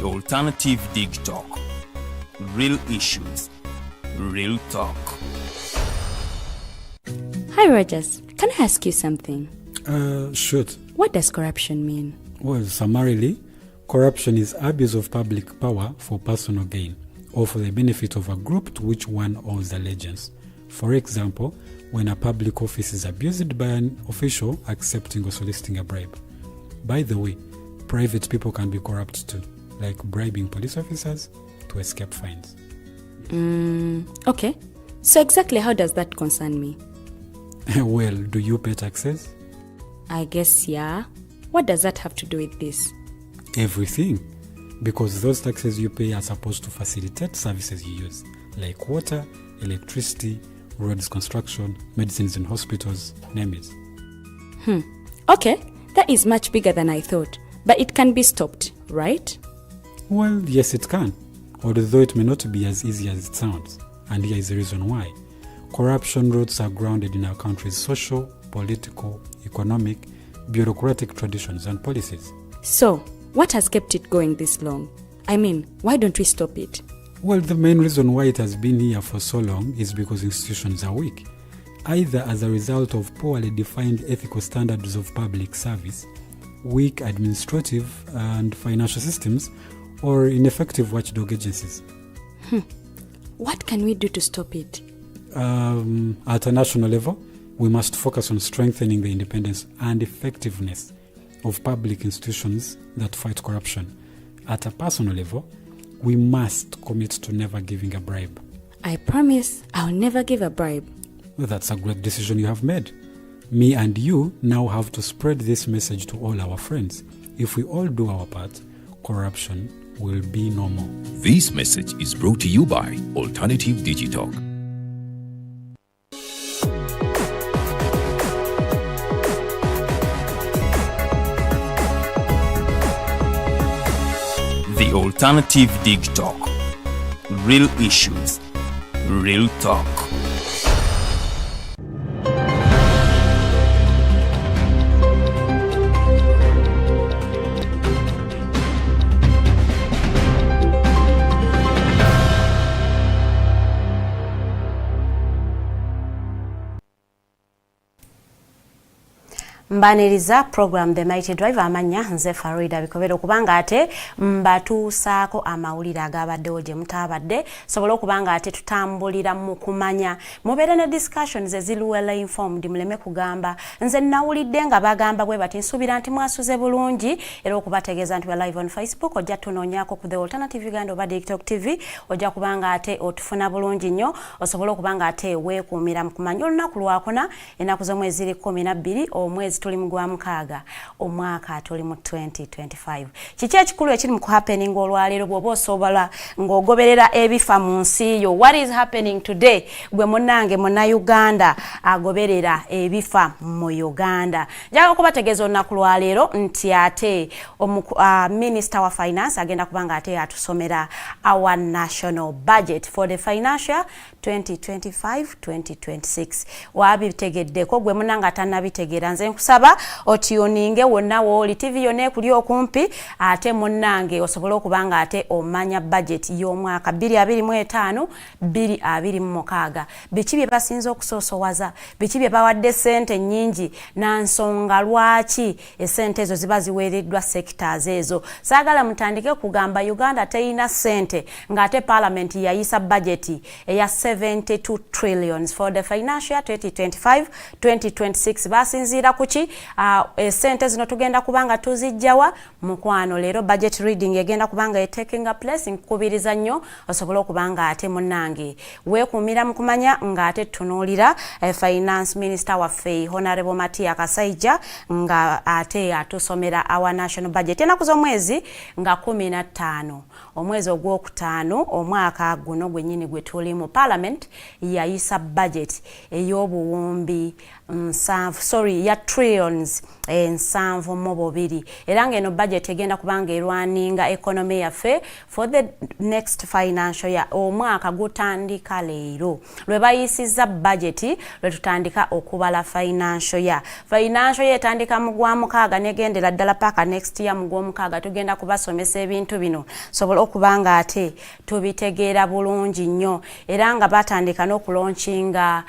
Alternative Dig Talk. Real issues, real talk. Hi Rogers, can I ask you something? Shoot. What does corruption mean? Well, summarily, corruption is abuse of public power for personal gain or for the benefit of a group to which one owes allegiance. For example, when a public office is abused by an official accepting or soliciting a bribe. By the way, private people can be corrupt too, like bribing police officers to escape fines. Okay. So exactly how does that concern me? Well, do you pay taxes? I guess, yeah. What does that have to do with this? Everything. Because those taxes you pay are supposed to facilitate services you use, like water, electricity, roads construction, medicines in hospitals, name it. Okay, that is much bigger than I thought. But it can be stopped, right? Well, yes it can, although it may not be as easy as it sounds. And here is the reason why. Corruption roots are grounded in our country's social, political, economic, bureaucratic traditions and policies. So, what has kept it going this long? I mean, why don't we stop it? Well, the main reason why it has been here for so long is because institutions are weak, either as a result of poorly defined ethical standards of public service, weak administrative and financial systems, or ineffective watchdog agencies. What can we do to stop it? At a national level, we must focus on strengthening the independence and effectiveness of public institutions that fight corruption. At a personal level, we must commit to never giving a bribe. I promise I'll never give a bribe. Well, that's a great decision you have made. Me and you now have to spread this message to all our friends. If we all do our part, corruption will be no more. This message is brought to you by Alternative Digital. The Alternative Dig Talk. Real issues, real talk. Mbaniriza program The Mighty Driver amanya nze Farida bikobera okubanga ate mbatuusaako amawulire agabaddewo gye mutabadde sobola okubanga ate tutambulira mu kumanya mubeere ne discussions eziluwela informed muleme kugamba nze nawulidde nga bagamba bwe bati nsuubira nti mwasuze bulungi era okubategeeza nti we live on Facebook ojja tunoonyaako ku The Alternative Uganda oba TikTok TV ojja kubanga ate otufuna bulungi nnyo osobola okubanga ate weekuumira mu kumanya olunaku lwakuna ennaku z'omwezi 12 omwezi tuli mu gwa mukaaga omwaka tuli mu 2025 kiki ekikulu ekiri mu happening olwaleero bw'oba osobola ng'ogoberera ebifa mu nsi yo what is happening today gwe munnange Uganda agoberera ebifa mu Uganda njaga okubategeeza olunaku lwaleero nti ate Minister wa Finance agenda kubanga ate atusomera our national budget for the financial 2025-2026 wabitegeddeko gwe munnange atannabitegeera nze nkusaba otuyoninge wonna wooli TV yonna ekuli okumpi ate munnange osobola okubanga ate omanya budget y'omwaka 2025-2026 biki bye basinza okusoosowaza biki bye bawadde ssente nnyingi na nsonga lwaki essente ezo ziba ziweereddwa sectors ezo saagala mutandike kugamba Uganda teyina ssente ng'ate Parliament yayisa budget eya 72 trillions for the financial 2025-2026 basinziira kuki sente zino tugenda kubanga tuzijjawa mukwano leero budget reading egenda kubanga taking a place nkubiriza nnyo osobola okubanga ate munnange weekuumira mu kumanya ng'ate tunuulira finance minister waffe Honorable Matia Kasaija nga ate atusomera our national budget ennaku z'omwezi nga 15 omwezi ogwokutaano omwaka guno gwennyini gwe tulimu Parliament yayisa budget ey'obuwumbi ya trillions 7.2 era ng'eno budget egenda kubanga erwaninga economy yaffe for the next financial year. Omwaka gutandika leero lwe bayisizza budget lwe tutandika okubala financial year etandika mu Gwamukaaga negendera ddala paka next year mu Gwomukaaga tugenda kubasomesa ebintu bino sobola okubanga ate tubitegeera bulungi nnyo era nga batandika n'okulaunchinga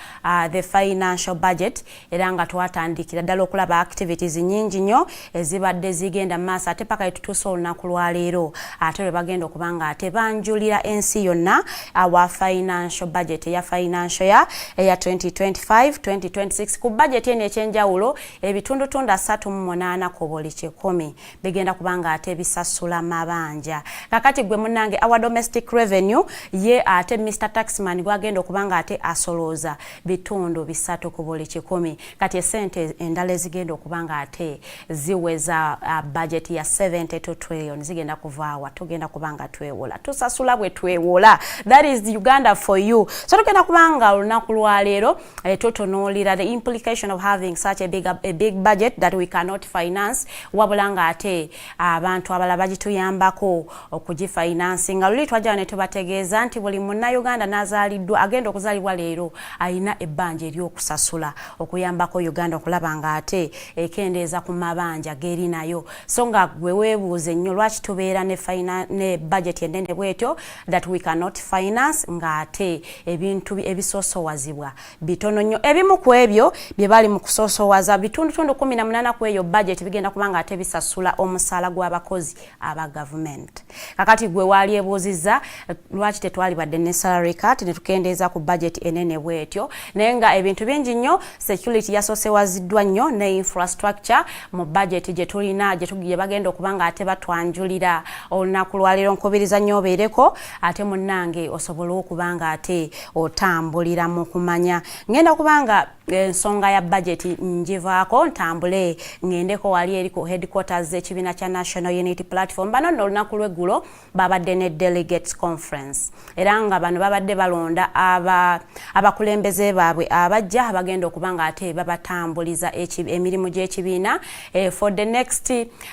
the financial budget era nga twatandikira ddala okulaba activities nyingi nnyo ezibadde zigenda maaso ate paka etutuusa olunaku lwa leero ate lwe bagenda okubanga ate banjulira ensi yonna our financial budget ya financial year eya 2025-2026 ku budget eno ekyenjawulo ebitundutundu 38 ku buli 100 bigenda kubanga ate bisasula mabanja. Kakati gwe munange our domestic revenue ye ate Mr. Taxman gwagenda okubanga ate asolooza bitundu 3 ku buli 100 kati esente endala ezigenda okubanga ate ziweza budget ya 72 trillion zigenda kuvaawa tugenda kubanga twewola tusasula bwe twewola. That is Uganda for you. So tugenda kubanga olunaku lwa leero totonoolira the implication of having such a big budget that we cannot finance wabulanga ate abantu abalala bagituyambako okugifinancing nga luli twajja ne tubategeeza nti buli Munnayuganda n'azaaliddwa agenda okuzaalibwa leero ayina ebbanja ery'okusasula okuyambako Uganda okulabanga ate ekendeeza ku mabanja geri nayo. So nga gwe weebuuze nnyo lwaki tubeera ne budget endene bwetyo that we cannot finance nga ate ebintu ebisoosowazibwa bitono nnyo. Ebimu ku ebyo bye bali mu kusoosowaza bitundutundu 18 ku eyo budget bigenda kubanga ate bisasula omusaala gw'abakozi aba government. Kakati gwe waali ebuuzizza lwaki tetwali badde ne salary cut ne tukendeeza ku budget enene bwetyo naye nga ebintu bingi nnyo security yasoosewaziddwa nnyo ne infrastructure mu budget gye tulina gye bagenda okubanga ate batwanjulira olunaku lwaleero nkubiriza nnyo obeereko ate munnange osobola okubanga ate otambulira mu kumanya. Ngenda kubanga ensonga ya budget njivaako ntambule ngendeko wali eri ku headquarters z'ekibiina kya National Unity Platform. Bano nno olunaku lw'eggulo babadde ne delegates conference era nga bano babadde balonda abakulembeze baabwe abajja abagenda okubanga ate babatambuliza emirimu gy'ekibiina for the next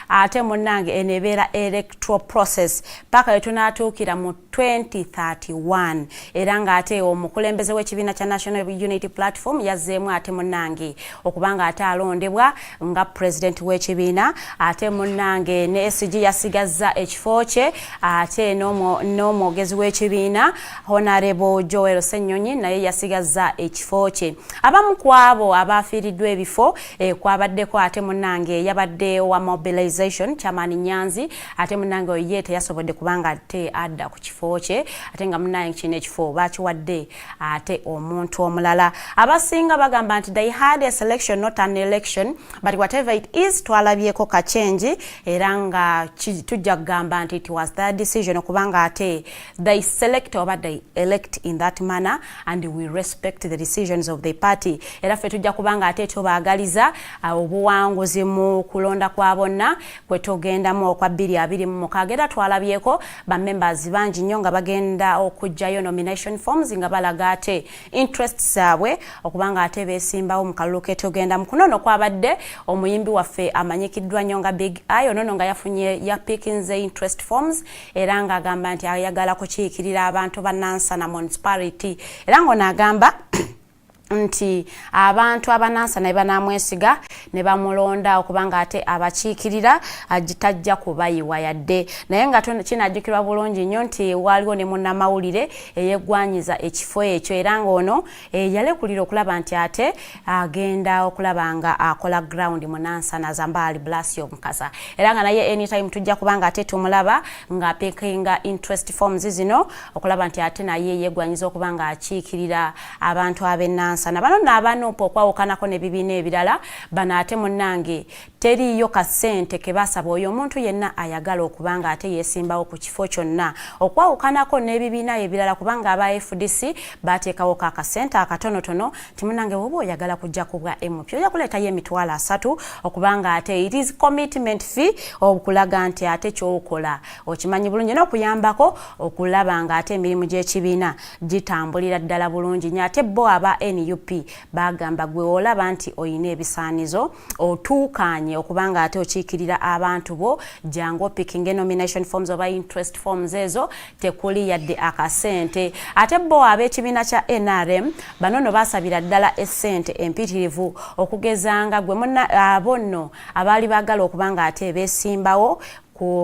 ate munnange enebeera electoral process paka yetunaatuukira mu 2031 era nga ate omukulembeze w'ekibiina kya National Unity Platform yazzeemu ate munnange okubanga ate alondebwa nga president w'ekibiina ate munnange ne SG yasigazza ekifo kye ate n'omwogezi w'ekibiina Honorable Joel Ssenyonyi naye yasigazza ekifo kye. Abamu ku abo abafiiriddwa ebifo kwabaddeko ate munnange yabadde wa mobilization Chairman Nyanzi ate munnange ye teyasobodde kubanga ate adda ku kifo kye ate nga munnange kino ekifo bakiwadde ate omuntu omulala. Abasinga bagamba nti they had a selection not an election but whatever it is twalabyeko ka change era nga tujja kugamba nti it was their decision okubanga ate they select or they elect in that manner and we respect the decisions of the party. Era ffe tujja kubanga ate tubaagaliza obuwanguzi mu kulonda kwa bonna kwe tugendamu okwa 2026 era twalabyeko ba members bangi nnyo nga bagenda okujjayo nomination forms nga balaga ate interest zaabwe okubanga ate beesimbawo mu kalulu ke tugenda mu kunono kwabadde omuyimbi waffe amanyikiddwa nnyo nga Big Eye ono nga yafunye pickinze interest forms era nga agamba nti ayagala kukiikirira abantu ba Nansana municipality era ng'ono agamba nti abantu abanansana ne banamwesiga ne bamulonda okubanga ate abakiikirira agitajja kubayiwa yadde naye nga kinajjukirwa bulungi nnyo nti waliwo ne munnamawulire eyeggwanyiza ekifo ekyo era ng'ono yalekulira okulaba nti ate agenda okulaba nga akola ground mu Nansana Zambali Blasio Mukasa era nga naye anytime tujja kubanga ate tumulaba nga pekinga interest forms zino okulaba nti ate naye yeggwanyiza okubanga akiikirira abantu ab'Nansana bano n'abanuupa okwawukanako n'ebibiina ebirala bano ate munnange teriyo kasente ke basaba oyo omuntu yenna ayagala okubanga ate yeesimbawo ku kifo kyonna okwawukanako n'ebibiina ebirala kubanga aba FDC bateekawo ka kasente akatonotono ti munnange woba oyagala kujja kubwa MP ojja kuleetayo emitwalo 3 okubanga ate it is commitment fee okulaga nti ate ky'okola okimanyi bulungi n'okuyambako okulaba nga ate emirimu gy'ekibiina gitambulira ddala bulungi nnyo ate bo aba NU NUP bagamba gwe olaba nti oyina ebisaanizo otuukanye okubanga ate okiikirira abantu bo jangu picking nomination forms oba interest forms ezo tekuli yadde akasente ate bo ab'ekibiina kya NRM bano no basabira ddala essente empitirivu okugezanga gwe bonno abaali bagala okubanga ate beesimbawo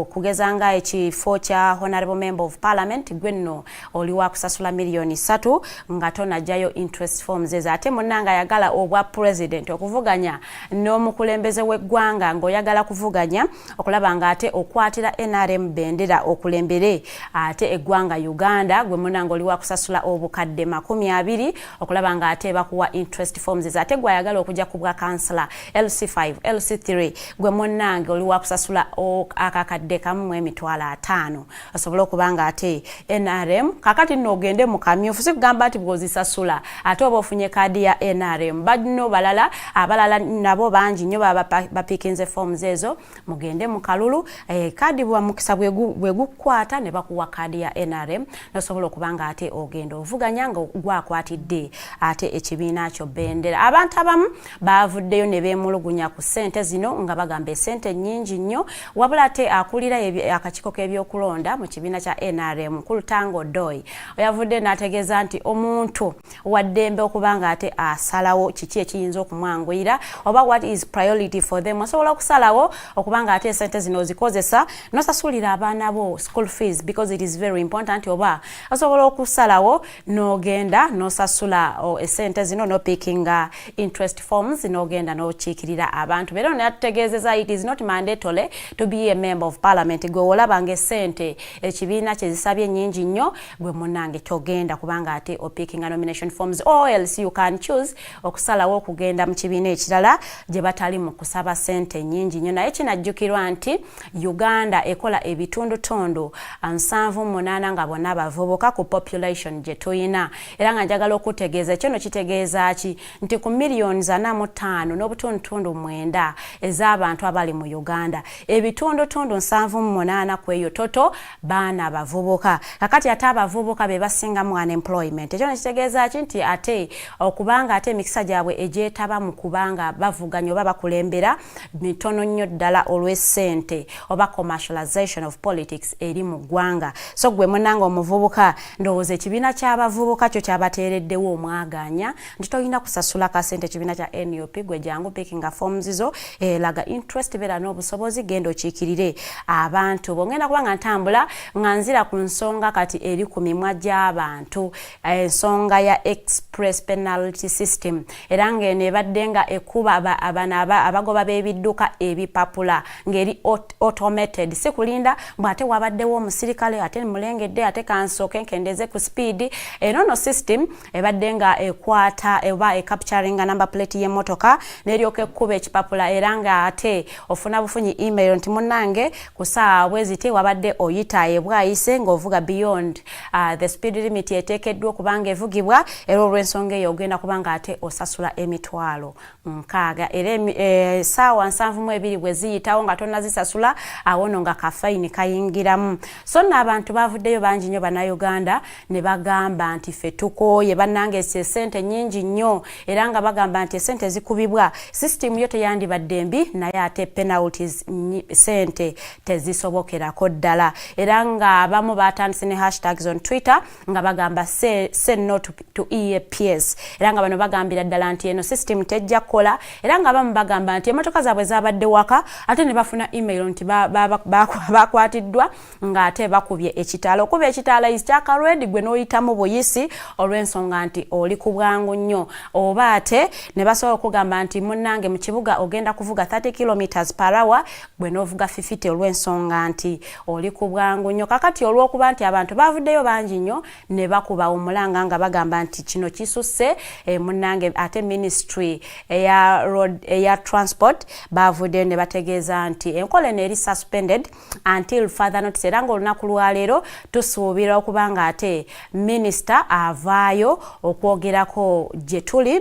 kugezanga ekifo kya Honorable Member of Parliament gwenno oli wa kusasula miliyoni 3 nga tonajjayo interest forms ezo ate munanga yagala obwa president okuvuganya n'omukulembeze w'eggwanga ng'oyagala kuvuganya okulaba nga ate okwatira NRM bendera okulembere ate eggwanga Uganda gwe munanga oli wa kusasula obukadde 20 okulaba nga ate bakuwa interest forms ezo ate gwe ayagala okujja ku bwa councillor LC5 LC3 gwe munanga oli wa kusasula akakadde kamu emitwalo 5 asobola okubanga ate NRM kakati n'ogende mu kamyufu sikugamba ati bw'ozisasula ate oba ofunye kaadi ya NRM badino abalala nabo bangi nnyo bapikinze forms ezo mugende mu kalulu kaadi bwa mukisa bwe gukwata ne bakuwa kaadi ya NRM nosobola okubanga ate ogenda ovuganya nga gwakwatidde ate ekibiina kyo bendera abantu abamu bavuddeyo ne beemulugunya ku ssente zino nga bagamba essente nnyingi nnyo wabula ate akulira akakiko k'ebyokulonda mu kibiina kya NRM ku Lutango Doi oyavudde n'ategeeza nti omuntu waddembe okubanga ate asalawo kiki ekiyinza okumwanguyira oba what is priority for them osobola okusalawo okubanga ate essente zino zikozesa nosasulira abaana bo school fees because it is very important oba osobola okusalawo n'ogenda nosasula essente zino no picking interest forms n'ogenda n'okiikirira abantu bero n'atutegeezeza it is not mandatory to be a member of parliament gwe olabanga essente ekibiina kye zisabye nnyingi nnyo gwe munnange togenda kubanga ate picking nomination forms or else you can choose okusalawo okugenda mu kibiina ekirala gye batali mu kusaba ssente nnyingi nnyo naye kinajjukirwa nti Uganda ekola ebitundutundu 78 nga bonna bavubuka ku population gye tuyina era nga njagala okutegeeza ekyo no kitegeeza ki nti ku miliyoni 45 n'obutundutundu 9 ez'abantu abali mu Uganda ebitundutundu 78 kweyo toto baana bavubuka kakati ate abavubuka be basinga mu unemployment ekyo nekitegeeza ki nti ate okubanga ate emikisa gyabwe egyetaba mu kubanga bavuganya oba bakulembera mitono nnyo ddala olw'essente oba commercialization of politics eri mu ggwanga so gwe munanga omuvubuka ndowooza ekibiina ky'abavubuka kyo kyabateereddewo omwaganya nti tolina kusasula kasente ekibiina kya NUP gwe jangu picking forms zo laga interest beera n'obusobozi genda okiikirire abantu bongenda kubanga ntambula nga nzira ku nsonga kati eri ku mimwa gy'abantu ensonga ya express penalty system era ng'eno ebadde nga ekuba abagoba b'ebidduka ebipapula ng'eri automated si kulinda bw'ate wabaddewo omusirikale ate mulengedde ate kansooke nkendeze ku speed eno system ebadde nga ekwata eba capturing number plate y'emmotoka n'eryoka ekkuba ekipapula era nga ate ofuna bufunyi email nti munnange ku ssaawa bwe ziti wabadde oyita ebwayise ng'ovuga beyond the speed limit eteekeddwa okubanga evugibwa era olw'ensonga eyo ogenda kubanga ate osasula emitwalo 6 era ssaawa 72 bwe ziyitawo nga tonnazisasula awono nga kafayini kayingiramu so nno abantu bavuddeyo bangi nnyo bannayuganda ne bagamba nti ffe tukooye bannange essente nnyingi nnyo era nga bagamba nti essente zikubibwa system yo teyandibadde mbi naye ate penalties sente tezisobokerako ddala era nga abamu batandise ne hashtags on Twitter nga bagamba say no to EPS era nga bano bagambira ddala nti eno system tejja kukola era nga abamu bagamba nti emmotoka zaabwe zabadde waka ate ne bafuna email nti bakwatiddwa nga ate bakubye ekitaala okuba ekitaala isyaka red gwe n'oyitamu buyisi olw'ensonga nti oli ku bwangu nnyo oba ate ne basobola okugamba nti munnange mu kibuga ogenda kuvuga 30 km/h gwe n'ovuga 50 olw'ensonga nti oli ku bwangu nnyo kakati olw'okuba nti abantu bavuddeyo bangi nnyo ne bakuba omulanga nga bagamba nti kino kisusse munnange ate ministry eya transport bavuddeyo ne bategeeza nti enkola eno eri suspended until further notice era nga olunaku lwaleero tusuubira okubanga ate minister avaayo okwogerako gye tuli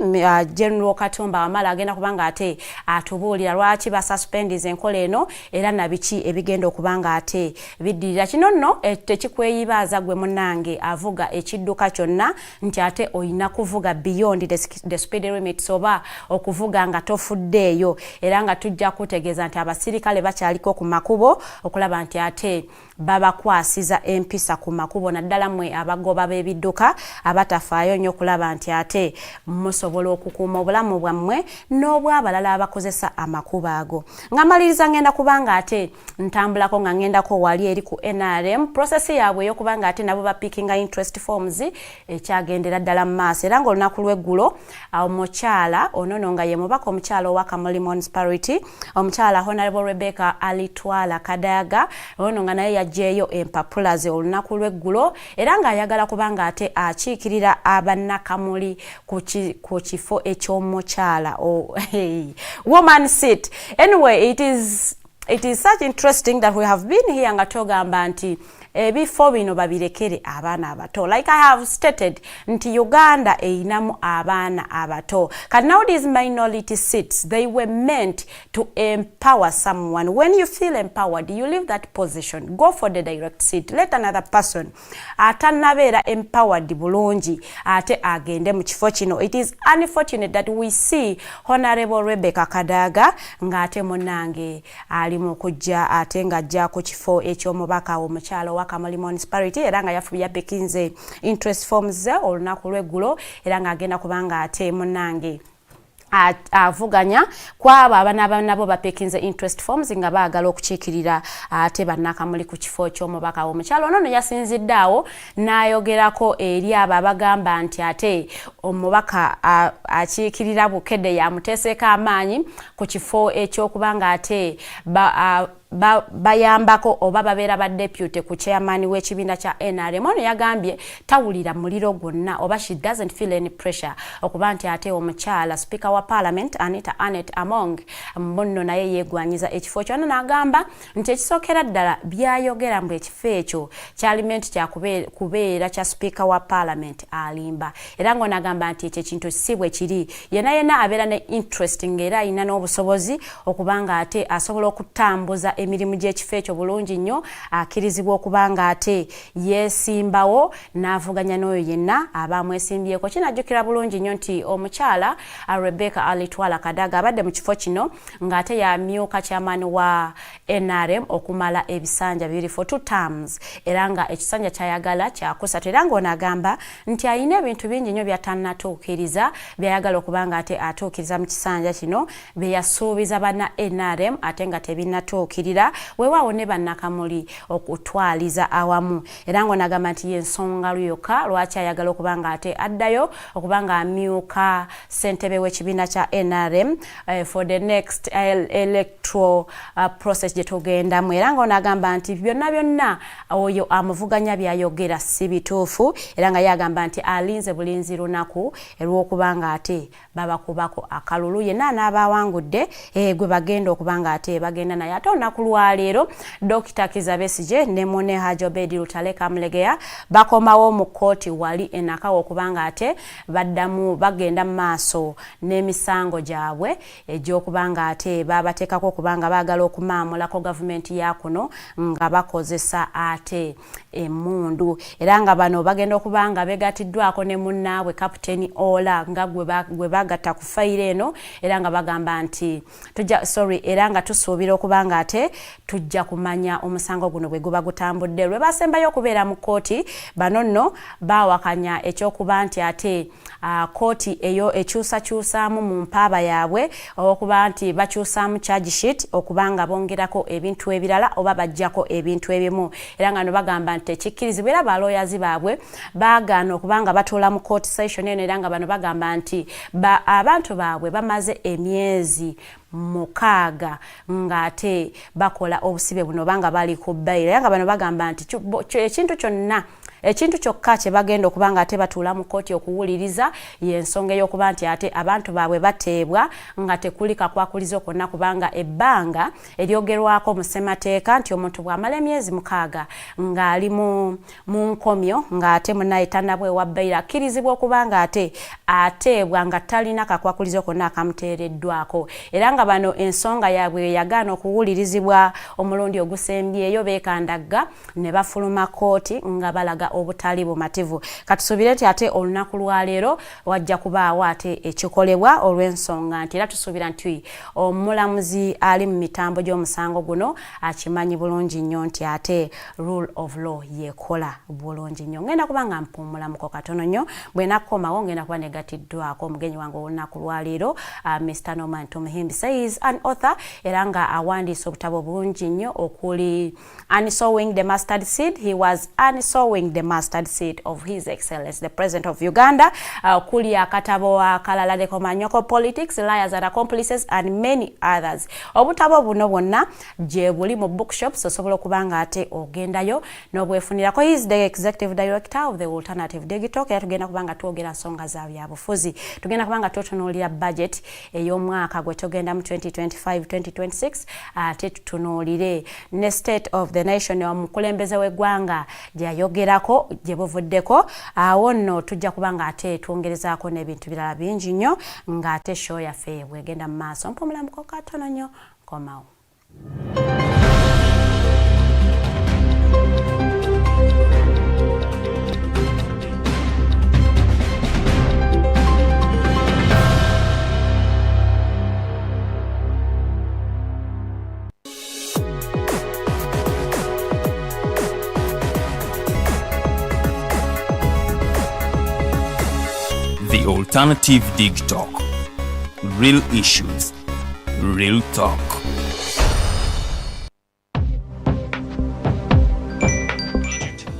General Katumba Wamala agenda kubanga ate atubuulira lwaki basuspendiza enkola eno era nabiki biki ebigenda okubanga ate biddirira kino nno tekikweyibaza gwe munange avuga ekidduka kyonna nti ate oyina kuvuga beyond the speed limits oba okuvuga nga tofuddeeyo era nga tujja kutegeeza nti abasirikale bakyaliko ku makubo okulaba nti ate babakwasiza empisa ku makubo naddala mmwe abagoba b'ebidduka abatafaayo nnyo okulaba nti ate musobola okukuuma obulamu bwammwe n'obw'abalala abakozesa amakubo ago. Nga maliriza ngenda kubanga ate ntambulako nga ngendako wali eri ku NRM process yaabwe ey'okubanga ate nabo bapickinga interest forms ekyagendera ddala mu maaso era ng'olunaku lw'eggulo omukyala onono nga ye mubaka omukyala owa Kamuli Municipality omukyala Honorable Rebecca Alitwala Kadaga ono nga naye yajjeeyo empapula ze olunaku lw'eggulo era ng'ayagala kubanga ate akiikirira abannakamuli ku kifo eky'omukyala woman seat. Anyway, it is such interesting that we have been here nga togamba nti ebifo bino babirekere abaana abato. Like I have stated, nti Uganda einamu abaana abato. But now these minority seats, they were meant to empower someone. When you feel empowered, you leave that position. Go for the direct seat. Let another person atanabera empowered bulungi ate agende mu kifo kino. It is unfortunate that we see Honorable Rebecca Kadaga nga ate munange ali mu kujja ate nga ajja ku kifo eky'omubaka omukyalo wa Kamuli Municipality era nga yafubya bekinze interest forms olunaku lw'eggulo era nga agenda kubanga ate munange avuganya kwabo abana nabo bapekinze interest forms nga baagala okukiikirira ate bannakamuli ku kifo ky'omubaka omukyalo ono yasinziddaawo n'ayogerako eri abo abagamba nti ate omubaka akiikirira bukedde yamuteeseko amaanyi ku kifo eky'okubanga ate bayambako oba babeera ba deputy ku chairman w'ekibiina kya NRM. Ono yagambye tawulira muliro gwonna oba she doesn't feel any pressure okuba nti ate omukyala speaker wa parliament Anita Anet Among mbono naye yeegwanyiza ekifo kyo. Ono n'agamba nti ekisookera ddala byayogera mbu ekifo ekyo kyalimeenti kya kubeera kya speaker wa parliament alimba era ngo n'agamba nti ekyo ekintu si bwe kiri yenna abeera ne interest ng'era alina n'obusobozi okubanga ate asobola okutambuza emirimu gy'ekifo ekyo bulungi nnyo akirizibwa okubanga ate yeesimbawo n'avuganya n'oyo yenna abamwesimbyeko. Kinajjukira bulungi nnyo nti omukyala Rebecca Alitwala Kadaga abadde mu kifo kino ng'ate yamyuka chairman wa NRM okumala ebisanja bibiri for 2 terms era nga ekisanja kyayagala kyakusatu era ng'onagamba nti ayina ebintu bingi nnyo byatannatuukiriza byayagala okubanga ate atuukiriza mu kisanja kino beyasuubiza banna NRM ate nga tebinnatuukirira weewaawo ne bannakamuli okutwaliza awamu era ng'onagamba nti y'ensonga lyoka lwaki ayagala okubanga ate addayo okubanga amyuka ssentebe w'ekibiina kya NRM for the next electoral process gye tugendamu era ng'onagamba nti byonna oyo amuvuganya byayogera si bituufu era nga yagamba nti alinze bulinzi lunaku olw'okubanga ate babakubako akalulu yenna n'abawangudde gwe bagenda okubanga ate bagenda naye ate olunaku lwaleero Dr. Kizza Besigye ne Mune Haji Obedi Lutale Kamulegeya bakomawo mu kkooti wali enakawo okubanga ate baddamu bagenda mu maaso n'emisango gyabwe egy'okubanga ate babateekako okubanga baagala okumaamulako gavumenti ya kuno nga bakozesa ate emmundu era nga bano bagenda okubanga begatiddwako ne munnaabwe Kapiteni Ola nga gwe bagatta ku fayiro eno era nga bagamba nti era nga tusuubira okubanga ate tujja kumanya omusango guno bwe guba gutambudde lwe basembayo okubeera mu kkooti bano nno baawakanya ekyokuba nti ate kkooti eyo ekyusakyusaamu mu mpaaba yaabwe okuba nti bakyusaamu charge sheet okubanga bongerako ebintu ebirala oba bajjako ebintu ebimu era nga no bagamba nti tekikkirizibwa era balooyazi baabwe baagaana okubanga batuula mu court session eno era nga bano bagamba nti abantu baabwe bamaze emyezi 6 ng'ate bakola obusibe buno banga bali ku bail era nga bano bagamba nti ekintu kyokka kye bagenda okubanga ate batuula mu kkooti okuwuliriza y'ensonga ey'okuba nti ate abantu baabwe bateebwa nga tekuli kakwakulizo konna kubanga ebbanga eryogerwako mu ssemateeka nti omuntu bw'amala emyezi 6 ng'ali mu nkomyo ng'ate munnaye tannabwe wa bail akkirizibwa okubanga ate ateebwa nga talina kakwakulizo konna akamuteereddwako era kubanga bano ensonga yaabwe yagaana okuwulirizibwa omulundi ogusembyeyo beekandagga ne bafuluma kooti nga balaga obutali bumativu. Katusuubire nti ate olunaku lwaleero wajja kubaawo ate ekikolebwa olw'ensonga nti era tusuubira nti omulamuzi ali mu mitambo gy'omusango guno akimanyi bulungi nnyo nti ate rule of law yekola bulungi nnyo. Ngenda kubanga mpummulamuko katono nnyo bwe nakkomawo ngenda kuba negatiddwako omugenyi wange olunaku lwaleero Mr. Norman Tumuhimbi says an author era nga awandiisa obutabo bulungi nnyo okuli Unsowing the Mustard Seed. He was unsowing the mustard seed of His Excellency the President of Uganda. Okuli akatabo akalala The Komanyoko Politics, Liars and Accomplices and many others. Obutabo buno bwonna gye buli mu bookshops osobola okubanga ate ogendayo n'obwefunirako. He is the Executive Director of the Alternative Digital. Era tugenda kubanga twogera nsonga za byabufuzi. Tugenda kubanga tutunuulira budget ey'omwaka gwe tugenda mu 2025-2026 ate tutunuulire ne State of the Nation omukulembeze w'eggwanga gyayogerako gye buvuddeko. Awo nno tujja kubanga ate twongerezaako n'ebintu birala bingi nnyo ng'ate show yaffe bwegenda mu maaso. Mpumulamuko katono nnyo komawo. The Alternative Dig Talk. Real issues, real talk.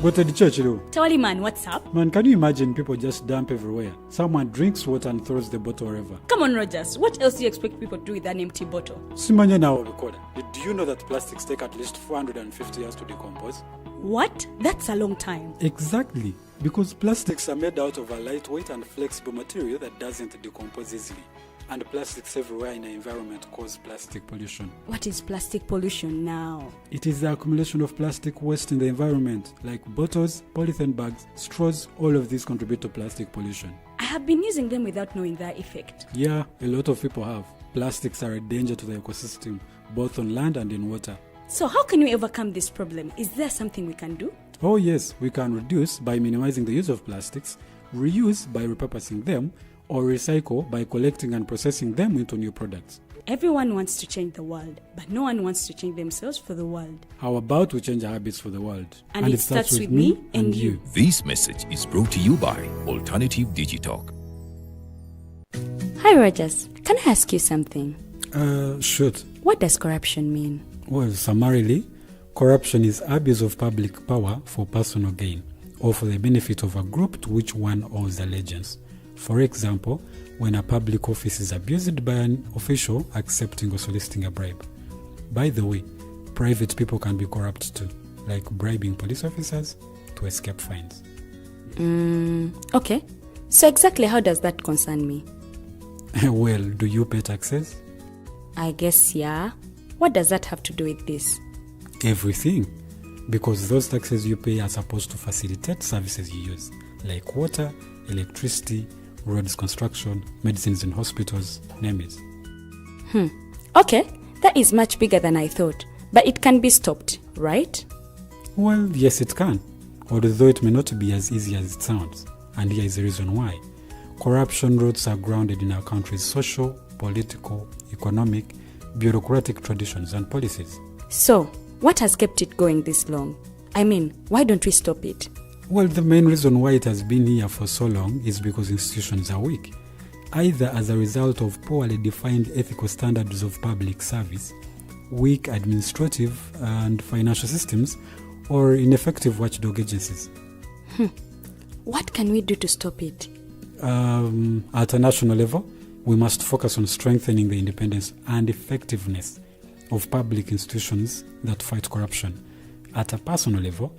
Go to the church, though. Tawali man, what's up? Man, can you imagine people just dump everywhere? Someone drinks water and throws the bottle wherever. Come on, Rogers. What else do you expect people to do with an empty bottle? Simanya now, recorder. Do you know that plastics take at least 450 years to decompose? What? That's a long time. Exactly. Because plastics are made out of a lightweight and flexible material that doesn't decompose easily. And plastics everywhere in the environment cause plastic pollution. What is plastic pollution now? It is the accumulation of plastic waste in the environment, like bottles, polythene bags, straws. All of these contribute to plastic pollution. I have been using them without knowing their effect. Yeah, a lot of people have. Plastics are a danger to the ecosystem, both on land and in water. So how can we overcome this problem? Is there something we can do? Oh yes, we can reduce by minimizing the use of plastics, reuse by repurposing them, or recycle by collecting and processing them into new products. Everyone wants to change the world, but no one wants to change themselves for the world. How about we change our habits for the world? And it starts with me and you. This message is brought to you by Alternative Digitalk. Hi, Rogers. Can I ask you something? Shoot. What does corruption mean? Well, summarily, corruption is abuse of public power for personal gain or for the benefit of a group to which one owes allegiance. For example, when a public office is abused by an official accepting or soliciting a bribe. By the way, private people can be corrupt too, like bribing police officers to escape fines. Okay. So exactly how does that concern me? Well, do you pay taxes? I guess, yeah. What does that have to do with this? Everything. Because those taxes you pay are supposed to facilitate services you use, like water, electricity, roads construction, medicines in hospitals, name it. Okay, that is much bigger than I thought. But it can be stopped, right? Well, yes it can, although it may not be as easy as it sounds. And here is the reason why. Corruption roots are grounded in our country's social, political, economic, bureaucratic traditions and policies. So, what has kept it going this long? I mean, why don't we stop it? Well, the main reason why it has been here for so long is because institutions are weak, either as a result of poorly defined ethical standards of public service, weak administrative and financial systems, or ineffective watchdog agencies. What can we do to stop it? At a national level, we must focus on strengthening the independence and effectiveness of public institutions that fight corruption. At a personal level,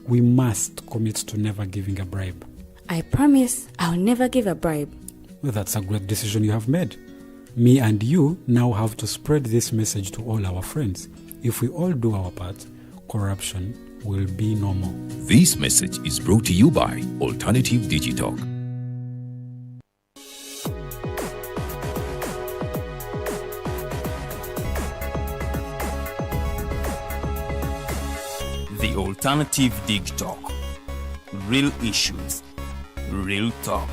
we must commit to never giving a bribe. I promise I'll never give a bribe. Well, that's a great decision you have made. Me and you now have to spread this message to all our friends. If we all do our part, corruption will be no more. This message is brought to you by Alternative Digitalk. Alternative Dig Talk. Real issues, real talk.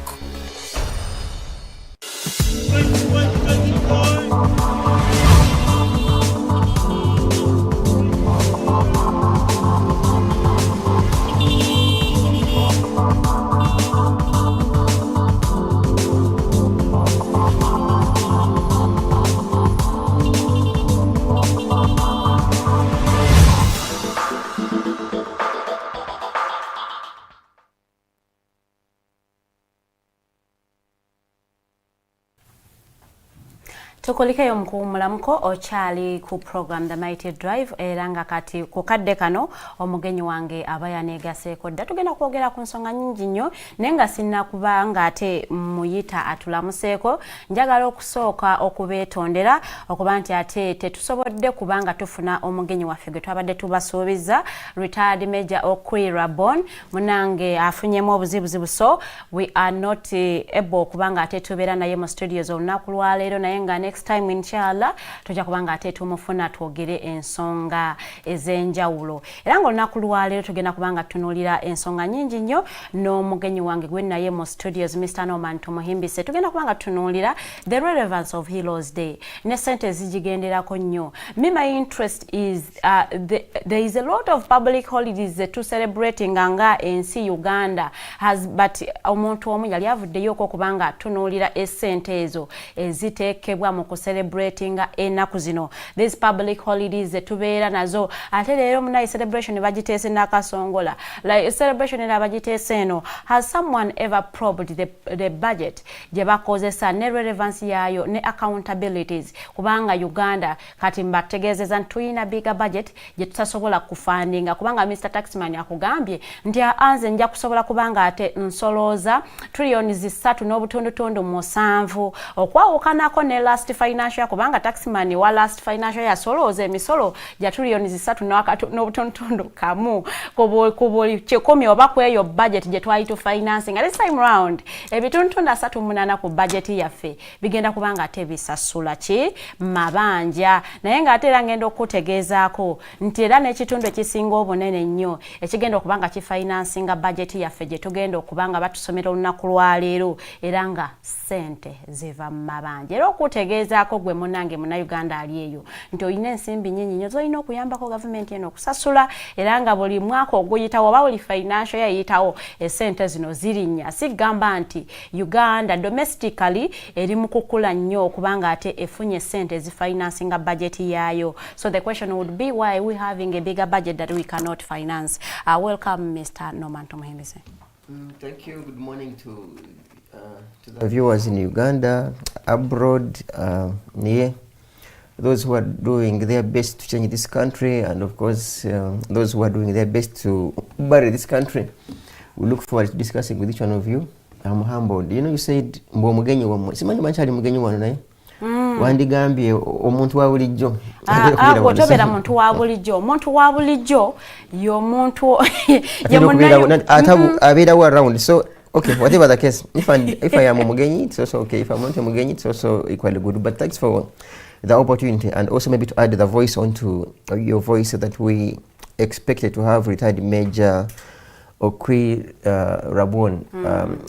Tukulikeyo mulamuko ochali ku program The Mighty Drive eranga kati ku kadde kano omugenyi wange abayanegaseko dda tugenda kwogera ku nsonga nyingi nnyo nenga sinna kubanga ate muyita atulamuseeko njagala okusooka okubeetondera okuba nti ate tetusobodde kubanga tufuna omugenyi waffe gwe twabadde tubasuubiza retired Major Okwi Rabon munange afunyemu obuzibuzibu so we are not able kubanga ate tubeera naye mu studios olunaku lwaleero naye nga next time inshallah tujja kubanga ate tumufuna twogere ensonga ez'enjawulo era nga olunaku lwaleero tugenda kubanga tunuulira ensonga nyingi nnyo n'omugenyi wange gwe naye mu studios Mr. Norman tumuhimbise tugenda kubanga tunuulira the relevance of Heroes Day ne sente zigigenderako nnyo my interest is there is a lot of public holidays to celebrating nga ensi Uganda has but omuntu omu yali avuddeyo kubanga tunuulira essente ezo eziteekebwa mu celebrating enaku zino these public holidays tubeera nazo ate leero munayi celebration bagiteese nakasongola like celebration era bagiteese eno has someone ever probed the budget gye bakozesa ne relevance yayo ne accountabilities kubanga Uganda kati mbategeezeza tuyina bigger budget gye tutasobola kufandinga kubanga Mr. Taxman akugambye nti anze nja kusobola kubanga ate nsolooza trillions 3.7 okwawukanako ne last financial kubanga Taxman wa last financial yasolooza emisolo ja trillions 3.7 kamu kubuli kyekomi oba kweyo budget gye twali to financing at this time round ebituntundu 3.8 ku budget yaffe bigenda kubanga ate bisasula ki mabanja naye nga ate era ngenda okutegeezaako nti era n'ekitundu ekisinga obunene nnyo ekigenda okubanga kifinansinga budget yaffe gye tugenda okubanga batusomera olunaku lwaleero era nga sente ziva mu mabanja era okutegeezaako gwe munange muna Uganda ali eyo nti olina ensimbi nnyingi nnyo zolina okuyambako gavumenti eno okusasula era nga buli mwaka oguyitawo oba buli financial yayitawo esente zino zirinnya sigamba nti Uganda domestically eri mu kukula nnyo okubanga ate efunye sente ezifinancing budget yayo so the question would be why we having a bigger budget that we cannot finance. Welcome Mr. Norman Tumuhimbise. Thank you. Good morning to the viewers in Uganda, abroad, near those who are doing their best to change this country, and of course those who are doing their best to bury this country. We look forward to discussing with each one of you. I'm humbled. You know, you said mbo mugenyi wamwe simanyi manchali mugenyi wano naye wandigambye omuntu wa bulijjo tobera muntu wa bulijjo omuntu wa bulijjo y'omuntu abeerawo around. So okay, whatever the case, if I am a mugenyi, it's also okay. If I'm not a mugenyi, it's also equally good. But thanks for the opportunity, and also maybe to add the voice onto your voice so that we expected to have retired Major Okwi Rabon.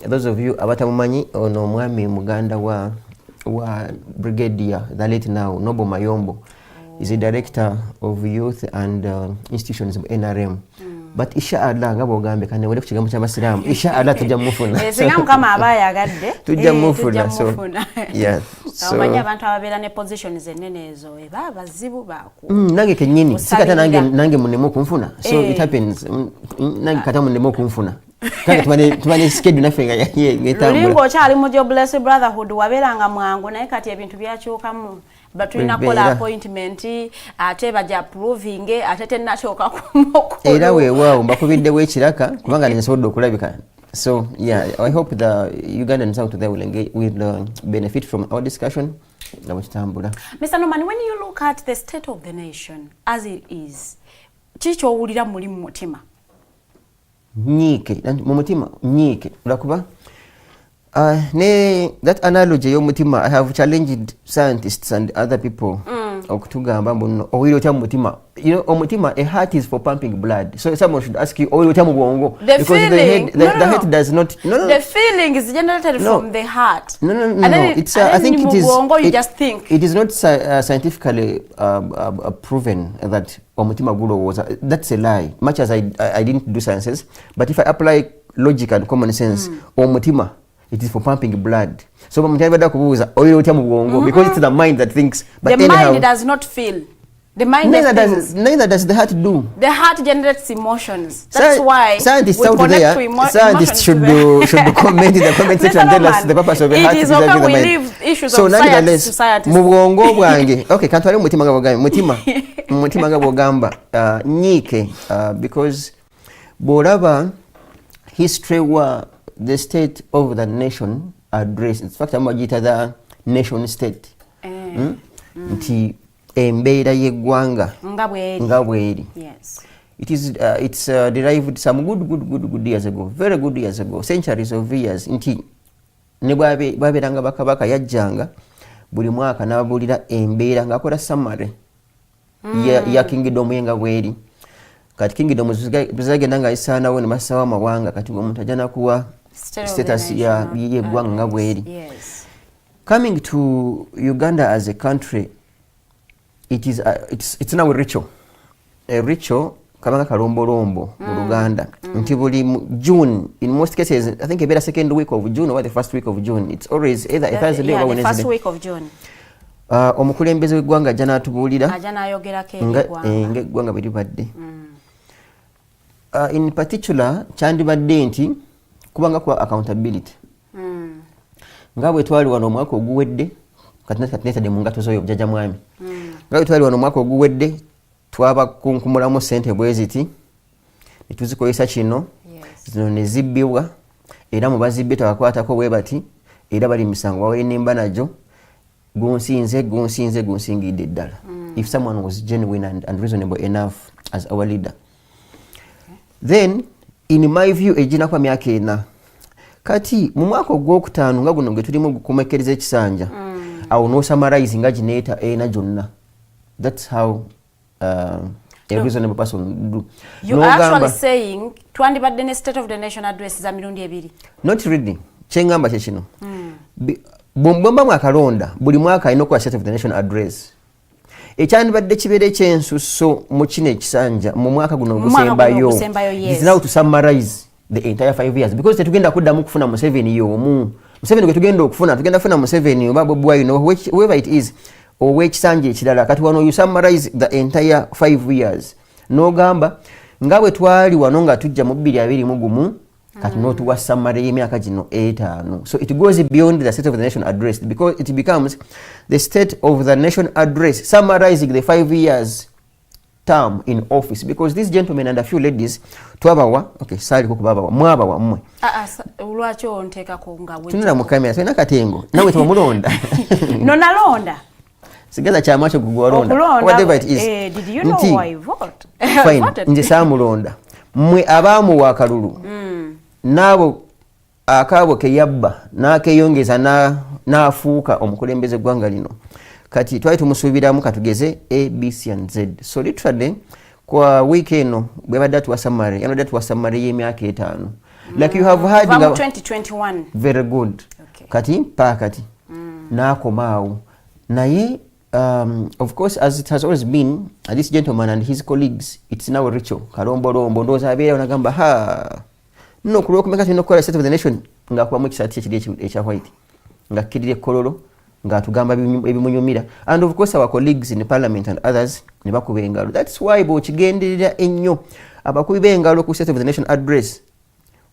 Those of you abatamumanyi ono mwami muganda wa Brigadier, the late now Nobo Mayombo, is a director of youth and institutions of NRM. But inshallah ngabo gambe kane wale kukigambo ky'abasiramu inshallah tujja mufuna singamu kama abayagadde tujja mufuna so yeah so abanya abantu ababeera ne positions enene ezo eba bazibu baako nange kenyini sikata nange munemo kumfuna so it happens nange kata munemo kumfuna kale tumane schedule nafenga yetambula lingo kyali mu Jobless Brotherhood wabeeranga mwangu naye kati ebintu byakyukamu batulina kola appointment ate baja proving ate tennachoka kumoko era weewaawo mbakubiddewo ekiraka kubanga nensobodde okulabika. So yeah, I hope the Ugandans out there will engage, will benefit from our discussion. Mr. Norman, when you look at the state of the nation as it is, chicho owulira muli mu mutima nyiike mu mutima nyiike olakuba that analogy y'omutima, I have challenged scientists and other people okutugamba mbuno owulira otya mu mutima. You know, omutima, a heart is for pumping blood. So someone should ask you, owulira otya mu bwongo? The feeling, the head does not. No. The feeling is generated from the heart. No. And then It's I think it is. You just think. It is not scientifically proven that omutima gulowooza. That's a lie. Much as I didn't do sciences, but if I apply logic and common sense, omutima, it is for pumping blood. So because it's the mind that thinks. But the mind does not feel. The mind neither does the heart do. The heart generates emotions. That's why scientists we out there, scientists should comment in the comment section and tell us the purpose of the heart. It is okay, we leave issues of science to scientists. Okay, kantwale mutima nga mutima nga bwogamba nyike because bwolaba history wa the state of the nation address. In fact, amagita the nation state. Nti embeera y'eggwanga nga bweri. Yes. It's derived some good years ago, very good years ago, centuries of years. Nti ne bwabeeranga bakabaka yajjanga buli mwaka n'ababuulira embeera ng'akola summary ya kingdom ye nga bweri. Kati kingdom zagenda nga isaanawo ne bassaawo amawanga kati omuntu ajja nakuwa status y'eggwanga nga bweri. Coming to Uganda as a country, it's now a ritual. A ritual kabanga kalombolombo mu Luganda. Nti buli June, in most cases, I think about the second week of June or the first week of June. It's always either a Thursday or Wednesday. The first week of June. Omukulembeze w'eggwanga ajja n'atubuulira ajja n'ayogerako ng'eggwanga bwe libadde. In particular, kyandibadde nti kubanga kuba accountability. Nga bwe twali wano omwaka oguwedde, kati netadde mu ngato z'oyo jjajja mwami. Nga bwe twali wano omwaka oguwedde, twabakunkumulamu ssente bwe ziti, ne tuzikozesa kino, zino ne zibbibwa, era mu bazibbye twakwatako bwe bati, era bali misango wawe n'emba najo, gunsingidde ddala. If someone was genuine and reasonable enough as our leader. Then, in my view, ejina kwa myaka ena. Kati, mu mwaka ogwokutaano nga guno gwe tulimu gukomekereza ekisanja, awo no summarize nga gineeta ena gyonna. That's how a reasonable person do. You are actually saying, twandibadde ne State of the Nation address za mirundi ebiri. Not really. Kyengamba kye kino. Bw'omba mwakalonda, buli mwaka alina okuwa State of the Nation address. Ekyandibadde kibeera ekyensusso mu kino ekisanja mu mwaka guno ogusembayo. It's now to summarize the entire 5 years because tetugenda kuddamu kufuna Museveni y'omu. Museveni gwe tugenda okufuna, tugenda kufuna Museveni oba Bobi Wine or whoever it is, ow'ekisanja ekirala. Kati wano you summarize the entire 5 years. N'ogamba nga bwe twali wano nga tujja mu 2021 kati n'otuwa summary y'emyaka gino 5. So it goes beyond the State of the Nation address because it becomes the State of the Nation address summarizing the 5 years term in office because these gentlemen and a few ladies twabawa sali kubabawa mwabawa mmwe lwaki onteekako nga tunula mu kamera so nakatengo nawe tubamulonda no nalonda sigaza kyamacho gugwalonda whatever it is. Did you know why I vote? Fine nje samulonda mmwe abamu wa kalulu nabo akabo ke yabba nakeyongeza nafuuka omukulembeze gwanga lino kati twali tumusubiramu katugeze A, B, C and Z. So literally kwa wiki eno bwe badde tuwa summary yanodde tuwa summary y'emyaka 5 like you have had from 2021 very good kati pakati nakomaawo naye of course as it has always been this gentleman and his colleagues it's now a ritual kalombolombo ndooza abeera onagamba no kulwokumeka tulina okukola State of the Nation ng'akubamu ekisaati ekiri ekya white ng'akkirira ekkololo ng'atugamba ebimunyumira and of course our colleagues in the parliament and others ne bakuba engalo. That's why bw'okigenderera ennyo abakubi b'engalo ku State of the Nation address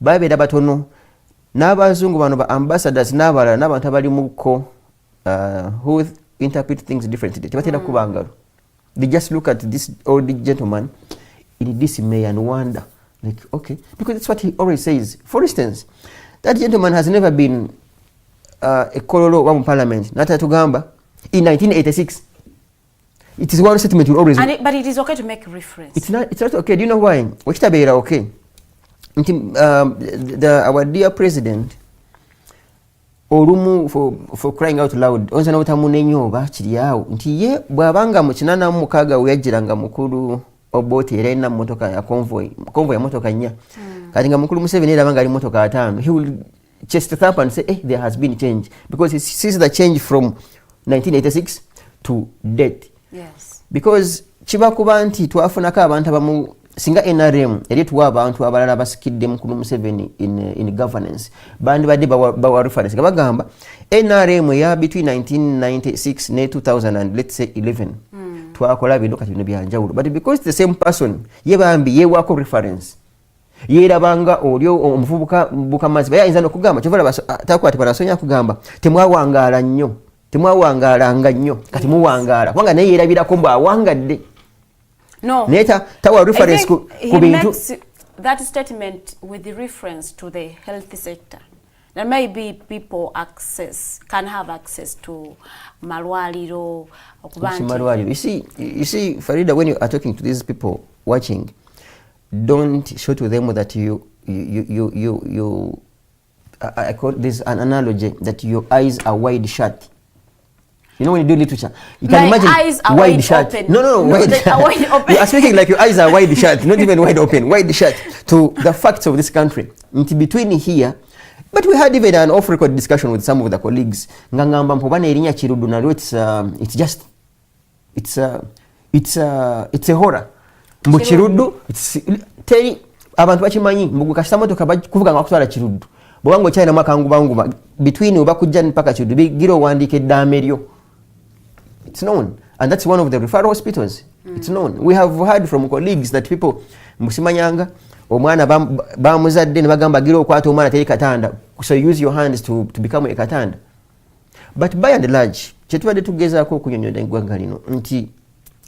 babeera batono n'abazungu bano ba ambassadors n'abalala n'abantu abalimuko who interpret things differently tebatera kuba ngalo. They just look at this old gentleman in dismay and wonder like okay because that's what he always says. For instance, that gentleman has never been a kololo wa mu parliament nata tugamba in 1986. It is one statement you always but it is okay to make reference. It's not okay. Do you know why? Wakitabeera okay. Our dear president olumu for crying out loud onza n'obutamunenyo oba kiri awo nti ye bw'abanga mu 86 we yajjiranga mukulu Obote era ina motoka ya convoy ya motoka 4 kati nga mukulu Museveni era banga ali motoka 5 he will chest it up and say there has been change because he sees the change from 1986 to date. Yes. Because chiba kuba nti twafunako abantu abamu singa NRM eri tuwa abantu abalala basikidde mukulu Museveni in governance bandi badde bawa reference gabagamba NRM ya between 1996 ne 2000 and let's say 11 twakola bintu kati bino byanjawulo but because the same person ye bambi ye wako reference yerabanga olyo omuvubuka bukamazi bayinza nokugamba kyovala takwati barasonya kugamba temwawangala nnyo temwawangalanga nnyo kati muwangala kubanga naye yerabirako mbwa awangadde. No. Neta tawa reference ku bintu. That statement with the reference to the health sector. That maybe people can have access to malwaliro okubanti. You see Farida, when you are talking to these people watching, don't show to them that I call this an analogy that your eyes are wide shut. You know when you do literature, you can imagine eyes are wide shut. Open. No, wide open. You are speaking like your eyes are wide shut, not even wide open, wide shut to the facts of this country. In between here, but we had even an off-record discussion with some of the colleagues. Ngangamba mpobana erinya Kirudu na it's a horror. Mu Kirudu teri abantu bakimanyi mbugu kasitamoto kuvuga nga kutwala Kirudu. Bwango China makangu bangu between ubakujja mpaka Kirudu giro wandike dameryo. It's known, and that's one of the referral hospitals. It's known. We have heard from colleagues that people musimanyanga omwana bamuzadde ne bagamba giro okwata omwana teri katanda, so use your hands to become a katanda. But by and large kyetubadde tugezaako okunyonyola eggwanga lino nti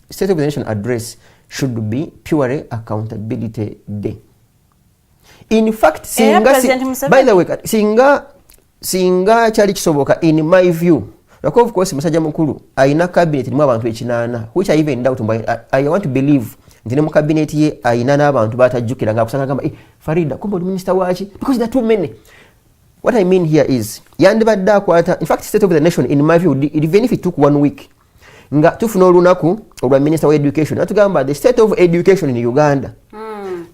State of the Nation address should be purely accountability day. In fact, by the way, singa chali kisoboka in my view. Of course, Musajja Mukulu, aina cabinet ni abantu ekinana, which I even doubt. I want to believe nti ne mu cabinet ye aina n'abantu batajjukira nga kusanga gamba Farida kumbe minister wachi because there are too many. What I mean here is yandibadde akwata, in fact, State of the Nation in my view, even if it took 1 week, nga tufuna olunaku olwa minister wa education natugamba the state of education in Uganda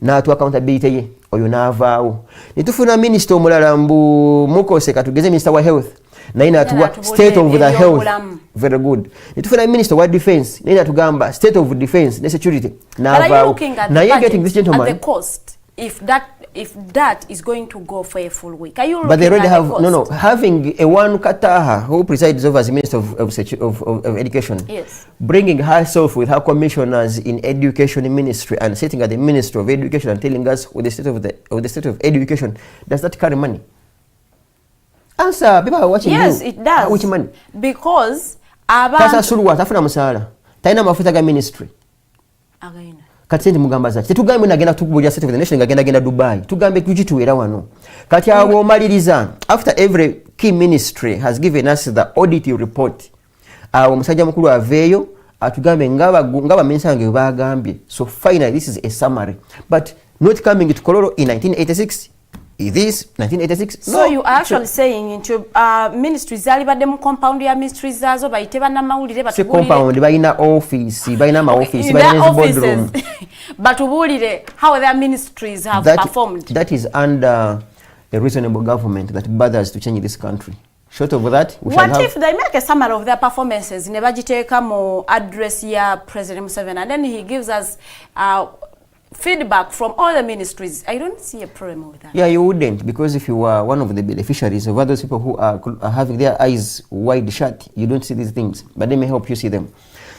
n'atu accountability ye oyo n'avaawo nitufuna minister omulala mukose katugeze minister wa health naye natuwa state of the health very good nitufuna minister wa defense naye natugamba state of defense ne security n'avaawo naye getting this gentleman at the cost if that is going to go for a full week. Are you? But they already have having a one Kataha who presides over as the Minister of Education. Yes. Bringing herself with her commissioners in Education Ministry and sitting at the Ministry of Education and telling us with the state of education, does that carry money? Answer. People are watching. Yes, it does. Which money? Because Pasa Surwa tafuna musala. Taina mafuta ga ministry. Again. Kati mugamba zaki tetugambe nagenda tukubulya State of the Nation ngagenda Dubai tugambe tujituera wano kati abo maliriza after every key ministry has given us the audit report awo Musajja Mukulu aveyo atugambe ngaba minister nge bagambye so finally this is a summary but not coming to Kololo in 1986 is this 1986 so you are actually saying into ministries zali badde mu compound ya ministries zazo bayite bana mawulire batubulire compound bayina office bayina ma office bayina boardroom batubulire how their ministries have performed. That is under a reasonable government that bothers to change this country. Short of that, what if they make a summary of their performances in a budgeteka mo address ya President Museveni and then he gives us feedback from all the ministries? I don't see a problem with that. Yeah, you wouldn't, because if you are one of the beneficiaries of those people who are having their eyes wide shut, you don't see these things, but they may help you see them.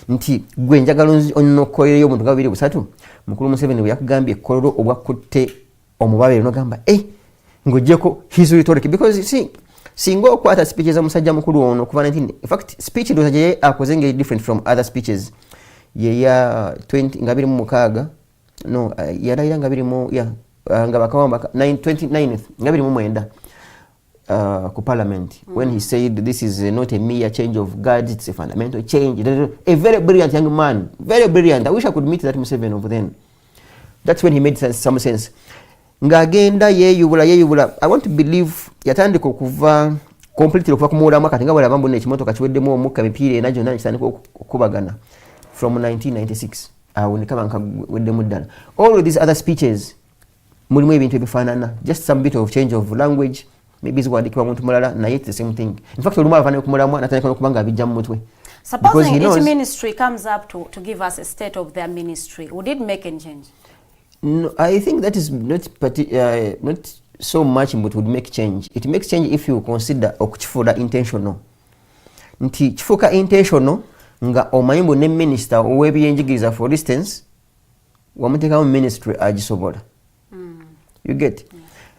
Nti gwe njagala onnokoleyo omuntu gabiri busatu mukulu Museveni yakugambye kololo obwakutte omubabire no gamba ngojeko his rhetoric because you see singo kwata speeches za Musajja Mukulu ono kuva 19 in fact speech ndo zaje akozenge different from other speeches ye ya 20 ngabiri mu mukaga no yaraira ngabiri mu ngaba kawamba 29th ngabiri mu mwenda ku parliament when he said this is not a mere change of guards, it's a fundamental change. A very brilliant young man, very brilliant. I wish I could meet that Museveni over then. That's when he made some sense. Ngagenda yeyubula I want to believe yatandika okuva completely okuva ku muulamu kati nga bwalaba mbona ekimotoka kiweddemu omukka mipiira ena gyonna kitandika okukubagana from 1996 awo ne kaba nkaweddemu ddala. All of these other speeches mulimu ebintu ebifaanana, just some bit of change of language, maybe ziwandiikibwa muntu mulala naye it's the same thing. In fact olumu avana okumulamwa natandika n'okuba nga abijja mu mutwe. Supposing each ministry comes up to give us a state of their ministry, would it make any change? No, I think that is not so much what would make change. It makes change if you consider okukifuula intentional. Nti kifuuka intentional nga omanyi ne minister ow'ebyenjigiriza for instance wamuteekamu ministry agisobola. You get?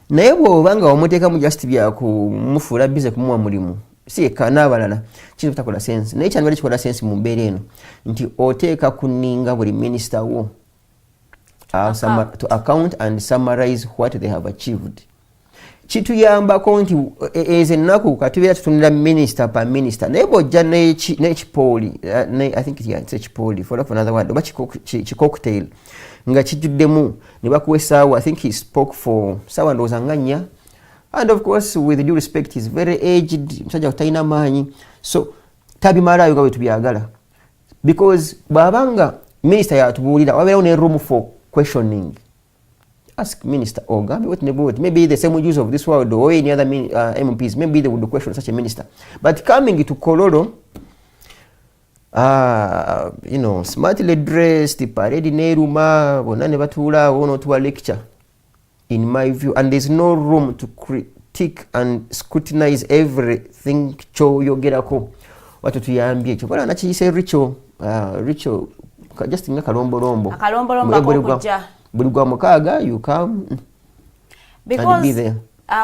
Naye bw'oba nga wamuteekamu just byakumufuula bize kumuwa mulimu si yekka n'abalala kintu takola sense. Naye kyandibadde kikola sense mu mbeera eno nti oteeka kuninga buli minister wo to account and summarize what they have achieved. Kituyambako nti ezo ennaku katubeera tutunira minister per minister naye bw'ojja n'ekipooli I think it's ekipooli for another word oba kikocktail nga kijjuddemu ne bakuwa essaawa. I think he spoke for ssaawa ndowooza nga 4 and of course with due respect he's very aged, musajja talina maanyi, so tabimalayo nga bwe tubyagala because bw'abanga minister yatubuulira wabeerawo ne room for questioning. Ask minister Oga, maybe the same use of this world or any other MPs, maybe they would question such a minister. But coming to Kololo, smartly dressed, parade neruma, bonane batula, ono to a lecture, in my view, and there's no room to critique and scrutinize everything. Cho yogerako, watu tuyambie. Chokola na chise richo, just nga kalombolombo. Kalombolombo kuja. Bulugwa mukaaga you come and be there.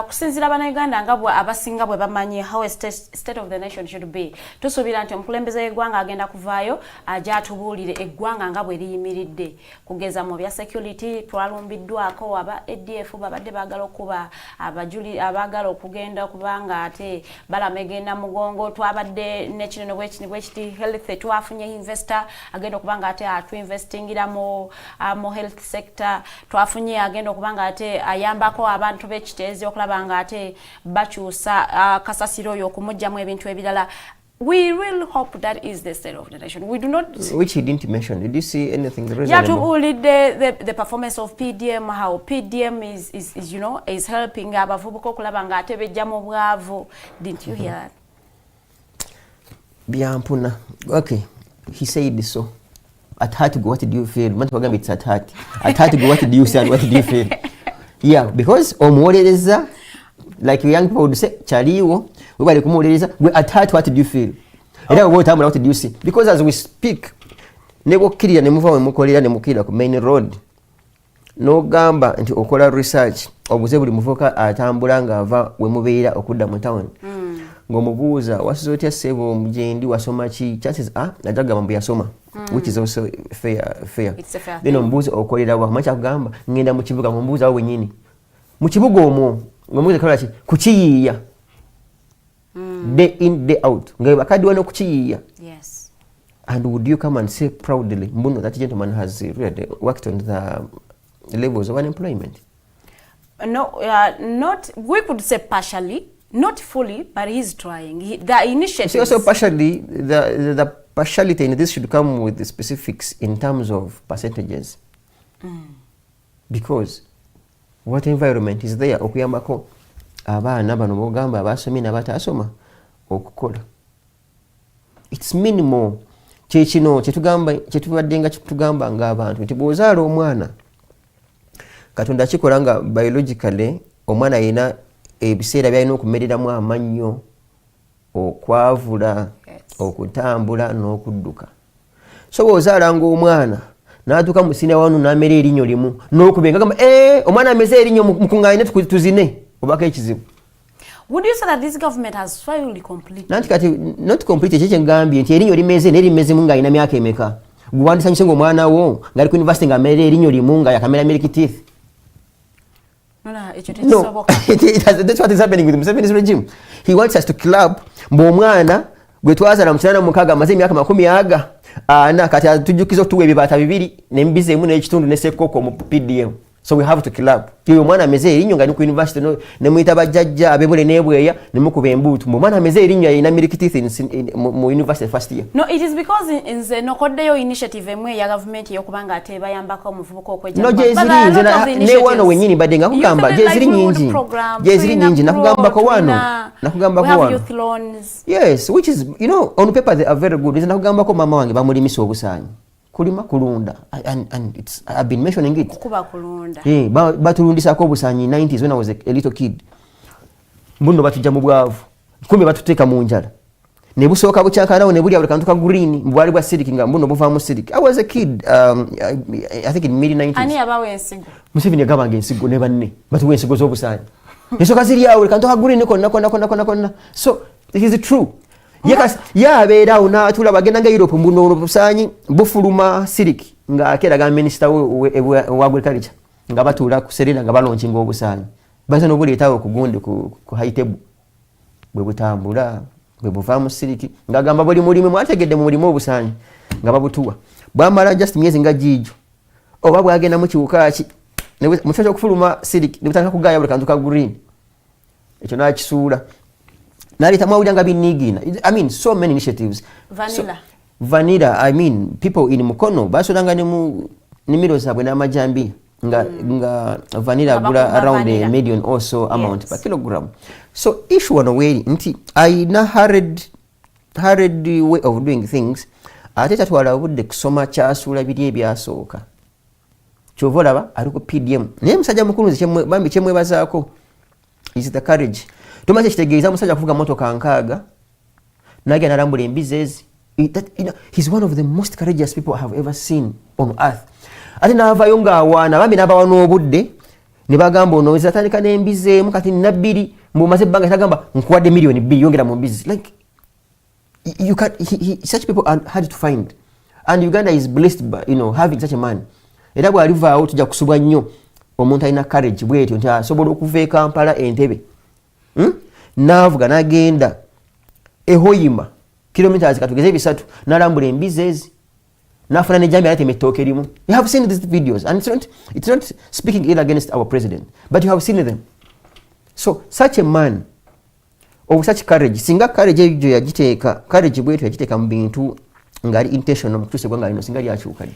Kusinzira bannayuganda nga bwe abasinga bwe bamanyi how a state of the nation should be. Tusuubira nti omukulembeze w'eggwanga agenda kuvaayo ajja atubuulire eggwanga nga bwe liyimiridde. Kugeza mu bya security twalumbiddwako aba ADF babadde baagala okuba abaagala okugenda kubanga ate balama egenda mugongo. Twabadde n'ekinene bwekiti health twafunye investor agenda okubanga ate atuinvestingira mu health sector. Twafunye agenda okubanga ate ayambako abantu b'ekiteezi okulabanga ate bakyusa kasasiro yo kumujjamu ebintu ebirala. We really hope that is the state of the nation. We do not. Which he didn't mention. Did you see anything reasonable? Yeah, to bully the performance of PDM, how PDM is helping abavubuka okulabanga ate bejja mu bwavu. Didn't you hear that? Byampuna. Okay, he said so. At heart, what did you feel? It's at heart. At heart, what did you say and what did you feel? Yeah, because omuwolereza, like young people would say, chaliwo, we bali kumuwolereza, we at heart, what did you feel? Era what did you see? Because as we speak, nebo kirira ne muva mukolera ne mukira ku main road. No gamba nti okola research, obuze buli muvoka atambula nga ava we mubeera okudda mu town. Ngomubuuza wasizo otya sebo mujendi wasoma ki? Chances najaga mambo yasoma. Which is also fair. It's a fair then omubuuza okolera wa macha kugamba ngenda mu kibuga mubuuza we nyini. Mu kibuga omwo ngomubuuza kola ki? Kukiyiya. Day in day out. Nga bakadi wano kukiyiya. Yes. And would you come and say proudly, Mbuno, that gentleman has really worked on the levels of unemployment? No, not. We could say partially, not fully, but he's trying. The initiative. See, also partially, the partiality in this should come with the specifics in terms of percentages. Because what environment is there? Okuyambako abaana bano bogamba abasomi n'abatasoma okukola. It's minimal. Kyekino kyetubadde nga kitugamba ng'abantu nti bw'ozaala omwana Katonda kikola nga biologically omwana yina ebiseera byalina okumereramu amannyo, okwavula, okutambula n'okudduka. So bw'ozaala ng'omwana n'atuuka mu siniya wanu n'amera erinnyo limu n'okubenga gamba omwana ameze erinnyo mukuŋŋaanye tuzine obako ekizibu. Would you say that this government has failed completely? Nanti kati not completely kye ngambye nti erinnyo limeze n'erimeze nga alina myaka emeka. Guwandisanyuse ng'omwana wo ng'ali ku university ng'amera erinnyo limu nga yakamera milk teeth. No, that's what is happening with Museveni's regime. He wants us to club mb'omwana gwe twazaala mu 86 amaze emyaka 40 kati atujjukiza otuwa ebibaata 2 n'embizi emu n'ekitundu ne ssekoko mu PDM. So we have to kill up. Tiyo mwana ameze erinyo nga ni ku university ne muita bajjajja abebule nebweya ne mukuba embuutu. Mwana ameze erinyo ina milk teeth mu university first year. No, it is because in the nokoddeyo initiative emwe ya government yokubanga ate bayambako omuvubuka okwejja. No, jeziri ne wano wenyini badde nga kugamba jeziri nyingi. Jeziri nyingi nakugambako wano. Nakugambako wano. Yes, which is, you know, on paper they are very good. Nakugambako mama wange bamulimisa obusaanyi. Kulima kulunda, and it's, I've been mentioning it. Kukuba kulunda. Yeah, batulundisako obusaanyi 90s when I was a little kid. Mbuno batujja mu bwavu. Kumbe batuteeka mu njala. Ne busooka bukyakalawo ne bulya buli kantu ka green bwali bwa civic nga mbuno buvaamu civic. I was a kid, I think in mid 90s. Ani abawe ensigo. Museveni yagambanga ensigo ne banne. Batuwa ensigo z'obusaanyi. Ensooka ziri awo buli kantu ka green konna. So, it is true. Yekas ya beera una tula bagenda nga Europe mbuno obusaanyi bufuluma civic nga akeraga minister wa agriculture nga batula ku Serena nga balaunchinga obusaanyi. Basa no buleetawo kugunde ku high table. Bwe butambula bwe buvaamu civic nga gamba buli mulimu mwategedde mu mulimu obusaanyi nga babutuwa. Bwamala just myezi nga jijo. Oba bwagenda mu kiwuka ki ne muchacho kufuluma civic ne butaka kugaya buli kantu ka green. Ekyo nakisuula. Narita mawulanga binigina. I mean, so many initiatives. Vanilla, I mean, people in Mukono, basolanga ni milo zabwe na majambi. Nga vanilla gula around a million or so amount per kilogram. So, issue wano weri, nti, I na hurried way of doing things. Ateta tuwala wude kusoma chasula bidye byasooka. Chovola ba, aruko PDM. Niye msaja mkunuzi, bambi chemwe bazako. Is the courage. Tumaze kitegeeza musajja kuvuga motoka nkaaga nage narambula embizezi. He's one of the most courageous people I have ever seen on earth. Ate naavayo ng'awaana bambi n'abawa n'obudde ne bagamba ono ezatandika n'embizeemu kati nabbiri mumaze ebbanga tagamba nkuwadde million 2 yongera mu mbizi. Like you can, such people are hard to find, and Uganda is blessed by, you know, having such a man. Era bw'alivaawo tujja kusubwa nnyo omuntu alina courage bwetyo nti asobola okuva e Kampala Entebbe navuga nagenda ehoyima kilometers katugeze bisatu nalambula embizezi nafuna ne jambi alate metoke limu. You have seen these videos, and it's not speaking ill against our president, but you have seen them. So such a man of such courage, singa courage ejo yagiteeka courage bwetu yagiteeka mu bintu ngali intentional mutuse gwanga lino singa lyakyukali.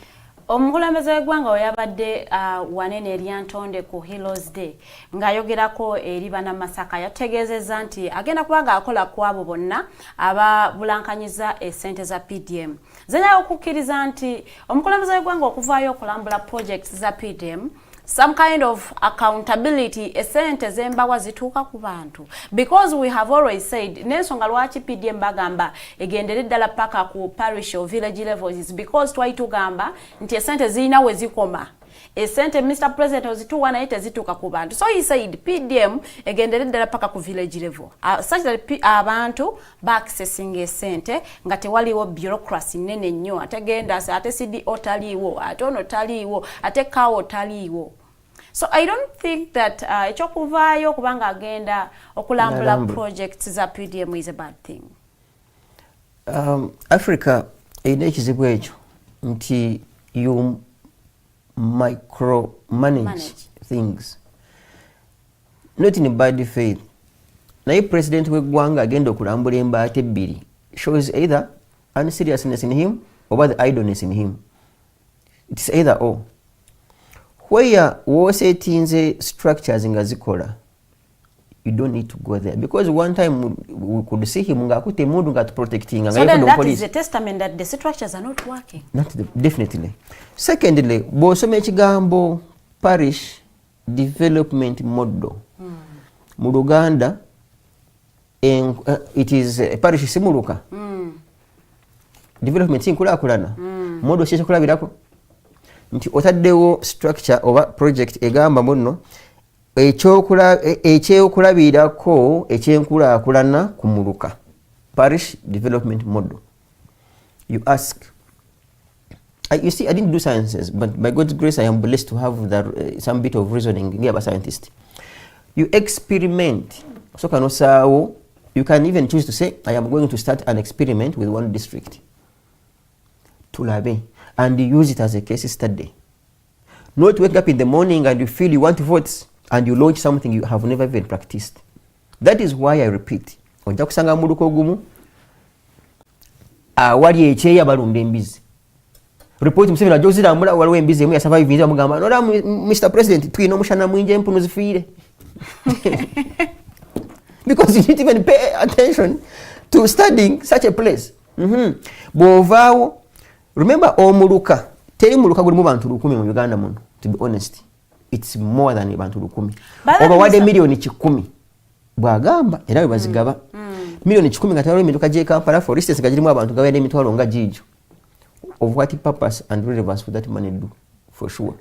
Omukulembeze w'eggwanga oyabadde wanene eryantonde ku Heroes Day ng'ayogerako eri bannamasaka yategeezezza nti agenda kubanga akola ku abo bonna ababulankanyiza essente za PDM. Zenya okukkiriza nti omukulembeze w'eggwanga okuvaayo okulambula projects za PDM, some kind of accountability, essente zembawa zituuka ku bantu, because we have always said n'ensonga lwaki PDM bagamba egendere ddala paka ku parish or village levels is because twali tugamba nti essente zirina we zikoma. Essente Mr. President ozituwa naye tezituuka ku bantu. So he said PDM egendere ddala paka ku village level, such that abantu ba-accessing essente nga tewaliwo bureaucracy nene nnyo, ate genda ate CDO taliiwo, ate ono taliiwo, ate kawo taliiwo. So I don't think that ekyokuvayo kubanga agenda okulambula projects za PDM is a bad thing. Africa erina ekizibu ekyo nti you micromanage things, not in bad faith. Naye president w'eggwanga agenda okulambula embaata ebbiri shows either unseriousness in him or the idleness in him. It's either or. Where wosetinze structures nga zikola, you don't need to go there, because one time we could see him ngakute mundu ngatu protecting. So then that is a testament that the structures are not working. Definitely. Secondly, bw'osoma ekigambo parish development model mu Luganda, it is parish simuluka. Development sinkulaakulana. Model kyekyo kulabirako nti otaddewo structure oba project egamba muno ekyokulabirako ekyenkulaakulana kumuluka. Parish development model. You ask, you see, I didn't do sciences, but by God's grace I am blessed to have some bit of reasoning here about scientist. You experiment. So you can even choose to say, I am going to start an experiment with one district. Tulabe. And use it as a case study. Not wake up in the morning and you feel you want to vote and you launch something you have never even practiced. That is why I repeat. Ojja kusanga muluko gumu awali ekyeya balunda embizi. Report Museveni ajozira mula waliwo embizi emu yasurvive nja mugamba nola Mr. President tuyina omushana mwingi empunu zifiire. Because you didn't even pay attention to studying such a place. Bw'ovaawo, remember omuluka teri muluka gulimu bantu 100 mu Uganda muno, to be honest. It's more than bantu 100. Obawadde milioni 10 bwagamba era bazigaba. Milioni 10 nga tawali mituka je Kampala for instance gajirimu abantu gawe n'emitwalo nga jijo. Of what purpose and relevance would that money do? For sure.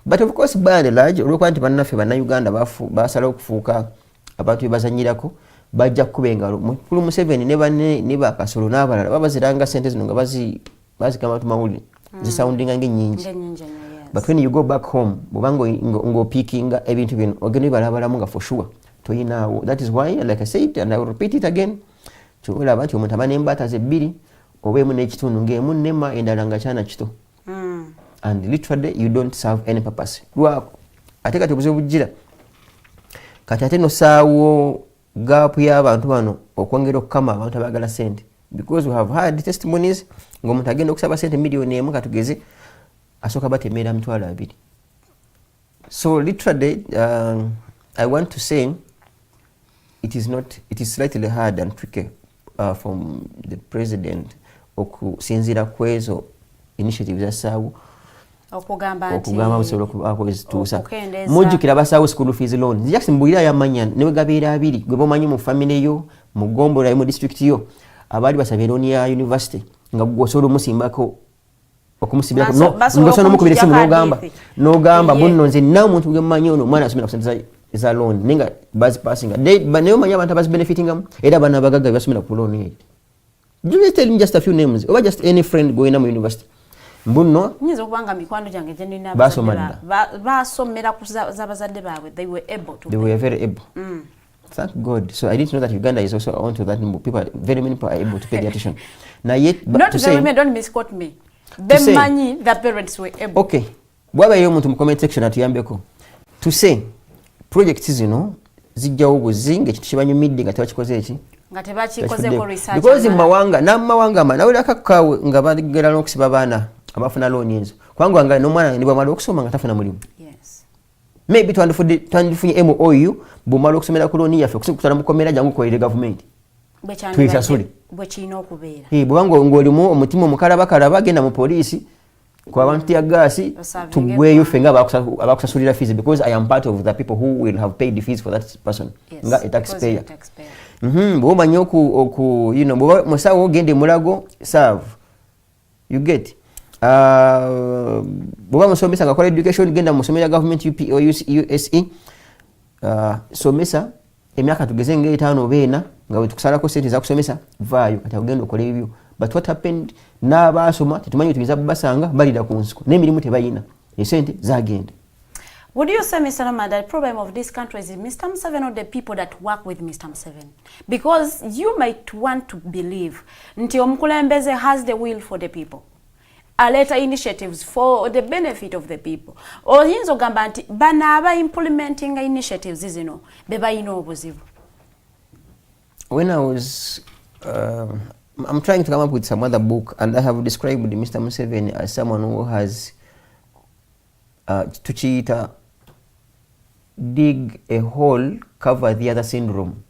But of course by and large olwokwanti bannaffe banna Uganda basala okufuuka abantu bebazanyirako bajja kubenga mukulu Museveni ne bakasolo n'abalala babaziranga sente zino nga bazikama tumawuli zisoundinga ngenyingi. But when you go back home bubango ngo picking ebintu bino ogene balabalamu nga for sure toyinawo. That is why like I said and I will repeat it again chola abantu omuntu amane embata ze bbiri obemu n'ekitundu ng'emu nnema endala nga kyana kito. And literally you don't serve any purpose. Lwako ate kati obuzibu bujjira kati ate no saawo gap y'abantu bano okwongera okukama abantu abagala sente, because we have had testimonies ng'omuntu agenda okusaba sente miliyoni emu katugeze asooka batemeera mitwalo 2. So literally I want to say it is slightly hard and tricky from the president okusinzira kwezo initiative za saawo okugamba busolo kubaako ezituusa. Mujjukira basaawo school fees loan zijakusimbulira yamanya newe gabeera 2 gwe bomanyi mu family yo mu Gombola mu district yo abali basabye loan ya university nga gwosola musimbako okumusibira ngosono mukubira simu n'ogamba bunno nze nawe muntu gwemanyi ono mwana asomera kusente za loan ninga bazi passing newe manyi abantu abazi benefitingamu era bana abagaga basomera ku loan eyo. Do you tell me just a few names or just any friend going to university? Mbuno nyizo kubanga mikwano jange jenina basomera kuzabazadde baabwe. They were able to. They were very able. Thank God. So I didn't know that Uganda is also onto that. People, very many people are able to pay the attention. Now yet, not to say, don't misquote me. The money the parents were able. Okay. Bwaba yo muntu mu comment section atuyambeko. To say projects zino zijjawo buzinga ekintu kibanyumidde nga tebakikoze eki. Ngate bachikoze ko research. Because mawanga nawulira kakkawe nga bagera n'okusiba baana abafuna loan enzo. Kwangu anga n'omwana ndibwa mala okusoma nga tafuna mulimu. Yes. Maybe twandifunye MOU bumala okusomera ku loan yaffe kutwala mukomera jangu koyire government. Bwe kino okubeera. Bwangu ng'olimu omutima omukalaba genda mu police kwa abantu ya gasi tugweyo fenga abakusasulira fees, because I am part of the people who will have paid the fees for that person. Yes, nga a taxpayer. Bwomanyi oku you know musawo ogende mulago serve you get bwoba musomesa nga kola education genda musomera government USE somesa emyaka tugeze nga 5 beena nga wetukusalako sente za kusomesa vaayo kati agenda okola ebyo. But what happened n'abaasoma tetumanyi tubiza basanga balira ku nsiko n'emirimu tebayina esente zagenda. Would you say, Mr. Rama, that the problem of this country is Mr. Museveni or the people that work with Mr. Museveni? Because you might want to believe nti omukulembeze has the will for the people. Aleta initiatives for the benefit of the people. Oyinza ogamba nti bana aba implementing initiatives zino bebayina obuzibu. When I was I'm trying to come up with some other book, and I have described Mr. Museveni as someone who has tuchiita dig a hole, cover the other syndrome.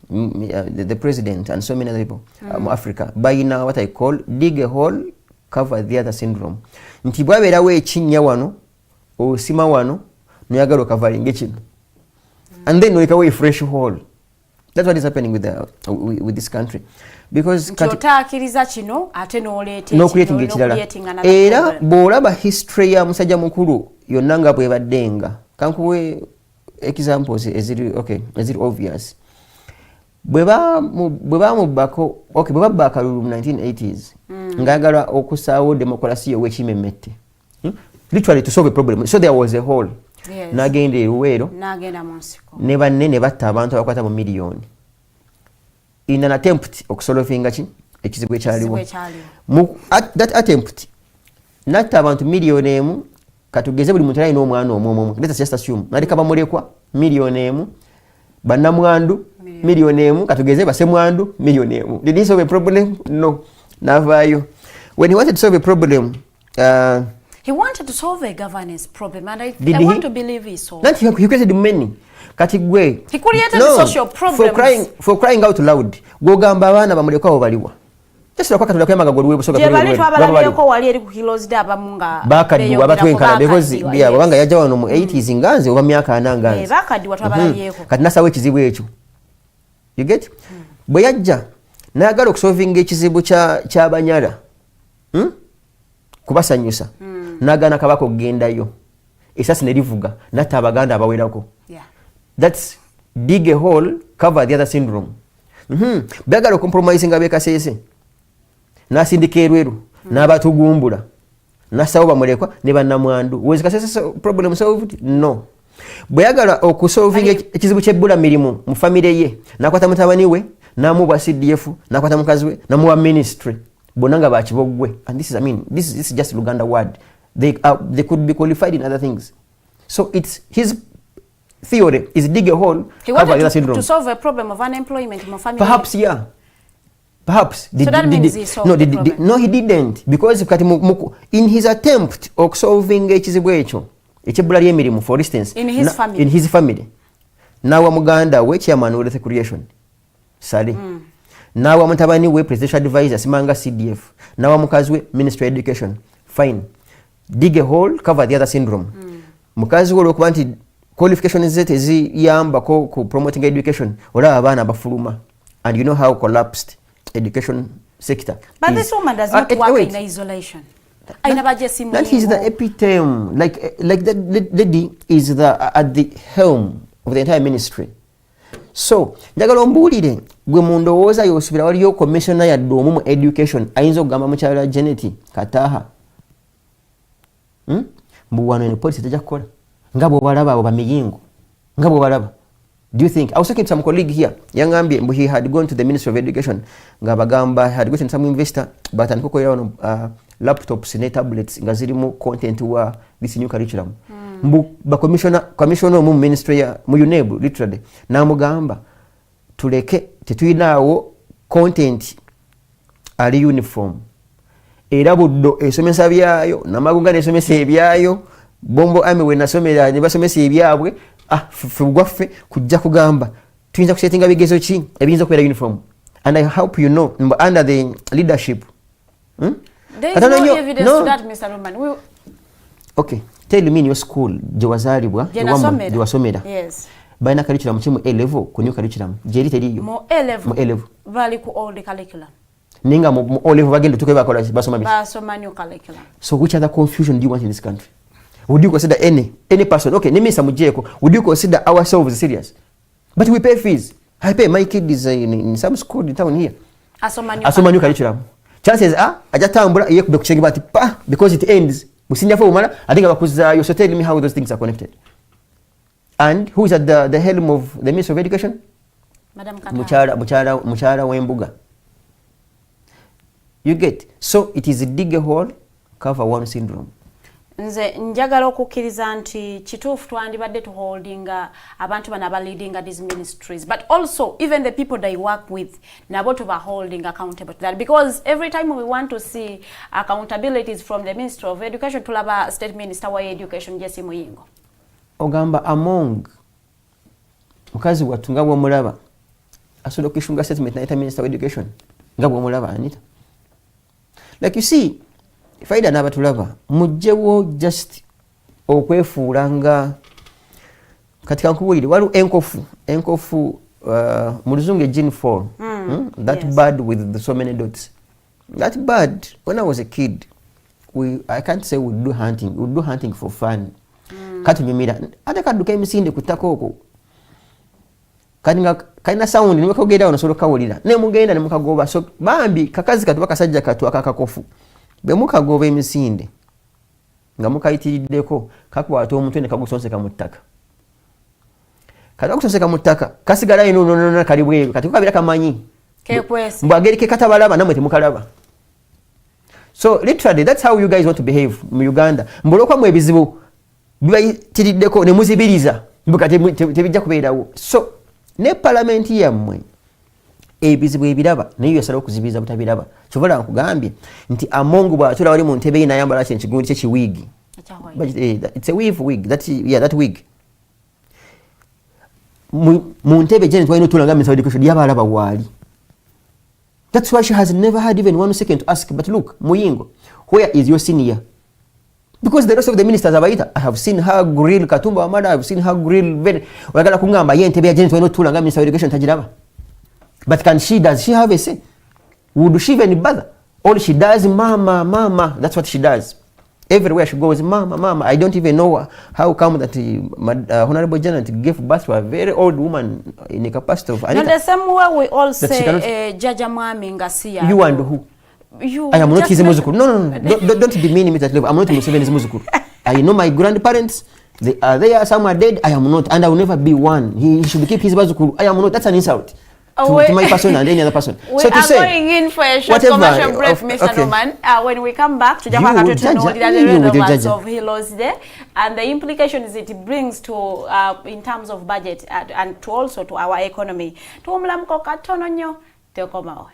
The president and so many other people Africa by now what I call dig a hole, cover the other syndrome. Nti bwabeerawo ekinnya wano osima wano noyagala okavalinga kino and then noyikawo a fresh hole. That's what is happening with this country, because kyotaakiriza kino ate n'oleeta n'okuleetinga ekirala era bw'olaba history ya musajja mukulu yonna nga bwebaddenga kankuwe examples eziri obvious. Bwe bamubbako bwe babba akalulu mu 1980s ng'ayagala okusaawo demokrasi ow'ekimemmette, literally to solve a problem, so there was a hole. Yes. N'agenda eruweero n'agenda mu nsiko ne banne ne batta abantu abakwata mu miliyoni in an attempt okusolvinga ki ekizibu ekyaliwo. That attempt natta abantu miliyoni emu katugeze buli muntu alina omwana omwo let's just assume naleka bamulekwa miliyoni emu bannamwandu miliyoni emu katugeze basemwandu miliyoni emu. Did he solve a problem? No. Navayo. When he wanted to solve a problem, he wanted to solve a governance problem, and I want to believe he solved. Not he created many. Katigwe. He created social problems. For crying out loud. Gogamba abana bamulekwa obaliwa. Just like katula kwemaga golwe busoga kule. Je bali twabala ko wali eri ku kilos da abamunga. Bakaddu abatwenkana because bya babanga yaja wano mu 80s nganze oba myaka ananganze. Bakaddu watwabala yeko. Kati nasawe ekizibu ekyo. You get? Bwe yajja nayagala okusolvinga ekizibu ky'abanyala kubasanyusa nagana kabaka okugendayo esasi ne livuga natta abaganda abawerako. That's dig a hole, cover the other syndrome. Bagala compromising abekasese nasindika erweru n'abatugumbula nasawo bamulekwa ne bannamwandu. Was kasese problem solved? No. Bweyagala okusolvinga ekizibu ky'ebbula mirimu mu family ye nakwata mutabani we namuwa CDF nakwata mukazi we namuwa ministry bonanga bakibogwe. And this is, I mean, this is just Luganda word. They could be qualified in other things. So it's his theory is dig a hole. He wanted to solve a problem of unemployment in my family. Perhaps, yeah. Perhaps. So that means he solved the problem. No, he didn't. Because in his attempt of solving ekizibu ekyo eky'ebbula ly'emirimu, for instance, in his family, nawa muganda we chairman wa creation Sali. Nawa mutabani we presidential advisor simanga CDF. Nawa mukazi we ministry of education. Fine. Dig a hole, cover the other syndrome. Mukazi we okuba nti qualifications zete ziyamba ko promoting education ola abana bafuluma. And you know how collapsed education sector. But this woman does not work in isolation. That is the epitome. Like that lady is at the helm of the entire ministry. So njagala ombulire gwe mundowooza yosubira waliyo commissioner ya domu mu education ayinza okugamba mukyala Janet Kataha mbuwano ne police tajja kukola nga bw'obalaba abo bamiyingo nga bw'obalaba. Do you think I was talking to some colleague here yangambye he had gone to the Ministry of Education nga bagamba had gotten some investor but ankokoera on laptops ne tablets nga zirimu content wa this new curriculum. Ba commissioner mu ministry ya mu UNEB literally namugamba tuleke tetuyinawo content ali uniform era buddo esomesa byayo namagunga nesomesa ebyayo bombo ame we nasomera ne basomesa ebyabwe fugwaffe kujja kugamba tuyinza kusetinga bigezo ki ebiyinza okubeera uniform. And I hope you know under the leadership there is no evidence to that, Mr. Roman. Okay, tell me in your school gye wazaalibwa gye wasomera. Yes. Balina curriculum ki mu A level ku new curriculum gyeri teriyo mu A level bali ku old curriculum ninga mu O level bagenda tuke bakola basoma new curriculum. So which other confusion do you want in this country? Would you consider any person, okay, Nemisa Mujeko, would you consider ourselves serious? But we pay fees. I pay, my kid is in some school in town here. Asoma new curriculum. Chances are ajatambula iye kube kuchenge bati pa because it ends. Musinya fo umala I think abakuzayo. So tell me how those things are connected. And who is at the helm of the Ministry of Education? Madam Kataha. Muchara Wembuga. You get. So it is a dig a hole, cover one syndrome. Nze njagala okukkiriza nti kituufu twandibadde tuholdinga abantu bana leading these ministries, but also even the people they work with nabo tuba holding accountable to that, because every time we want to see accountabilities from the Ministry of Education tulaba State Minister wa Education Jesse Muyingo ogamba among mukazi watu nga bw'omulaba asobola okishunga statement naita Minister of Education nga bw'omulaba Anita. Like you see, faida n'abatulaba mujjewo just okwefuulanga katika nkubulire waliwo enkofu mu luzungu gene fall that yes. Bird with so many dots. That bird, when I was a kid, I can't say we do hunting for fun. Katunyumira ate kadduka emisinde kutako okwo kalina sound nimukagenda onosobola kawulira ne mugenda ne mukagoba. So bambi kakazi katu bakasajja katu akakakofu bwe mukagoba emisinde nga mukayitiriddeko kakwata omutwe ne kagusonseka mu ttaka. Kati agusonseka mu ttaka kasigala ino kali bweru kati kabira kamanyi mbwageri ke katabalaba namwe temukalaba. So literally that's how you guys want to behave mu Uganda. Mbulokwa mu ebizibu bibayitiriddeko ne muzibiriza mbuka tebijja kubeerawo. So ne parliament yammwe ebizibu ebiraba naye yasala okuzibiriza butabiraba. Kyova nkugambye nti amongo bw'atula wali mu ntebe inayambala ekigundi kye kiwigi. It's a wig. That wig. Mu ntebe Janet wayino tulanga Miss Education yabalaba wali. That's why she has never had even 1 second to ask, but look, Muyingo, where is your senior? Because the rest of the ministers abaita, I have seen her grill Katumba Amada, I have seen her grill very wagala kungamba ye ntebe Janet wayino tulanga Miss Education tajiraba. But does she have a say? Would she even bother? All she does, mama, that's what she does. Everywhere she goes, mama. I don't even know how come that Honorable Janet gave birth to a very old woman in a capacity of Anita. No, the same way we all say, Jaja Mwami Ngasiya. You and who? You. I am not his muzukuru. No. Don't demean me that level. I'm not Museveni's muzukuru. I know my grandparents. They are there. Some are dead. I am not. And I will never be one. He should keep his muzukuru. I am not. That's an insult. To my person and any other person. We so are going in for a short commercial break, Mr. Norman. When we come back, to the relevance of Hilos Day and the implications it brings to in terms of budget and to also to our economy. Tuomlamko katono nyo tekomawe.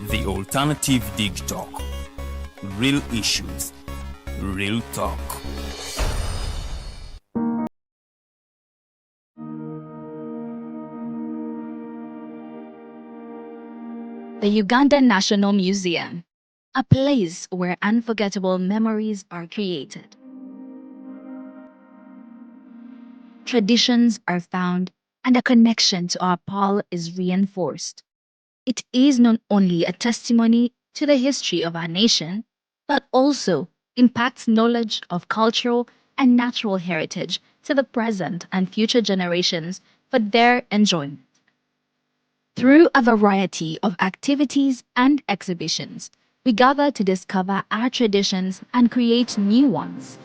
The Alternative Dig Talk. Real issues, real talk. The Uganda National Museum, a place where unforgettable memories are created. Traditions are found and a connection to our Pearl is reinforced. It is not only a testimony to the history of our nation, but also impacts knowledge of cultural and natural heritage to the present and future generations for their enjoyment. Through a variety of activities and exhibitions, we gather to discover our traditions and create new ones.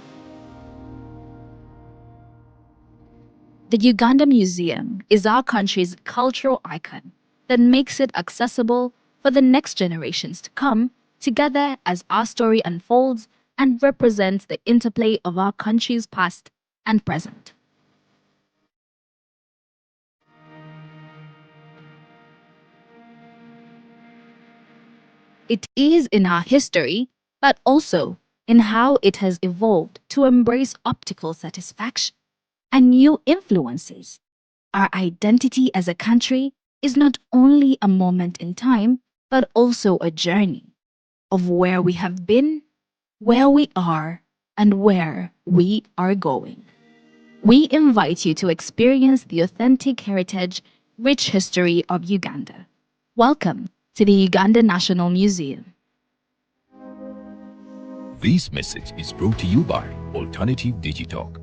The Uganda Museum is our country's cultural icon that makes it accessible for the next generations to come together as our story unfolds and represents the interplay of our country's past and present. It is in our history, but also in how it has evolved to embrace optical satisfaction and new influences. Our identity as a country is not only a moment in time, but also a journey of where we have been, where we are, and where we are going. We invite you to experience the authentic heritage, rich history of Uganda. Welcome to the Uganda National Museum. This message is brought to you by Alternative Digitalk.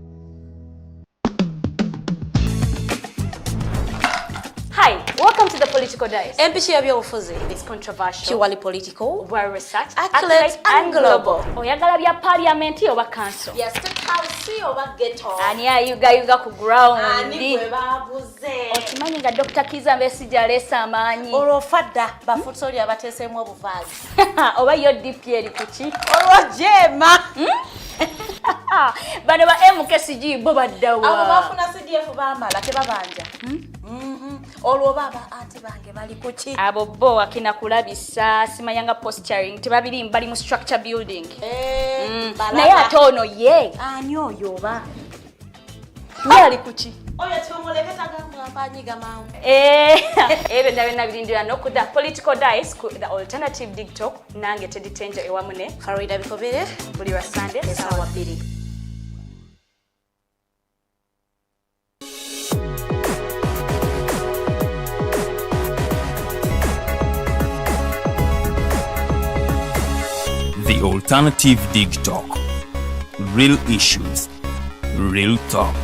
Hi, welcome to the Political Dice. Empishi ya byobufuzi. It's controversial, Purely political, well researched, accurate and global. Oyagala bya parliament oba council. Yes, state house oba ghetto. Ani ayuga ku ground. Ani gwe babuze. Okimanyi nga Dr. Kiza Mbesija alesa amaanyi. Olwofadda bafutoli abateesemu obuvaazi. Oba yo DP eri kuki? Olwojema. Bano ba MKCG bo baddawa. Abo bafuna CDF baamala tebabanja. Olwo baba ate bange bali kuki? Abo bo akina kulabisa simayanga posturing tebabiri bali mu structure building. Naye ate ono ye. Ani oyo oba? Ye ali kuki? Oyo tumuleketa gamba ampanyiga mawe. Ebe na birindira nokuda Political Dice ku the Alternative Digital nange Teddy Tenjo ewamune Farida Bikobere buli wa Sunday sawa 2. The Alternative Dig Talk. Real issues, real talk.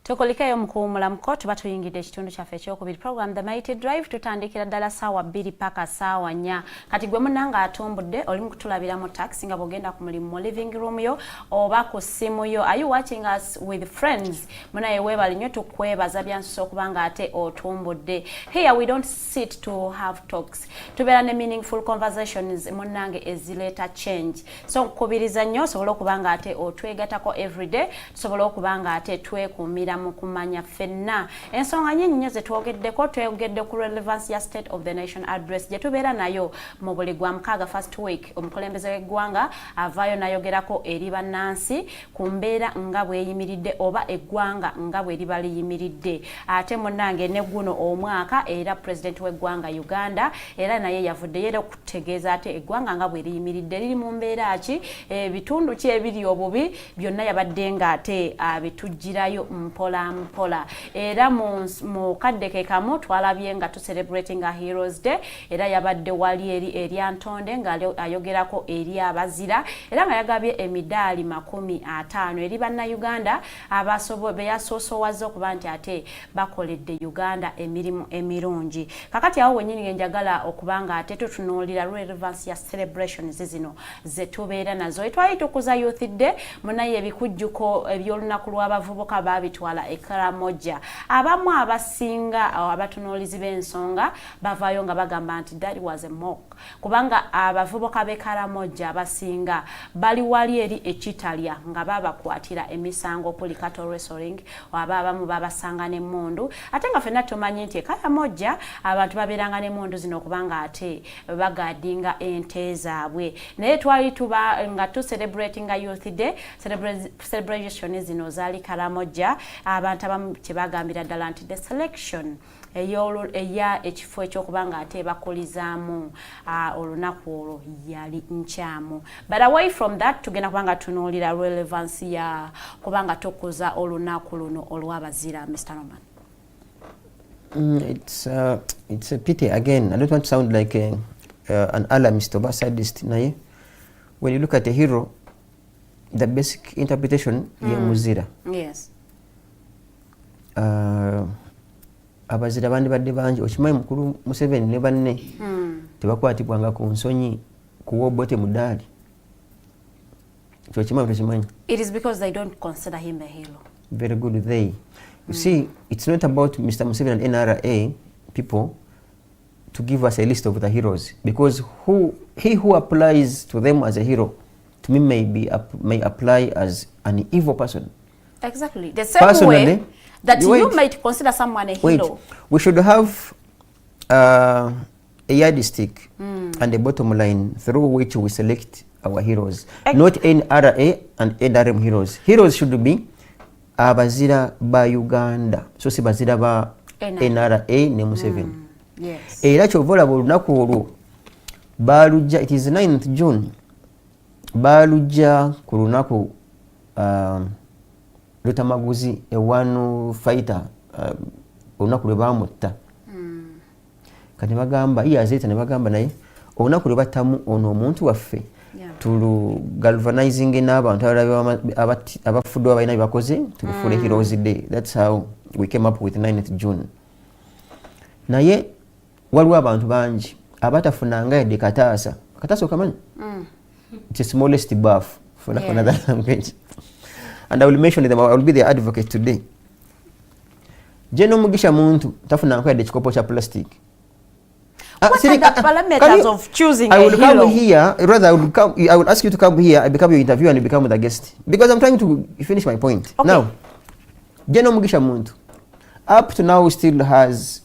Tukolikayo mukuwumula muko tuba tuyingidde ekitundu kyaffe ekyokubiri program The Mighty Drive tutandikira ddala ssaawa 2 paka ssaawa 4 kati gwe munnanga atumbudde oli mu kutulabira mu taxi nga bw'ogenda ku mulimu mu living room yo oba ku ssimu yo. Are you watching us with friends? Munaye weebale nnyo tukwebaza byansusa okuba nga ate otumbudde. Here we don't sit to have talks. Tubeera ne meaningful conversations munnange ezileeta change. So nkubiriza nnyo osobola okuba nga ate otwegatako everyday tusobola okuba nga ate twekuumira mu kumanya ffenna ensonga nnyingi nnyo zetwogeddeko twogedde ku relevance ya state of the nation address gye tubeera nayo mu buli gwa mukaaga first week omukulembeze w'eggwanga avaayo nayogerako eri bannansi ku mbeera nga bweyimiridde oba eggwanga nga bwe liba liyimiridde ate munnange ne guno omwaka era president w'eggwanga Uganda era naye yavuddeyo era okutegeeza ate eggwanga nga bwe liyimiridde liri mu mbeera ki bitundu ki ebiri obubi byonna yabadde nga ate abitujjirayo mpola era mu kadde ke kamu twalabye nga tu celebrating a Heroes Day era yabadde wali eri Antonde nga ayogerako eri abazira era nga yagabye emidaali 50 eri bannayuganda beyasoosowaza okuba nti ate bakoledde Uganda emirimu emirungi. Kakati awo wennyini njagala okuba nga ate tutunuulira relevance ya celebrations zino zetubeera nazo etwali tukuza Youth Day munaye ebikujjuko ebyolunaku lw'abavubuka babitwala Ekaramoja abamu abasinga abatunuulizi b'ensonga bavaayo nga bagamba nti that was a mock kubanga abavubuka b'Ekaramoja abasinga bali wali eri ekitalya nga babakwatira emisango okuli cattle wrestling oba abamu babasanga n'emmundu ate nga ffenna tumanyi nti Ekaramoja abantu babeeranga n'emmundu zino okubanga ate bagadinga ente zaabwe naye twali tuba nga tu celebrating a Youth Day celebration zino zaali Karamoja abantu abamu kyebagambira ddala nti the selection eya ekifo ekyokuba nga ate bakulizaamu olunaku olwo yali nkyamu. But away from that tugenda kuba nga tunuulira relevance ya kuba nga tukuza olunaku luno olw'abazira. Mr. Roman. It's a pity again. I don't want to sound like an alarmist or sadist. When you look at a hero, the basic interpretation ya muzira. Yes. Abazira bandi badde bangi okimanyi mukulu Museveni ne banne tebakwatibwanga ku nsonyi kuwa obote mudaali. It is because they don't consider him a hero. Very good. You see, it's not about Mr. Museveni and NRA people to give us a list of the heroes, because he who applies to them as a hero to me may apply as an evil person. Exactly. The same way that you might consider someone a hero. We should have a yardstick and a bottom line through which we select our heroes. Not NRA and NRM heroes. Heroes should be abazira ba Uganda. So si bazira ba NRA ne Museveni. Yes. Era kyovola olunaku olwo balujja, it is 9th June. Balujja ku lunaku Lutamaguzi one fighter olunaku lwe bamutta. Kati bagamba iyazeta ne bagamba naye olunaku lwe batamu ono omuntu waffe tulu galvanizing n'abantu abafudde abalina bye bakoze tulufuule Heroes Day. That's how we came up with 9th June. Naye waliwo abantu bangi abatafunanga yadde kataasa okamanyi? It's the smallest buff for another language. And I will mention them. I will be the advocate today. Jeno mugisha muntu tafunanga yadde kikopo cha plastic. What are the parameters of choosing a hero? I will come here, rather I will ask you to come here, I become your interviewer and you become the guest. Because I'm trying to finish my point. Okay. Now, Jeno mugisha muntu up to now still has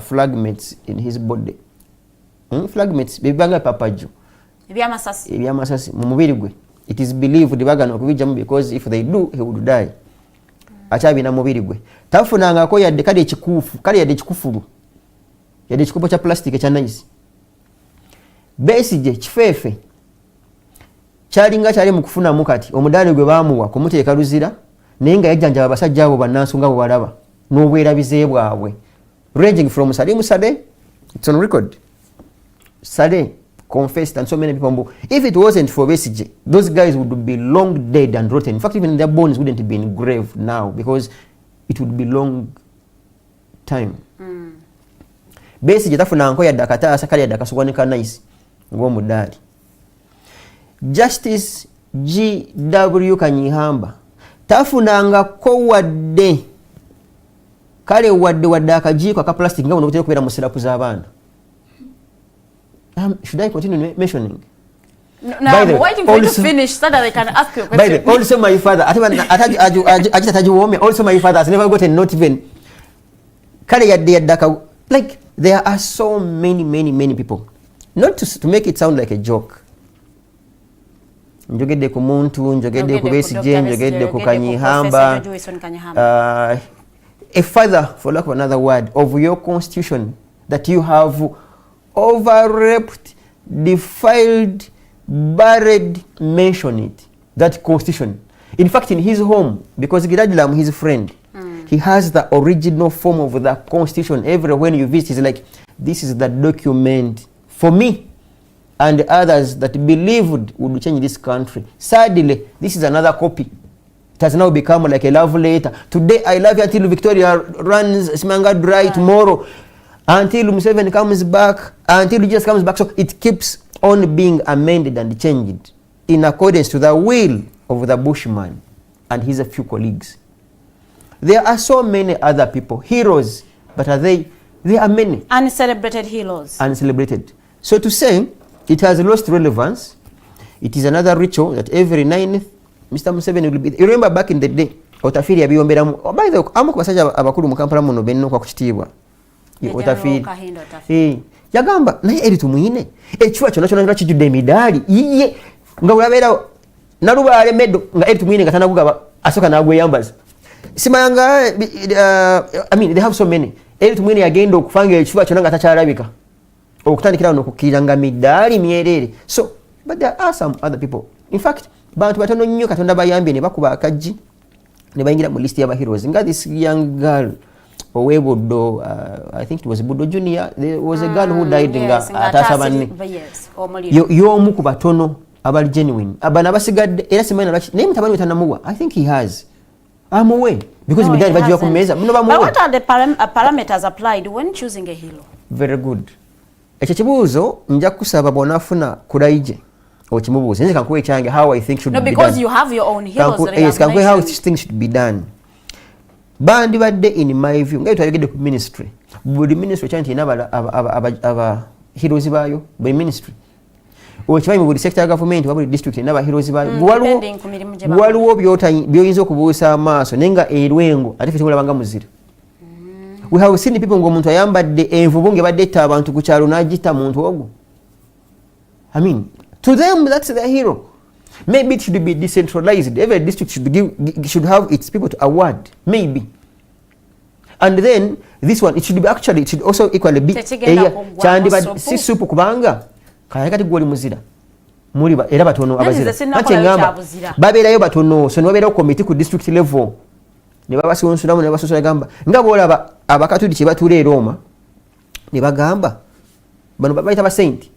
fragments in his body. Fragments, bibanga papaju. ebyamasasi mu mubiri gwe. It is believed bagana okubijjamu because if they do he would die. Akyabina mubiri gwe. Tafunangako yadde kale ekikuufu, kale yadde ekikufulu. Yadde ekikopo kya plastic ekya nice. Besigye kifeefe. Kyalinga kyali mu kufuna mukati omudaali gwe baamuwa kumuteeka luzira naye nga yajjanjaba abasajja abo bannansunga bwe balaba n'obwerabize bwabwe. Ranging from Salim Sade, it's on record. Sade confessed and so many people. If it wasn't for Besigye, those guys would be long dead and rotten. In fact, even their bones wouldn't be engraved now because it would be long time. Besigye tafunanko yadde akataasa kali yadde akasugwanika nice ng'omudaali. Justice G.W. Kanyihamba tafunangako wadde kale wadde akajiiko aka plastic nga bunobutera okubeera mu sirapu z'abaana. Should I continue mentioning? No, I'm waiting for you to finish so that I can ask you a question. By the also my father, also my father has never gotten not even. Like there are so many people. Not to make it sound like a joke. Njogedde ku muntu, njogedde ku Besigye, njogedde ku Kanyihamba. A father, for lack of another word, of your constitution that you have overrepped, defiled, buried, mention it. That constitution. In fact, in his home, because Gidadilam, his friend, he has the original form of the constitution. Everywhere when you visit, he's like, this is the document for me and others that believed would change this country. Sadly, this is another copy. It has now become like a love letter. Today, I love you until Victoria runs Simanga dry tomorrow. Until Museveni comes back, until Jesus comes back. So it keeps on being amended and changed in accordance to the will of the Bushman and his few colleagues. There are so many other people, heroes, but are they? There are many. Uncelebrated heroes. Uncelebrated. So to say, it has lost relevance. It is another ritual that every 9th, Mr. Museveni will be. You remember back in the day, Otafiri abiyomberamu. By the way, amu kubasajja abakulu mu Kampala muno benno kwa kukitiibwa. Otafiri. Yagamba naye eri tumuyine. Ekiwa kyonna kyonna kijjudde emidaali. Iye nga bulabeera nalubaale meddo nga eri tumuyine nga tanagugaba asoka n'agweyambaza. Simanga, I mean, they have so many. Eri tumuyine yagenda okufanga ekiwa kyonna nga takyalabika. Okutandikira n'okukirira nga midaali myerere. So, but there are some other people. In fact, bantu batono nnyo Katonda bayambye ne bakuba akajji ne bayingira mu list y'aba heroes. Nga this young girl Owebuddo, I think it was Buddo Junior. There was a girl who died in Atasabani. Y'omu ku batono abali genuine. Abana basigadde era simanyi lwaki naye mutabani wetanamuwa. I think he has. I'm away because midali bajiwa ku meza. But what are the parameters applied when choosing a hero? Very good. Ekyo kibuuzo nja kusaba bw'onaafuna kulaije okimubuuze. Nze kankuwa ekyange how I think should be done. No, because you have your own heroes. Yes, kankuwa how things should be done. Bandi badde in my view nga twayogedde ku ministry. Buli ministry kyanti ina aba heroes bayo buli ministry. Okimanyi mu buli sector ya government wa buli district ina aba heroes bayo. Waliwo byoyinza okubuusa amaaso nenga erwengo ate ffe tulabanga muzira. We have seen people ng'omuntu ayambadde envubu ng'ebadde etta abantu ku kyalo n'agita muntu ogwo. I mean, to them that's their hero. Maybe it should be decentralized. Every district should have its people to award. Maybe. And then this one, it should also equally be si supu kubanga kaya kati gwoli muzira. Muri era batono abazira. Kati ngamba babeerayo batono so nibabeerayo committee ku district level. Ne babasonsulamu ne basonsula gamba nga bolaba abakatudi kye batuula e Roma ne bagamba bano babayita ba saint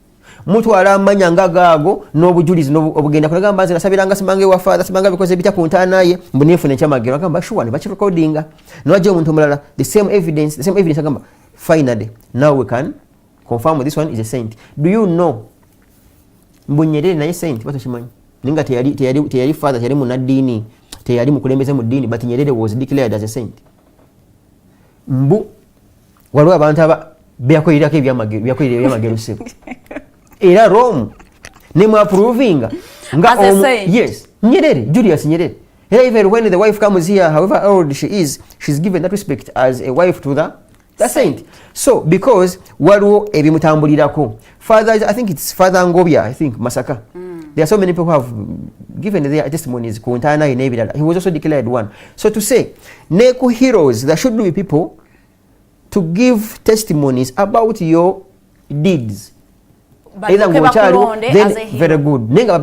mutwala amanya nga gaago n'obujulizi obugenda kulagamba nze nasabiranga simange wa father simanga bikoze bitya ku ntaana ye mbunefune kyamagero agamba sure ne bakirecordinga n'ajja omuntu omulala the same evidence agamba finally now we can confirm this one is a saint. Do you know Mbunyerere naye saint batokimanyi ninga teyali father teyali munaddiini teyali mukulembeze mu ddiini but Nyerere was declared as a saint. Mbu waliwo abantu byakolerirako ebyamagero sebo era Rome ne mu approvinga nga yes Nyerere Julius Nyerere. Even when the wife comes here, however old she is, she's given that respect as a wife to the That's it. So because waliwo ebimutambulirako, Father, I think it's Father Ngobya, I think Masaka. There are so many people who have given their testimonies. He was also declared one. So to say, Neko heroes, there should be people to give testimonies about your deeds. Either ngochalu, then very good. Nenga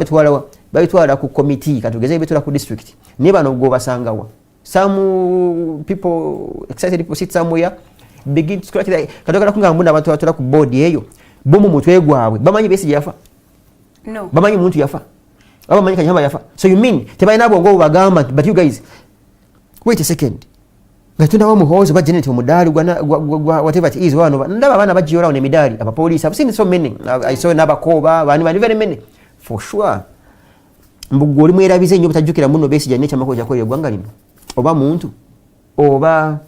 babetwala ku committee, katugeze betwala ku district. Neba no go basangawa. Some people, excited people sit somewhere, begin to scratch like katoka kunga mbunda abantu batwala ku board eyo. Bomu mutwe gwawe. Bamanyi besi yafa. No. Bamanyi muntu yafa. Bamanyi kanyama yafa. So you mean tebaina bongo bagamba, but you guys wait a second. Gatunda wa muhozo ba generate omudali whatever it is wano ndaba bana bajiora on emidali aba police. I've seen so many. I saw nabakoba bani very many for sure. Mbugoli mwerabize nnyo butajukira muno besi jane chamako jako yegwanga lino. Oba muntu oba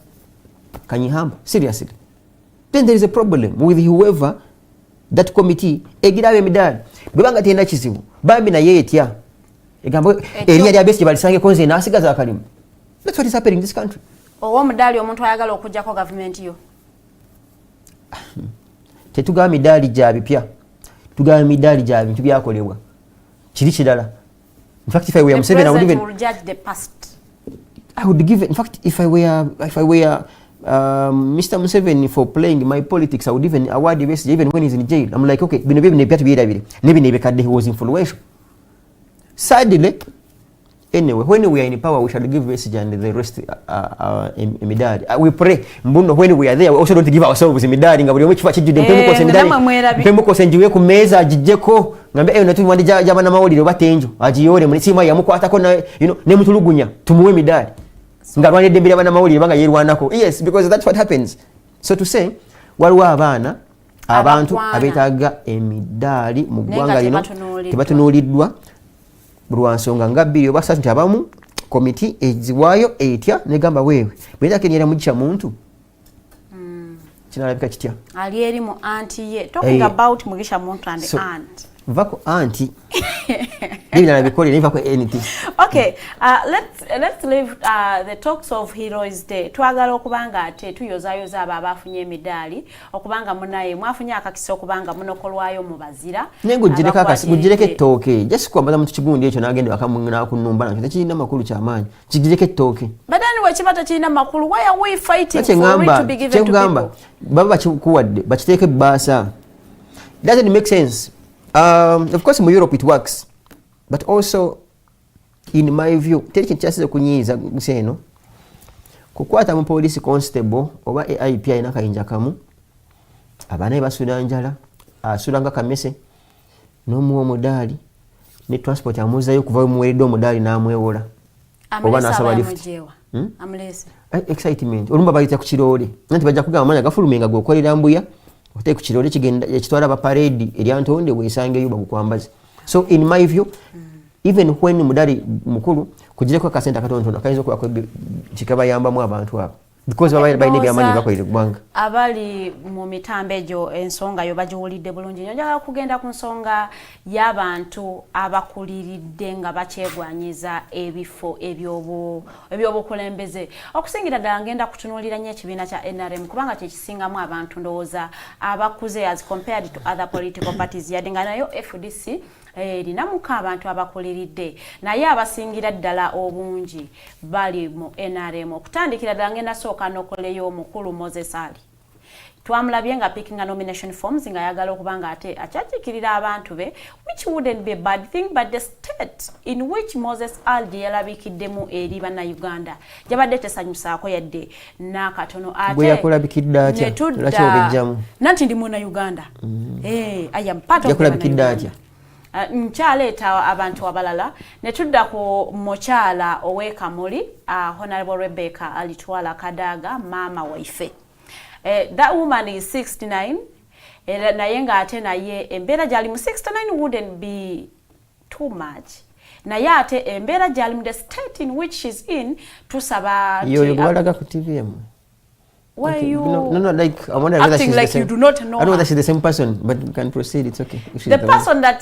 kanyihamba seriously. Then there is a problem with whoever that committee egira emidali. Bwebanga tenda kizibu. Bambi na yeye tya. Egambo eri ya besi balisange konze nasigaza akalimu. That's what is happening in this country. Owo mudali omuntu ayagala okujjako government yo. Tetuga midali gya bipya. Tuga midali gya bintu byakolebwa. Kiri kidala. In fact, if I were Museveni, I would even judge the past. I would give. In fact, if I were Mr. Museveni for playing my politics, I would even award the best even when he's in jail. I'm like, okay, bino bibi nepya tubira bire. Nebi nebekadde he was influential. Sadly, anyway, when we are in power, we shall give message and the rest emidari. We pray. Mbuno when we are there, we also don't give ourselves emidari. Nga buli omu kifa kijjude mpemu ko emidari. Mpemu ko senjiwe ku meza ajijjeko. Ngambe eyo natu mwandi jaba na mawuliro batenjo. Ajiyore mu sima ya mukwatako na ne mutulugunya tumuwe emidari. Nga lwanedde mbira bana mawuliro banga yerwanako. Yes, because that's what happens. So to say, waliwo abaana abantu abetaaga emidari mu ggwanga lino tebatunuuliddwa bulwansonga nga bbiri oba ssatu nti abamu komiti eziwaayo etya negamba weewe bwenda kenyera mugisha muntu kinalabika kitya ali eri mu anti ye talking about mugisha muntu and aunt vako anti nibinala bikolera nivako anything. Okay, let's leave the talks of Heroes Day. Twagala okubanga ate tuyozayoza abo abafunye emidali okubanga munaye mwafunye akakisa okubanga munokolwayo mu bazira nengo jireka akasi gujireke toke just kwambaza muntu kigundi ekyo nagende akamungina kunumba nakyo tekirina makulu kyamanyi kigireke toke but anyway kibata kirina makulu why are we fighting for it to be given to people baba bakikuwadde bakiteeke basa doesn't make sense. Of course in Europe it works, but also in my view teki nkyasize kunyiza nseno kukwata mu police constable oba AIP ina kayinja kamu abana basula njala asulanga kamese nomuwo modali ne transport amuzayo kuva mu weredo modali na amwewola oba nasaba lift amlese excitement olumba bayita ku kirole nanti bajja kugamba manya gafulumenga gokolera mbuya ote ku kirole kigenda ekitwala ba parade eri antonde wesange yuba kukwambaza. So in my view even when mudali mukulu kujireko akasenta katontono kaizo kwa kikabayamba mu abantu abo because baba bayine byamanyi bakoire kubanga abali mu mitambejo ensonga yo bajiwulidde bulungi njagala kugenda ku nsonga y'abantu abakuliridde nga bakyegwanyiza ebifo ebyobukulembeze okusingira ddala ngenda kutunuulira nnyo ekibiina kya NRM kubanga kyekisingamu abantu ndowooza abakuze as compared to other political parties yadde nga nayo FDC erinamuka abantu abakuliridde naye abasingira ddala obungi bali mu NRM okutandikira ddala ngenda sooka nokoleyo omukulu Moses Ali twamulabye nga pickinga nomination forms nga yagala okubanga ate akyakikirira abantu be which wouldn't be a bad thing but the state in which Moses Ali yalabikiddemu eri bannayuganda yabadde tesanyusaako yadde nakatono ate bwe yakulabikidde atya lwaki obejjamu nanti ndi munnayuganda I am part of yakulabikidde atya nkyaleeta abantu abalala ne tudda ku mukyala ow'ekamuli Honorable Rebecca Alitwala Kadaga maama waife. That woman is 69 naye nga ate naye embeera gyali mu 69 wouldn't be too much naye ate embeera gyali mu the state in which she's in tusaba yolaga ku TV emu. Why okay. you no, like I wonder whether acting she's like the same. You do not know. I know that she's the same person, but you can proceed. It's okay. The person that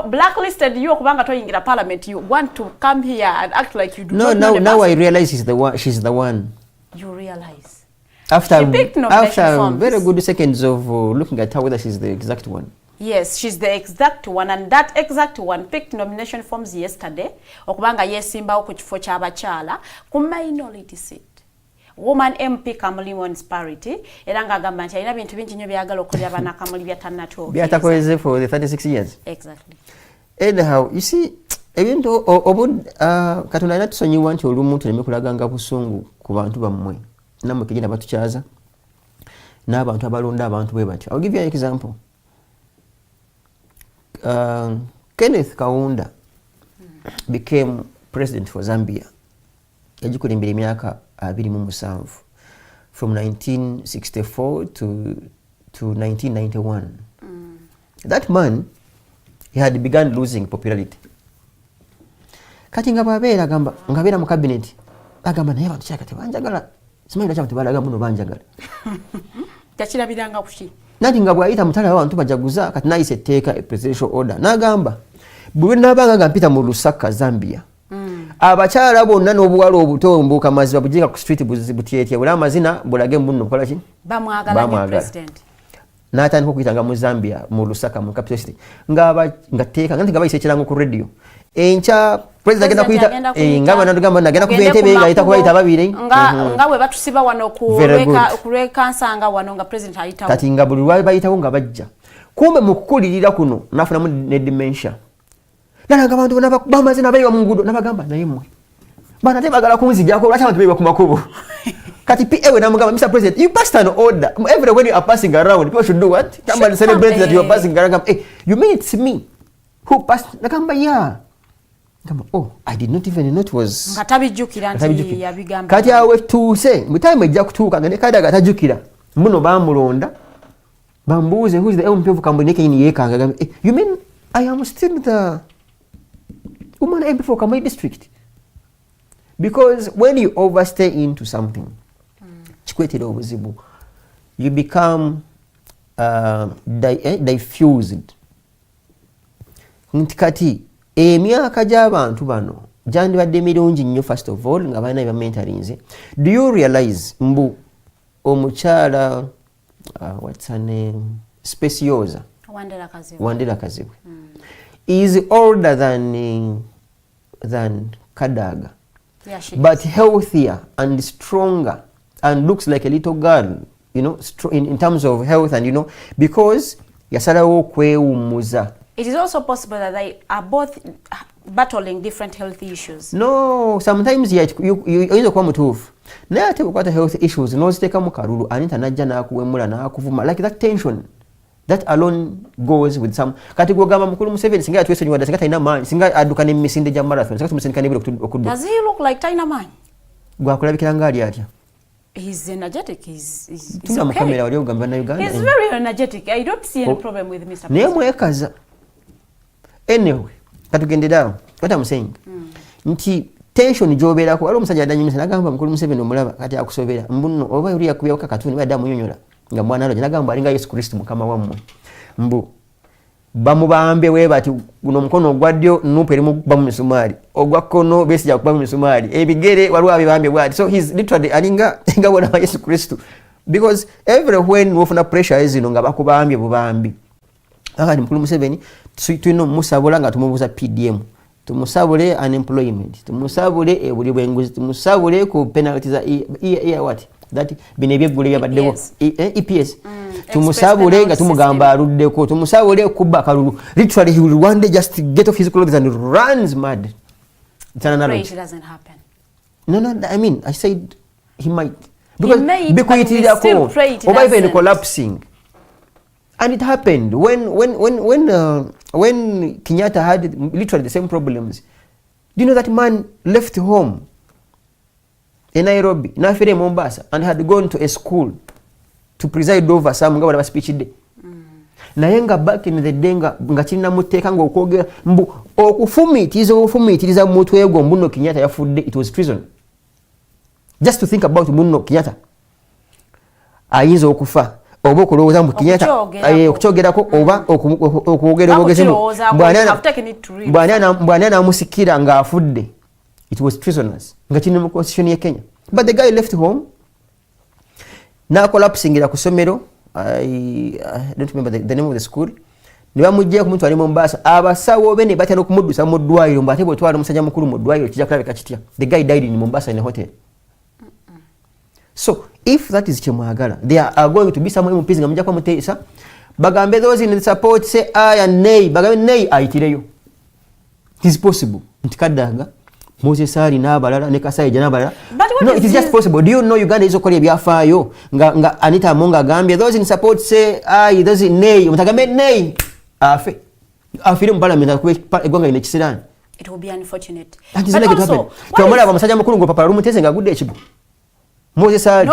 blacklisted you okubanga toyingira parliament, you want to come here and act like you do not know. Now I realize she's the one. You realize. She picked nomination after forms. very good seconds of looking at her whether she's the exact one. Yes, she's the exact one, and that exact one picked nomination forms yesterday okubanga yesimbawo ku kifo ky'abakyala ku minority seat. Woman MP Kamuli wants parity era ng'agamba nti alina bintu bingi nnyo byagala okulya bana Kamuli byatannatuukiriza. Byatakoleze for the 36 years. Exactly. Anyhow, you see, ebintu Katonda alina tusonyiwa nti olumu tuleme kulaganga busungu ku bantu bammwe nammwe kegenda batukyaza n'abantu abalonda abantu bwe batyo. I'll give you an example. Kenneth Kaunda became president for Zambia. Yajikulimbira emyaka 27 from 1964 to 1991. That man, he had begun losing popularity. Kati nga babeera agamba ngabeera mu cabinet agamba naye abantu kyaka tebanjagala simanyi lwaki abantu balaga muno banjagala Takirabiranga kuki nati nga bw'ayita mutala w'abantu bajaguza kati nayise etteeka a presidential order n'agamba bwe nabanga nga mpita mu Lusaka Zambia abakyala bonna n'obuwala obuto mbuuka maziba bujinga ku street butyetya buli amazina bulage muno bukola ki bamwagala president n'atandika okuyitanga mu Zambia mu Lusaka mu capital city nga teeka nga bayise ekirango ku radio encha president agenda kuyita nga banagamba nagenda ku entebe nga ayita kubayita babiri nga bwe batusiba wano ku lweka nsanga wano nga president ayitawo kati nga buli lwabe bayitawo nga bajja kumbe mu kukulirira kuno nafunamu ne dementia nalaga abantu bamazina bayiwa mu ngudo nabagamba naye mmwe bana tebagala kunzijjako lwaki abantu bayiwa ku makubo kati PA we namugamba Mr. President, you passed an order. Every when you are passing around, people should do what? Come and celebrate that you are passing around. Hey, you mean it's me who passed? Nakamba, yeah. Oh, I did not even know it was. Ngatabijukira nti yabigamba. Kati awe tuuse, mutime ejja kutuuka nga ne kada gatajukira. Muno bamulonda. Bambuze who is the MP of Kambwe neke yini yekanga gamba. Hey, you mean I am still the woman MP for Kambwe district? Because when you overstay into something, you become diffused. Ntikati emyaka gy'abantu bano gyandibadde mirungi nnyo first of all nga balina bamentorinze. Do you realize mbu omukyala what's her name Specioza Wandera Kazibwe is older than Kadaga, but healthier and stronger and looks like a little girl, you know, in terms of health, and you know, because yasalawo kwewumuza. It is also possible that they are both battling different health issues. No, sometimes you oyinza kuba mutuufu naye ate bukwata health issues n'oziteeka mu kalulu anita najja n'akuwemula n'akuvuma like that tension that alone goes with some. Kati gwogamba mukulu Museveni singa yatwesonyiwa dda singa talina maanyi singa adduka n'emisinde gya marathon singa tumusindika n'ebiro okudduka. Does he look like Taina Man? Gwakulabikira ng'ali atya? He's energetic. He's okay. He's very energetic. I don't see any problem with Mr. Naye mwekaza. Anyway, katugenderawo. What I'm saying. Nti tension gy'obeerako waliwo omusajja addanyumisa n'agamba mukulu Museveni omulaba kati akusobera mbuno oba yuli yakubyawo kakatuni badde amunyonyola nga mwana lwo n'agamba alinga Yesu Kristo mukama wammwe mbu bamubambe we bati guno omukono ogwa ddyo nuupu erimu kuba mu misumaali ogwa kkono besigya kuba mu misumaali ebigere waliwo abibambye bwati so he's literally alinga nga bwana wa Yesu Kristo because every when wofuna pressure zino nga bakubambye bubambi akati mukulu Museveni tulina omusabula nga tumubuuza PDM tumusabule unemployment tumusabule buli bwenguzi tumusabule ku penalty za what that bine byeggule byabaddewo EPS tumusabule nga tumugamba aluddeko tumusabule kubba kalulu literally he will one day just get off his clothes and runs mad. It doesn't happen. No, I mean I said he might because or even collapsing. And it happened when Kenyatta had literally the same problems. Do you know that man left home in Nairobi, Nafire Mombasa, and had gone to a school to preside over some ngabala speech day. Naye nga back in the day nga kirina muteeka nga okwogera mbu okufumiitiriza mu mutwe gwo mbuno Kenyatta yafudde, it was treason. Just to think about mbuno Kenyatta ayinza okufa oba okulowooza mbu Kenyatta okukyogerako oba okwogera obwogezi bw'ani anaamusikira ng'afudde. It was treasonous. Nga kiri mu constitution ye Kenya. But the guy left home. na collapsingira ku somero. I don't remember the name of the school. Niba mujje ku muntu ali Mombasa abasawo bene batano kumuddusa mu ddwaliro mbate bwe twala musajja mukuru mu ddwaliro kijja kulabika kitya. The guy died in Mombasa in a hotel. So if that is chemwagala, they are going to be somewhere mupinzi nga mujja kwa mutesa bagambe those in the support say I and nay bagambe nay aitireyo. It is possible. Ntikadaga Moses Ali n'abalala ne Kasai n'abalala. No, it is just possible. Do you know Uganda is okole byafaayo nga Anita Monga gambye those in support say I those in nay mutagambe nay afe afire mu parliament egwanga ine kisirani. It will be unfortunate. But also tomala bamusajja mukulu ngo papa rumuteze nga gudde ekigo Moses Ali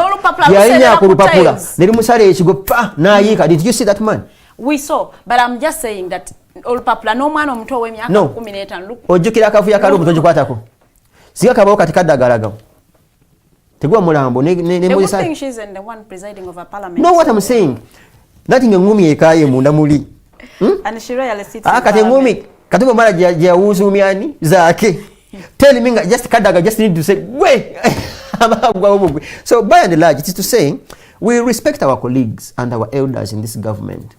yayinya ku lupapula neri musale ekigo pa nayika. Did you see that man? We saw, but I'm just saying that olupapula n'omwana omuto w'emyaka 15 ojjukira akavuya kali omuto gikwatako siga kabawo kati kaddagalaga tegwa mulambo ne Moses Ali. The thing she's the one presiding over parliament. No, what I'm saying that ngumi ekaye munda muli and she really sits kati ngumi katuba mara ya uzumiani zake tell me just kadaga just need to say we. So by and large it is to say we respect our colleagues and our elders in this government,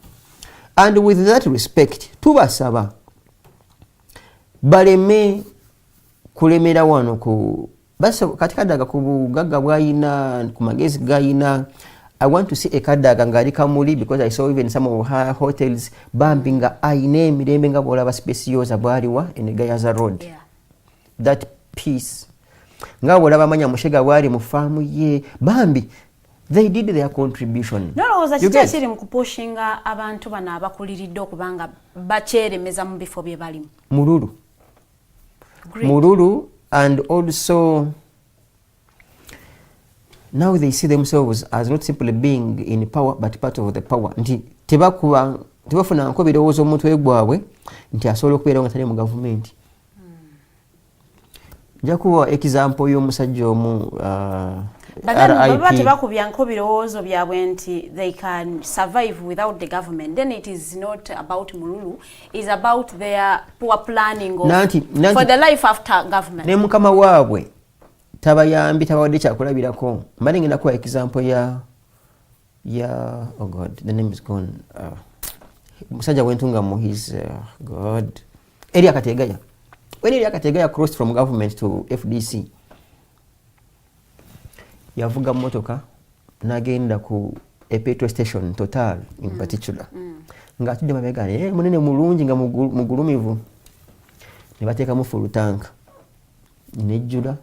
and with that respect tubasaba baleme kulemera wano ku basa katika daga ku bugagga bwayina ku magezi gayina. I want to see a kadaga ngari kamuli because I saw even some of her hotels bambinga aine mirembe nga bola ba specials abaliwa in Gayaza Road. Yeah. That peace nga bola bamanya mushega bwali mu farm ye bambi they did their contribution. No, was a kiri mukupushinga abantu bana abakuliridde okubanga bakyeremeza mu bifo bye balimu. Mururu and also now they see themselves as not simply being in power but part of the power. Nti tebafuna nko birowoozo omuntu egwabwe nti asobola okubeera nga tali mu gavumenti. Nja kuwa example y'omusajja omu but tebakubya nko birowoozo byabwe nti they can survive without the government. Then it is not about Mululu, it's about their poor planning of for the life after government. Ne mukama waabwe tabayambi tabawadde kyakulabirako. Mbali ngenda kuwa example ya oh god the name is gone. Musajja wentunga mu his god Elia Kategaya. When Elia Kategaya crossed from government to FDC yavuga motoka nagenda ku a petrol station Total in particular nga tudde mabegane munene mulungi nga mugulumivu ne bateeka mu full tank nejjula.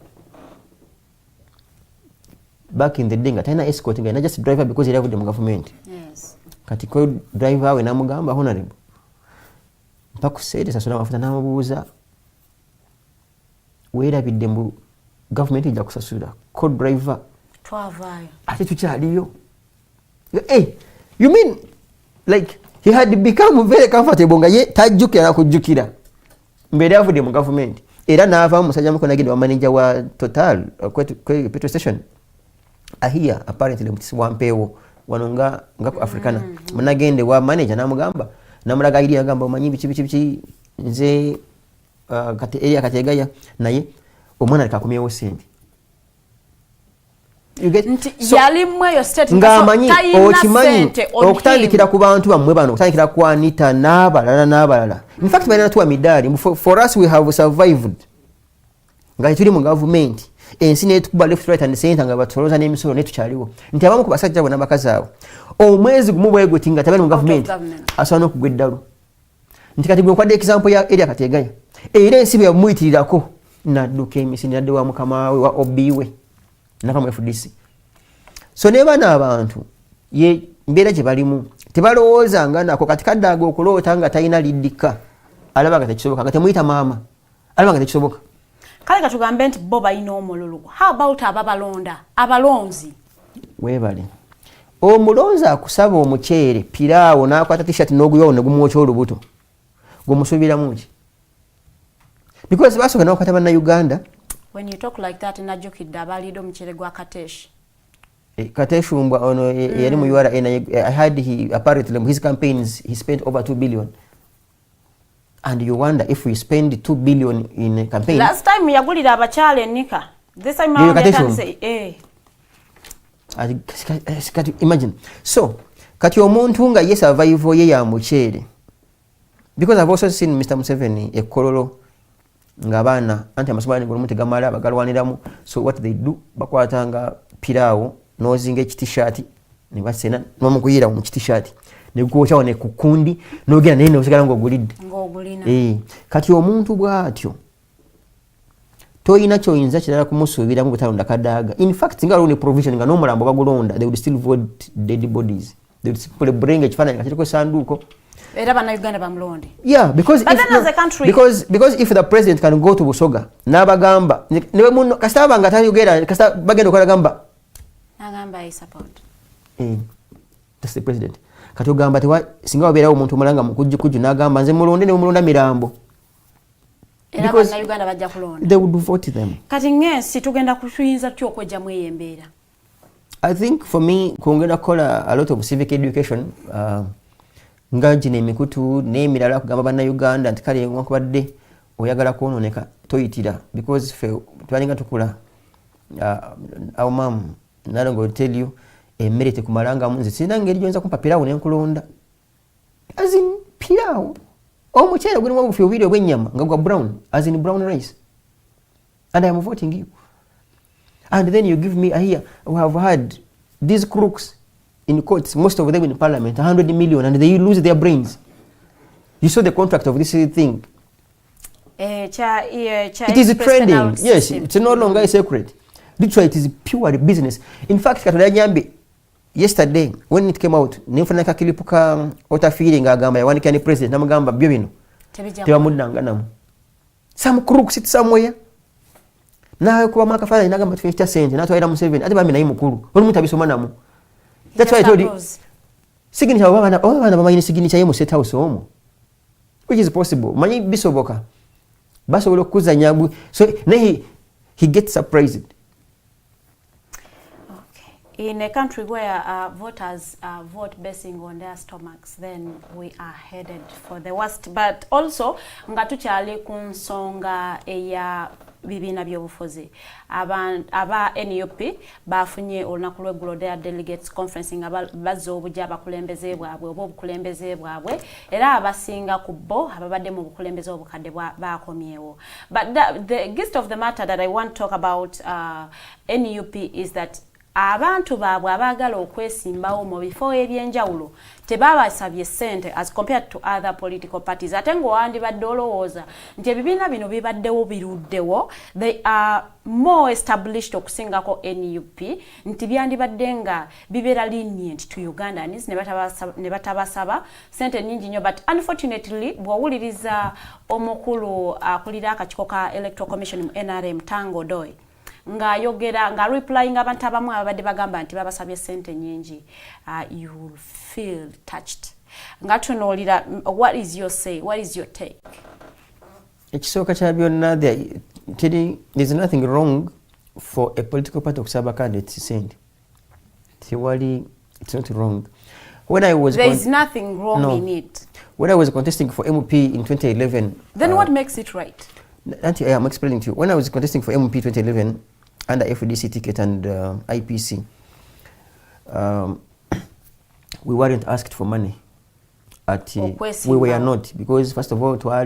Back in the day nga tayina escort nga just driver because he lived in government. Yes. Kati ko driver we namugamba honorable mpaku said sasula mafuta namubuuza weerabidde mu government ija kusasula ko driver twavaayo ate tukyaliyo. You mean like he had become very comfortable nga ye tajjukira nakujjukira mbere avudde mu government era naava musajja mukulu nagenda wa manager wa Total petrol station ahia apparently mutisi wampeewo wano nga ku Africana munagende wa manager namugamba namulaga iri agamba omanyi biki nze kati Elia Kategaya naye omwana likakumyewo sente. You get yalimweyo state ngamanyi okimanyi okutandikira ku bantu bamwe bano okutandikira ku Anita n'abalala. In fact balina tuwa midali for us we have survived nga tuli mu government ensi netukuba left right and center nga batoloza n'emisolo netukyaliwo nti abamu ku basajja bona bakazi abo omwezi gumu bweguti nga tabali mu government asobola n'okugwa eddalu. Nti kati gwe kwadde example ya Elia Kategaya era ensi bwe yamuyitirirako nadduka emisini nadde wa mukama we wa obiwe nava mu FDC. So ne bana abantu ye mbeera gye balimu tebalowooza nga nako kati kaddaaga okuloota nga talina liddika alaba nga tekisoboka nga temuyita maama alaba nga tekisoboka. Kale katugambe nti bo balina omululu. How about ababalonda abalonzi? Weebale omulonzi akusaba omuceere piraawo n'akwata t-shirt n'oguyowo ne gumwokya olubuto gumusuubiramu ki? Because basooka n'okwata bannayuganda. When you talk like that najjukidde abaliidde omuceere gwa Katesh. Kateshumbwa ono yali mu URA I had apparently his campaigns he spent over 2 billion. And you wonder if we spend 2 billion in a campaign. Last time yagulira abakyala ennika. This time around I can say Imagine. So, kati omuntu nga ye survival ye ya muchere. Because I've also seen Mr. Museveni ekololo ngabana anti amasomani ngo muti gamala bagalwaniramu. So what they do bakwatanga pirawo nozinga t-shirt ne basena nomukuyira mu t-shirt ne kuocha one kukundi nogera nene osigala ngogulidde. Ngogulina. Kati omuntu bwatyo toyina kyoyinza kirala kumusuubira mu butalonda kadaga. In fact nga lone provision nga nomulambo bagulonda they would still vote dead bodies. They would simply bring ekifaananyi kati ko sanduuko. Era bana Uganda bamulonde. Yeah, because but if then as a country, because if the president can go to Busoga nabagamba niwe muno kasaba nga tayogera kasaba bagenda kola gamba nagamba I support. That's the president. Kati ogamba tewa singa wabera omuntu mulanga mukujju nagamba nze mulonde ne mulonda mirambo. Because na Uganda bajja kulonda. They would vote them. Kati ngesi tugenda kuyinza tyo okweja mu yembeera. I think for me kungenda kola a lot of civic education ngaji nemikutu nemirala kugamba bana Uganda nti kale wakubadde oyagala kwononeka toyitira because fe twalinga tukula our mom nalongo tell you emerete kumalanga munzi sina ngeri jonza kumpa pirawo nenkulonda as in pirawo omuchele guli mu bufi video bwenyama ngagwa brown as in brown rice and I am voting you and then you give me a here we have had these crooks in courts, most of them in parliament, 100 million, and they lose their brains. You saw the contract of this thing. It is trending. Yes, it's no longer a secret. Literally, it is pure business. In fact, yesterday, when it came out, nifuna kakilipuka ota feeling agamba ya wanikani president, namagamba byo bino. Tewa mudanganamu. Some crooks sit somewhere. Na kuba makafala inagamba tufisha sente, na tuwaira Museveni, ati bami na imukuru. Wani mutabisoma namu. That's why I told you. Signature wana bamanyi signature ye mu set house omo. Which is possible. Manyi bisoboka. Basobola kuza nyabu. So he gets surprised. Okay. In a country where voters vote basing on their stomachs, then we are headed for the worst. But also nga tukyali ku nsonga eya bibina byobufuzi aba NUP bafunye olunaku lw'eggulo their delegates conference nga bazza obujja abakulembeze bwabwe oba obukulembeze bwabwe era abasinga ku bo ababadde mu bukulembeze obukadde bakomyewo. But the gist of the matter that I want to talk about NUP is that abantu baabwe abaagala okwesimbawo mu bifo ebyenjawulo tebabasabye ssente as compared to other political parties. Ate ng'owandibadde olowooza nti ebibiina bino bibaddewo biruddewo, they are more established okusingako NUP, nti byandibadde nga bibeera lenient to Ugandans ne batabasaba ssente nnyingi nnyo. But unfortunately bw'owuliriza omukulu akulira akakiiko ka Electoral Commission mu NRM Tango Doi nga yogera nga replying abantu abamu abadde bagamba nti babasabye sente nyingi, you will feel touched. Nga tunoolira, what is your say, what is your take? Ekisooka kya byonna there's nothing wrong for a political party okusaba candidate sente. It's not wrong. There is nothing wrong in it. When I was contesting for MP in 2011, then what makes it right? Auntie, I'm explaining to you. When I was contesting for MP 2011 under FDC ticket and IPC, we weren't asked for money. We were not, because first of all, I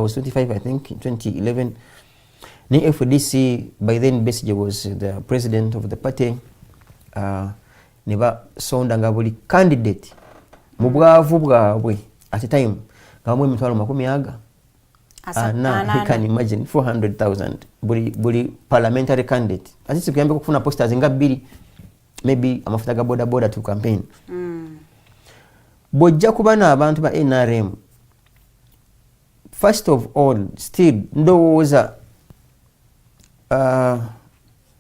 was 25, I think, in 2011. The FDC, by then, basically was the president of the party. Never sound angabuli candidate. Mubwavu bwabwe at the time. Ngamwe mitwalo makumi aga. You can imagine 400,000 buli parliamentary candidate. Asisi kuyambe kufuna posters nga bili, maybe amafuta ga boda to campaign. Bojja kuba n'abantu ba NRM. First of all, still ndowooza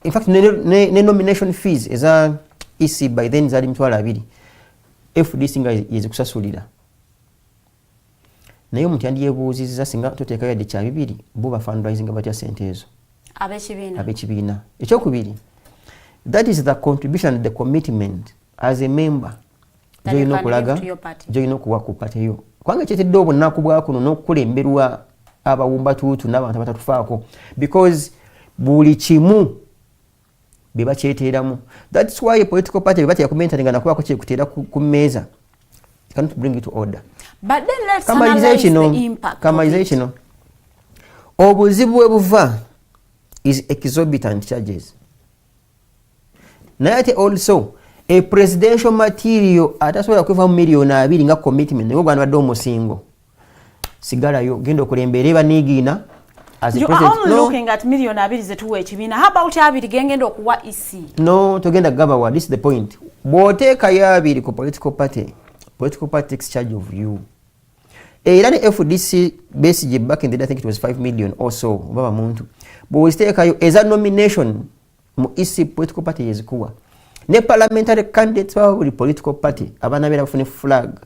in fact ne nomination fees eza EC by then zali mitwalo 2 FDC nga yezikusasulira. Naye omuntu yandiyebuuzizza singa toteekayo yadde kya 2 bo ba fundraising batya sente ezo ab'ekibiina. Ekyokubiri, that is the contribution and the commitment as a member gy'olina okulaga gy'olina okuwa ku party yo. Kubanga kyetedde obunaku bwa kuno n'okukulemberwa abawumbatuutu n'abantu abatatufaako, because buli kimu beba kyeteramu. That's why a political party beba yakumentinga nakuba ko kyekutera ku meza cannot bring it to order. But then let's analyze the impact. Kamalization. Obuzibu ebuva is exorbitant charges. Naye also a presidential material atasobola kuva mu million 2 nga commitment ngo bwana badde omusingo sigala yo gendo kulembere banigina as a president. You are only looking at million 2 zetuwe ekibina. How about 2 gengendo okuwa EC? No, togenda gabawa. This is the point. Boteka ya 2 ku political party takes charge of you. Era ne FDC basically back in the day, I think it was 5 million or so baba muntu. But we stay kayo as a nomination mu EC political party yezikuwa. Ne parliamentary candidates wa buli political party abana bera bafune flag.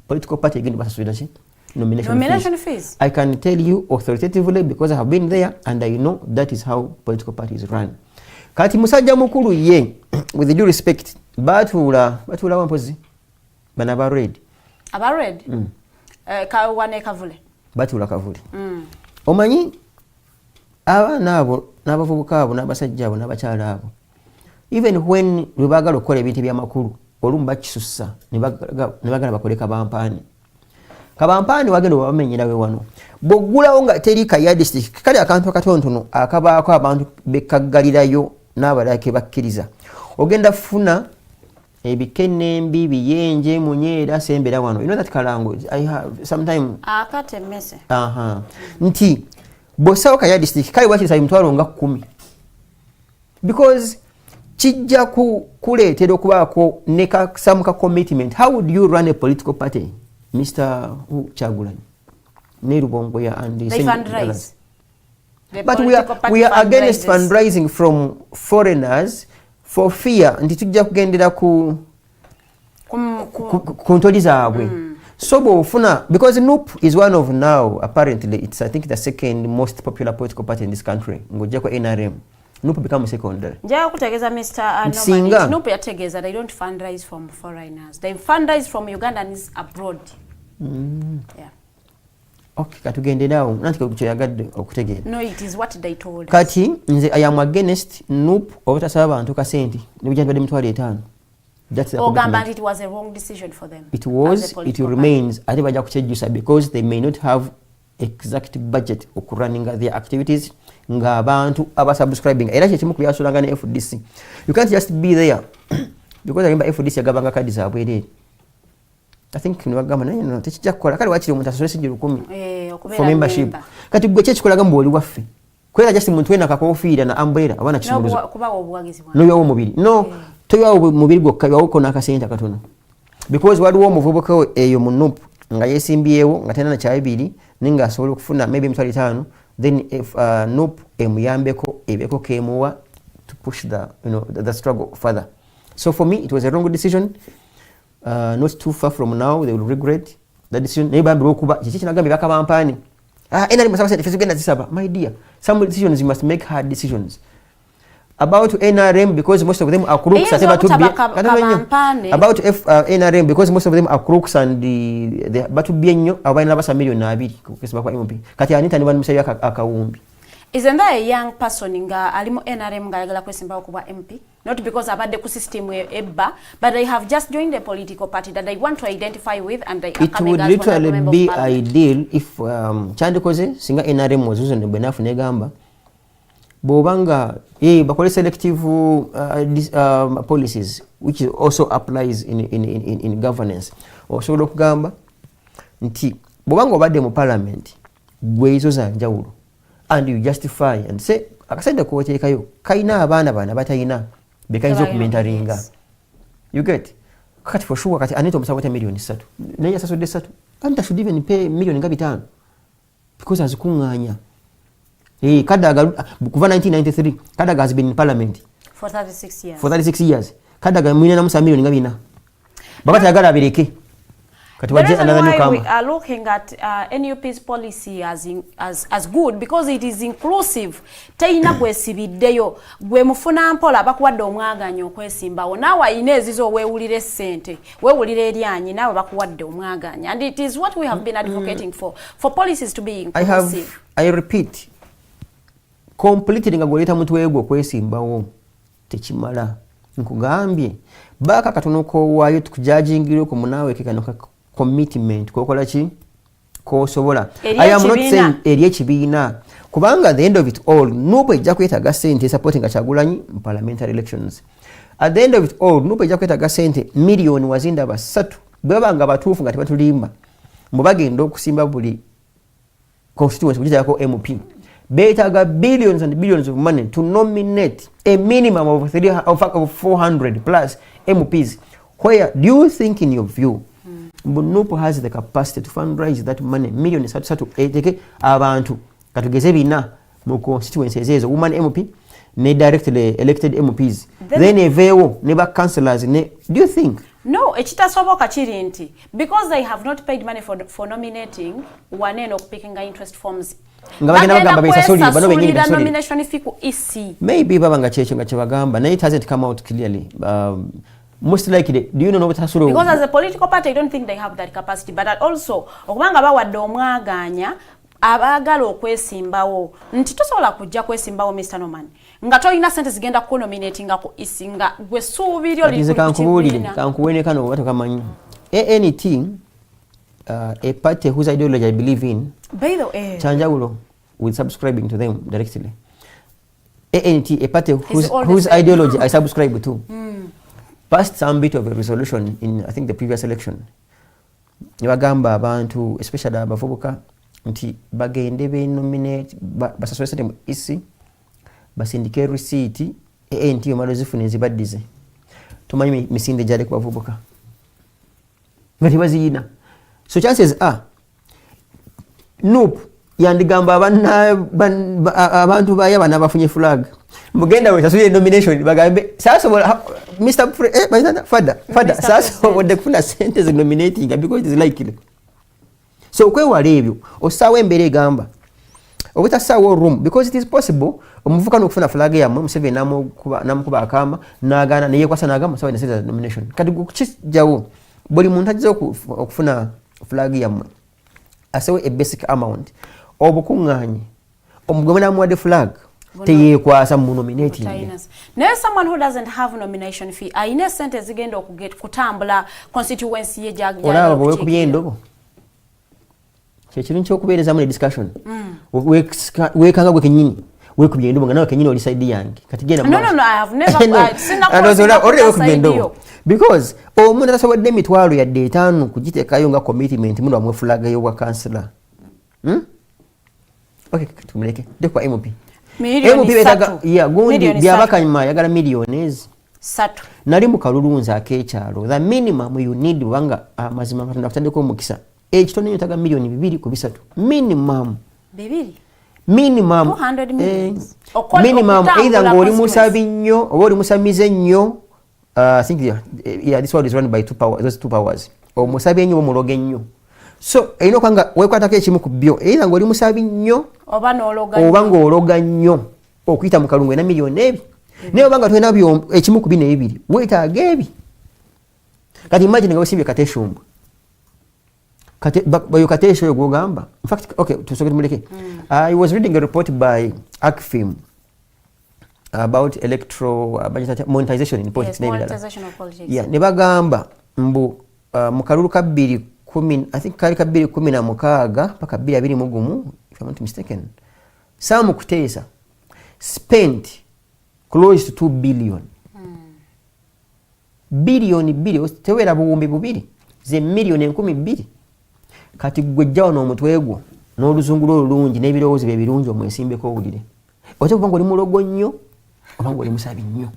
Political party again basasuira ki? Nomination fees. I can tell you authoritatively because I have been there and I know that is how political parties run. Kati musajja mukulu ye with due respect batula wampozi bana ba red. Aba red? Ka wane kavule. Batula kavule. Omanyi abaana abo n'abavubuka abo n'abasajja abo n'abakyala abo. Even when lubagala okola ebintu byamakulu olumu bakisussa ne bagala bakole kabampaani. Kabampaani wagendo bamenyera we wano. Bogulawo nga teri Kaya district kali akantu akatontono akabaako abantu bekaggalirayo n'abalake bakkiriza. Ogenda funa ebikenembi biyenje munyeera sembera wano. You know that Kalango I have sometime akate mese. Nti bosawo Kaya district kali wakisa mtwalo nga 10. Because kijja kuleetera okubaako ne some commitment. How would you run a political party? Mr. Chagulanyi, Neru Bongoya and the fundraise. But we are against fundraising from foreigners for fear and tujja kugendera ku ntoli zaabwe. So bofuna because NUP is one of now apparently it's I think the second most popular political party in this country. Ngojja ko NRM. NUP become secondary. Njaya kutegeza Mr. Norman. NUP yategeza they don't fundraise from foreigners. They fundraise from Ugandans abroad. Yeah. Okay, katugende dawo. Nanti kucho yagadde okutegeera. No, it is what they told Kati nze I am against NUP obutasaba abantu kasenti. Nibijja bade mitwale 5. That's the commitment. It was a wrong decision for them. It was, it remains. Ate bajja kukyejjusa because they may not have exact budget okurunning their activities nga abantu abasubscribing. Era kye kimu kubyasulanga ne FDC. You can't just be there because I remember FDC yagabanga kadi zaabwe. I think ni wagamba naye no tekijja kukola kale wakiri omuntu asole sinjiro 10 for membership kati gwe kyekikolaga mboli waffe kwera just muntu wena akakofiira na umbrella abana kisumulizo kuba obuwagizi bwana no yawo mubiri no toyawo mubiri gokka yawo kona akasenta katono because waliwo omuvubuka eyo mu NUP nga yesimbyewo nga tena na kyabiri ninga asobola okufuna maybe mitwali 5 then if NUP emuyambeko ebeko kemuwa to push the struggle further. So for me it was a wrong decision. Not too far from now they will regret that decision. Neba mbirokuba chichi nagambi bakabampani. Enali masaba sente fizugenda zisaba. My dear, some decisions you must make hard decisions. About NRM because most of them are crooks and about NRM because most of them are crooks and the batu bienyo abana basa million na 2 kukisiba kwa MP. Kati anita ni bantu musaya akawumbi. Isn't there a young person nga alimu NRM nga yagala kwesimba okuba MP? Not because abadde ku system ebba, but they have just joined a political party that they want to identify with and they are coming as one of the members. It would literally be ideal if Chandikoze singa NRM was using the benafu negamba bobanga bakole selective policies which also applies in governance. Osobola okugamba nti bobanga obadde mu parliament gwezo za njawulo and you justify and say akasente ko teekayo kaina abaana batayina bekaizo kumentaringa. You get kati for sure kati anito musabota million 3 naye asasode 3 and should even pay million ngabi 5 because azikunganya Kadaga kuva 1993 Kadaga has been in parliament for 36 years. Kadaga mwine na musa million ngabi na babata yagala abireke. The reason why we are looking at NUP's policy as good because it is inclusive. Teina kwesibiddeyo gwe mufuna mpola bakuwadde omwaganyo okwesimbawo nawe inezizo weewulire ssente weewulire eryanyi nawe bakuwadde omwaganyo and it is what we have been advocating for policies to be inclusive. I repeat completely nga goleta mtu wego okwesimbawo tekimala nkugambye baka katono ko wayo tukujajingiro ko munawe kekano ka commitment kokola ki ko sobola I am not saying eri ekibiina kubanga at the end of it all nupo ejja kwetaga sente supporting Kyagulanyi parliamentary elections. At the end of it all nupo ejja kwetaga sente million wazinda basatu bwebanga batuufu nga tebatulimba mubagenda okusimba buli constituency kujako MP betaga billions and billions of money to nominate a minimum of 400 plus MPs. Where do you think in your view Nupo has the capacity to fundraise that money millions satu eteke abantu katugeze bina mu constituencies ezo woman MP ne directly elected MPs then evewo ne ba councillors ne do you think no ekitasoboka kiri nti because they have not paid money for nominating one of picking interest forms ngabagenda bagamba besasuli bano benyini besasuli nomination fee ku EC maybe babanga checho nga kyabagamba na it hasn't come out clearly most likely do you know what hasulu because as a political party I don't think they have that capacity but also okubanga bawadde omwaganya abagala okwesimbawo nti tosobola kujja kwesimbawo Mr. Norman nga tolina sente zigenda ku nominating nga ku EC nga gwe suubiri oli kankuwene kano watu kamanyi anything a party whose ideology I believe in by the way Chanjawulo with subscribing to them directly a party whose ideology I subscribe to passed some bit of a resolution in I think the previous election nibagamba abantu especially abavubuka nti bagende be nominate basasole mu EC basindike receipt ANT yomalozifune zibaddize tumanyi misinde jale kwa vubuka ngati baziyina so chances are nope yandigamba abantu baya bana bafunye flag mugenda we sasule nomination bagambe sasa Mr. Fada sasa wode kufuna sente ze nominating because it is likely so kwe walebyo osawe mbere gamba obita sawo room because it is possible omuvuka no kufuna flag ya Museveni namukuba akama nagana naye kwasa nagamba sawa neseza nomination kati kukijawo buli muntu ajiza okufuna flag ya asawe a basic amount obukunganye omugomena mu flag teye kwasa mu nominating now someone who doesn't have nomination fee aine sente zigenda okuget kutambula constituency ye jagya ola bowe kubyendo kyekiri okubereza mu discussion wekanga gwe kenyini wekubyendo nga nawe kenyini oli side yange kati genda no I have never seen because omuntu atasobodde emitwalo ya D5 kugiteekayo nga commitment muno amwe flag yo wa councillor okay tumuleke dekwa MP betaga gundi byabakanyuma yagala millions satu nali mu kalulunza akekyalo the minimum you need wanga amazima katonda kutandika omukisa ekitone yotaga million 2 ku 3 minimum 200 millions minimum either ngoli musabi nnyo oba oli musamize nnyo I think this world is run by those two powers o musabi nnyo omuloge nnyo so ino kwanga wekwatako ekimu ku byo either ngoli musabi nnyo oba ng'ologa nnyo okuyita mu kalungu ena million ebi naye obanga tulina byo ekimu ku bino ebiri weetaaga ebi kati imagine nga wesimbye kateshumba bayo katesho yogamba in fact okay tusoke tumuleke I was reading a report by ACFIM about monetization in politics. Yes, monetization of politics. Yeah, nebagamba mbu mu kalulu ka 2010 I think kali ka 2016 paka 2021 if I'm not mistaken Sam Kutesa spent close to 2 billion billion tewera buwumbi bubiri ze million 12 kati gwejjawo n'omutwegwo n'oluzungu olulungi n'ebirowoozo bye birungi omwesimbeko owulire ote kubanga oli mulogo nnyo obanga oli musabi nnyo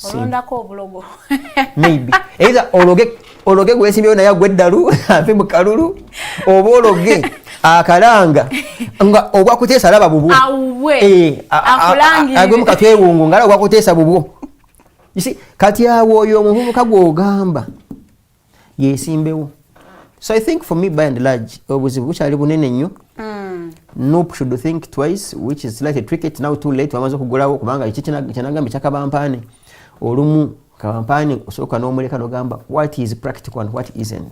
olondako obulogo maybe either ologe gwesimbyewo naye agweddalu ave mu kalulu oba ologe akalanga nga obwakuteesa alaba bubwo agwe mu katwewungu nga alaba obwakuteesa bubwo kati awo oyo omuvubuka gw'ogamba yesimbewo. So I think for me by and large obuzibu bukyali bunene nnyo. Nope should think twice, which is like a cricket now too late wamaze okugulawo kubanga ekikinagambe kyakabampaane olumu kabampaane osooka n'omuleka n'ogamba what is practical and what isn't.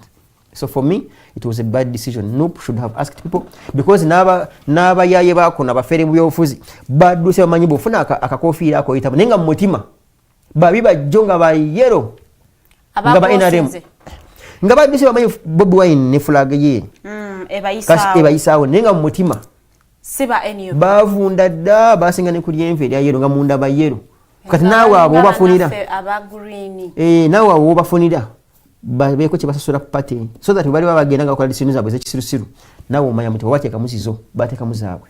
So for me, it was a bad decision. Nope, should have asked people because naba yaye bako na bafere mu byofuzi baduse bamanyi bofuna akakofiira ako yitabo nenga mutima babiba jonga ba yero ngaba NRM ngaba bise bamanyi Bobi Wine ne flag ye eba isawo nenga mutima siba NUP bavunda dda basinga ne kuli enve ya yero nga munda ba yero kati nawe abo bafunira aba green nawe abo bafunira babeko kibasasura party so that bali babagenda nga kola decisions zabwe zekisirusiru nawe omanya muti wateeka muzizo bateeka muzaabwe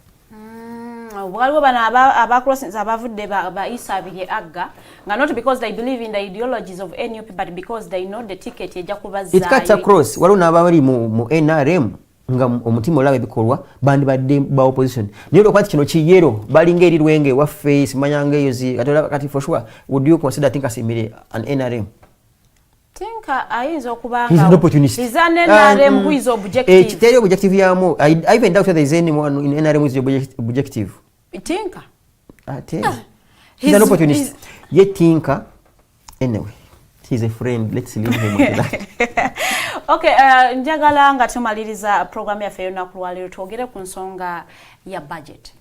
waliwo bana aba crossings abavudde ba isabire agga nga not because they believe in the ideologies of NUP but because they know the ticket eja kubaza it cuts across waliwo n'abali mu NRM nga omutima olabe bikolwa bandi badde ba opposition niyo kwati kino kiyero balinga eri lwenge wa face manyanga eyo kati for sure would you consider think asimire an NRM Tinka ayinza okubanga is an NRM who is objective kiteri objective yamu I even doubt there is anyone in NRM who is objective Tinka he's an opportunist yet Tinka anyway he's a friend let's leave him with that okay njagala nga tumaliriza program ya feyo nakulwaliro tuogere ku nsonga ya budget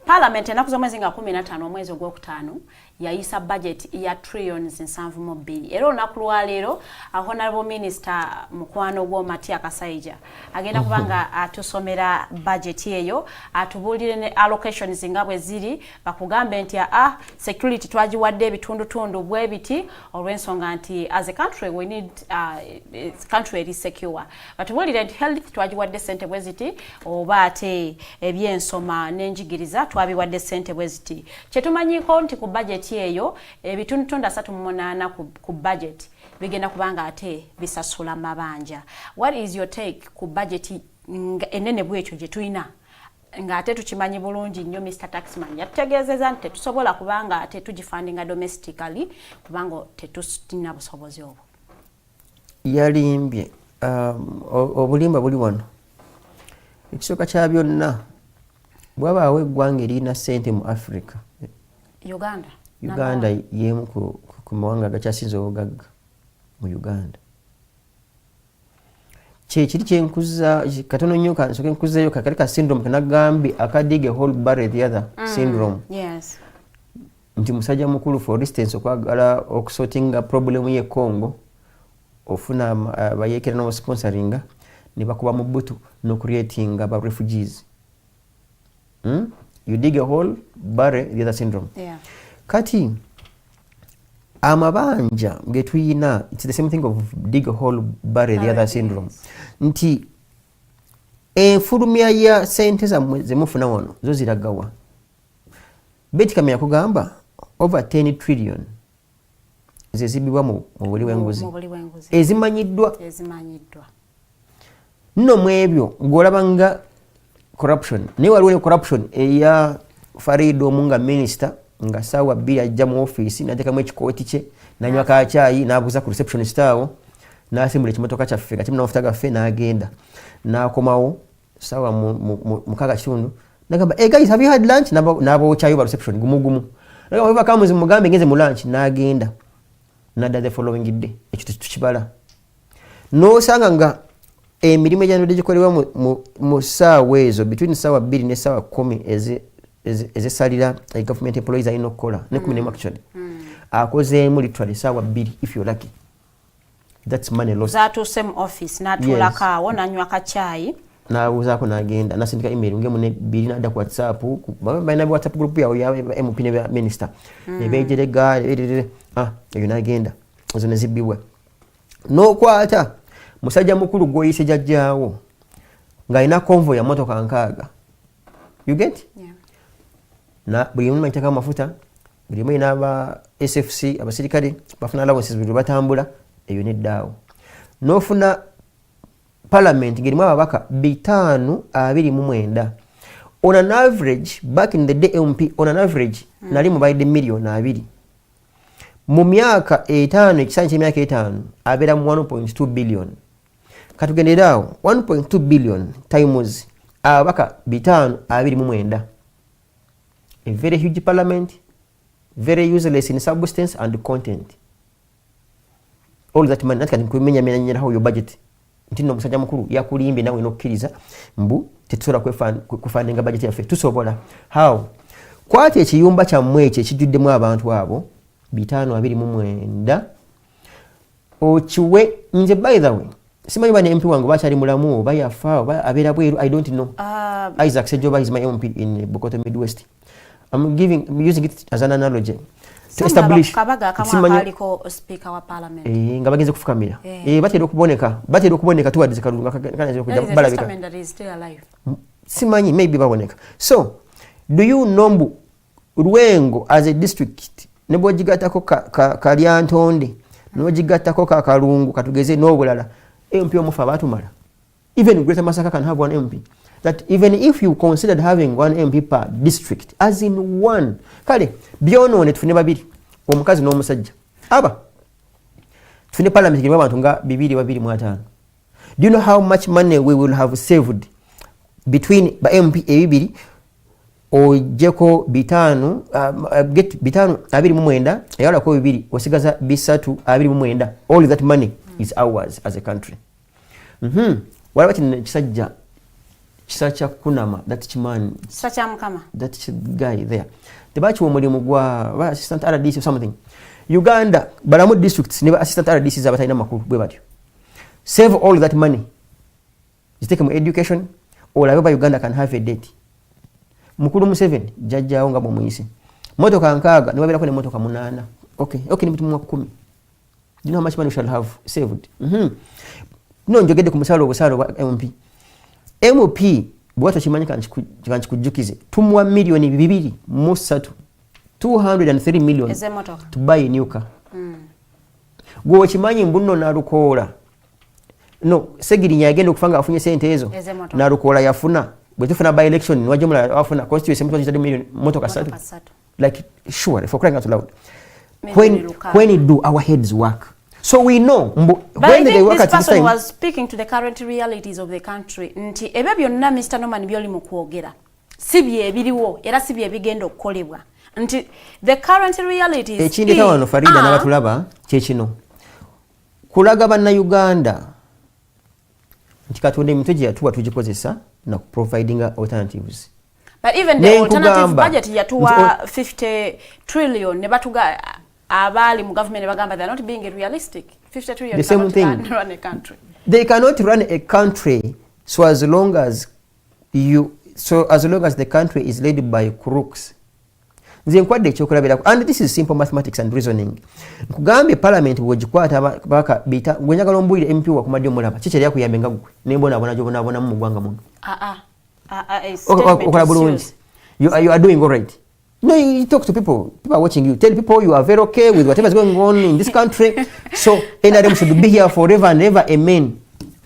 Parliament enaku z'omwezi nga 15 omwezi ogwokutaano yayisa budget ya trillions nsanvu mu bbiri era olunaku lwaleero honorable minister mukwano gw'Omati Akasaija agenda kubanga atusomera budget eyo atubuulire ne allocations nga bwe ziri bakugambe nti security twagiwadde ebitundutundu bwe biti olw'ensonga nti as a country we need country eri secure batubuulire nti health twagiwadde ssente bwe ziti oba ate ebyensoma n'enjigiriza twabiwadde ssente bwe ziti kyetumanyiko nti ku budget eyo ebitundutundu 38 ku budget bigenda kubanga ate bisasula mabanja. What is your take ku budget enene bwekyo gye tulina nga ate tukimanyi bulungi nnyo Mr. Taxman yategeezeza nti tetusobola kubanga ate tugifundinga domestically kubanga tetusina busobozi obwo yalimbye obulimba buli wano ekisooka kya byonna bwabaawo eggwanga erina ssente mu Africa Uganda yemu ku mawanga agakyasinze obugagga mu Uganda kiri kyenkuza katono nnyo kansoke nkuzeeyo kakali ka syndrome kanagambye akadige whole barrel the other syndrome yes nti musajja mukulu for instance okwagala okusortinga problem ye Congo ofuna bayekera no sponsoringa ne bakuba mu butu no creating ba refugees you dig a hole barrel the other syndrome kati amabanja getuyina it's the same thing of dig a hole barrel the other syndrome nti enfulumya ya sente ze mufuna wano zo ziragawa beti kamya kugamba over 10 trillion zezibibwa mu buli wenguzi ezimanyiddwa nno mwebyo ngolabanga corruption ne waliwo corruption eya Farid Omunga minister nga sawa bbiri ajja mu office natekamu ekikooti kye nanywa ka chai nabuza ku receptionist awo nasimbula ekimotoka kyaffe kati munafuta gaffe n'agenda n'akomawo sawa mukaga kitundu nagamba hey guys have you had lunch nabo chayo ba reception gumugumu nagamba wewe kamuzi mugambe ngeze mu lunch n'agenda nada the following day ekyo tukibala no sanga nga emirimu egyandode gikolewa mu ssaawa ezo between ssaawa 2 ne ssaawa 10 ezisalira government employees alina okukola ne 10 actually akozeemu literally ssaawa 2 if you're lucky that's money lost zatuuse mu office n'atuulako awo nanywa kacayi n'abuuzaako n'agenda n'asindika email ngemu ne 2 n'adda ku whatsapp balina whatsapp group yawo ya MP ne minister ebeejerega eyo n'agenda ezo ne zibbibwa n'okwata musajja mukulu gw'oyise jjajjaawo ng'alina convoy ya motoka nkaaga you get na buli omu manyitako amafuta buli omu alina aba SFC abasirikale bafuna allowances buli batambula eyo neddaawo n'ofuna parliament ng'erimu ababaka 529 on an average back in the day MP on an average nali mubaidde million 2 mu myaka 5 ekisaanyi ky'emyaka 5 abeera mu 1.2 billion katugenderaawo 1.2 billion times ababaka 529 a very huge parliament very useless in substance and content all that money natika nkumenya menanyeraho your budget nti no musajja mukulu yakulimbye nawe nokkiriza mbu tetusobola kufandinga budget yaffe tusobola how kwati ekiyumba kyammwe ekyo ekijjuddemu abantu abo 529 okiwe nze by the way simanyi bane MP wange bakyali mulamu oba yafa oba abeera bweru I don't know. Isaac Sejoba is my MP in Bukoto Midwest. I'm using it as an analogy to establish kabaga kama aliko speaker wa parliament nga bagenze kufukamira batera okuboneka tuwadde kalunga kanazira kujja balabika simanyi maybe baboneka. So do you know Ruwengo as a district nebo jigatako kalyantonde no jigatako kalungu katugeze n'obulala MP omufa batumala. Even Greater Masaka can have one MP. That even if you considered having one MP per district, as in one, kale byonone tufune babiri omukazi n'omusajja aba tufune parliament kirwa abantu nga 225. Do you know how much money we will have saved between ba MP ebibiri ojeko bitano get bitano 29 yala ko bibiri osigaza bisatu 29. All that money is ours as a country. Wala bati kisajja kisacha kunama that chiman sacha mukama that guy there tebachi omulimu gwa assistant RDC or something. Uganda balamu districts never assistant RDC zabatayina makuru bwe batyo. Save all that money. You take education or whatever Uganda can have a date. Mukuru Museveni jajja nga bomuyise motoka nkaaga ne babira ko ne motoka 8. Okay ni mtu mu 10. Do you know how much money we shall have saved? No njogede ku musalo wa MP. MP bwato kimanyi kanchikujukize tumwa milioni 2.3 203 million to buy a new car. Gwo kimanyi mbuno nalukola no segiri nyagenda okufanga afunye sente ezo nalukola yafuna bwe tufuna by election nwajumla afuna constituency mtu ajitade million motoka 3 like sure for crying out loud when do our heads work? So we know when they work at this time was speaking to the current realities of the country nti ebyo byonna Mr. Norman byoli mu kwogera sibye ebiriwo era sibye bigenda okukolebwa nti the current realities ekindi kawano Farida n'abatulaba kyekino kulaga banna Uganda nti katonda emitwe yatuwa tugikozesa na providing alternatives. But even the alternative budget yatuwa 50 trillion ne batuga abali mu government bagamba they are not being realistic. 50 trillion the same thing. Run a country. They cannot run a country so as long as the country is led by crooks. Nze nkwadde ekyokulabirako and this is simple mathematics and reasoning. Nkugambye parliament wogikwata baka bita gwenyagala ombulire MP wa kumadde omulaba kikyali yakuyambe nga gwe nembona bona mu gwanga muno. You are doing all right. No, you talk to people are watching you. Tell people you are very okay with whatever is going on in this country. So NRM should be here forever and ever. Amen.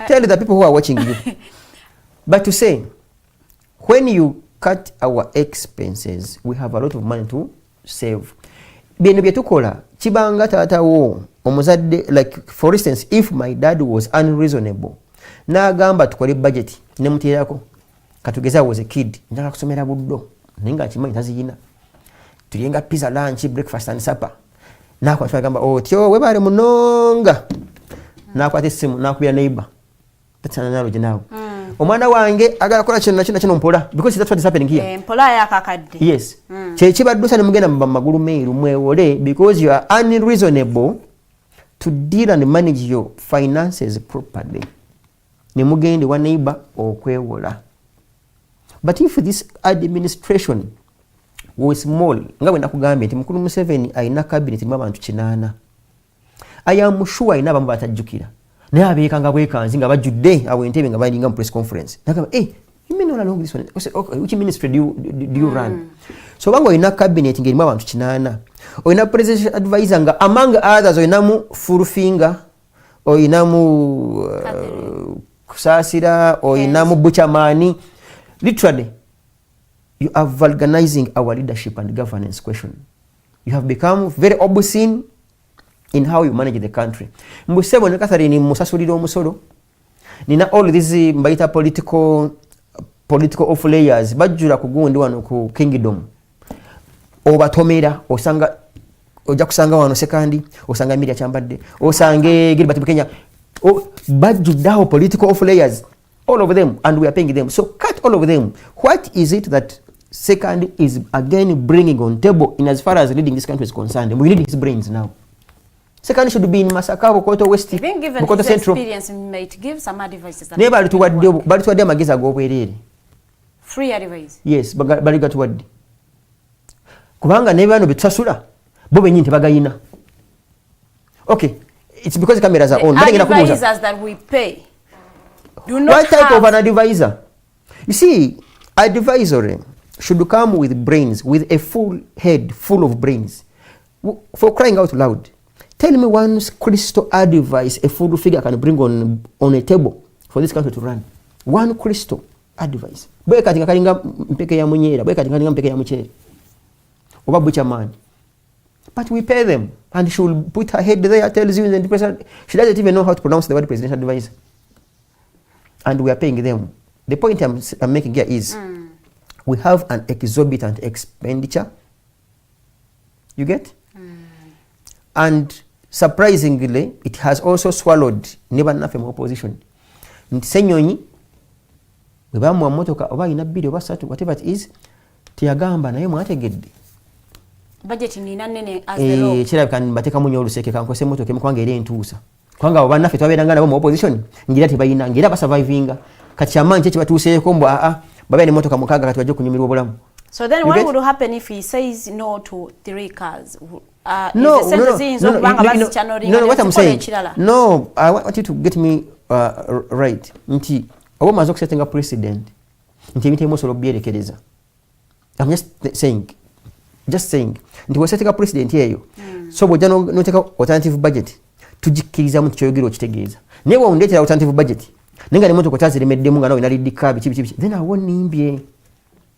Tell the people who are watching you. But to say, when you cut our expenses, we have a lot of money to save. Bino byetukola kibanga taatawo omuzadde, like for instance, if my dad was unreasonable n'agamba tukole budget ne mutirako katugeza was a kid njagala kusomera buddo ninga kimanyi taziyina tulienga pizza lunch breakfast and supper nakwatwa gamba otyo webale munonga nakwate simu nakubya neighbor that's an analogy now. Omwana wange agala kola kino mpola because that's what is happening here. Mpola yakakadde. Yes. Kyekibaddusa ne mugenda mu magulu meeru mwewole because you are unreasonable to deal and manage your finances properly. Ne mugende wa neighbor okwewola. But if this administration was small, nga bwe nakugambye nti mukulu Museveni ayina cabinet mu abantu 8. I am sure ayina abamu batajjukira. Naye abeekanga bwekanzi nga bajjudde awo entebe nga balinga mu press conference. Nakaba, you mean all along this one? I said, okay, which ministry do you run? So bango ina cabinet ngerimu abantu 8. Oyina presidential advisor nga among others oyinamu Furufinga, oyinamu Kusasira, oyinamu Buchamani. Literally, you are vulganizing our leadership and governance question. You have become very obscene in how you manage the country. Mbusebo ne Catherine ni musasuliro omusolo. Nina all these mbaita political off layers bajjula kugundi wano ku kingdom. Obatomera osanga oja kusanga wano sekandi osanga Emilia Kyambadde osange Gilbert Bukenya Bajudao political layers, all of them, and we are paying them. So cut all of them. What is it that second is again bringing on table in as far as leading this country is concerned? We need his brains now. Second should be in Masaka, Bokoto West, Even given Bokoto his Central. experience, might give some advices. That Never to what do, but to them against a go away. Free advice. Yes, but got what. Kubanga never no bitasula. Bobe nyinti bagayina. Okay, it's because the cameras are on. The advisors that we pay do not what type of an advisor? You see, advisory should come with brains, with a full head full of brains. For crying out loud, tell me one crystal advice a full figure can bring on a table for this country to run. One crystal advice. Bweka tinga mpeke ya munyera, bweka tinga mpeke ya muchere. Oba butcher man. But we pay them, and she will put her head there, tells you in the president. She doesn't even know how to pronounce the word presidential advisor. And we are paying them. The point I'm making here is we have an exorbitant expenditure. You get? And surprisingly, it has also swallowed never enough opposition. Nsenyonyi, webamu wa motoka oba ina bidi oba satu, whatever it is, tiyagamba naye mwategedde. Budget ni nane as the law. Chira kan bateka munyo oluseke kankose motoka mukwange eri entuusa. Kwanga oba naffe twabeeranga nabo mu opposition, ngira tebayina, ngira basurvivinga. Kati amanyi kye batuuseeko mbu babe ne motoka mukaga kati wajja kunyumirwa obulamu. So then what would happen if he says no to 3 cars? No, what I'm saying. No, I want you to get me right. Nti oba mazo kusetting a precedent. Nti mite musolo byerekereza. I'm just saying. Nti we setting a precedent yeyo. So bojja no take alternative budget. Tujikiriza mu kyoyogero kitegeeza. Newe ondetera alternative budget. Nenga ne moto taziremeddemu nga nawe nalidika bichi. Then I won't nimbye.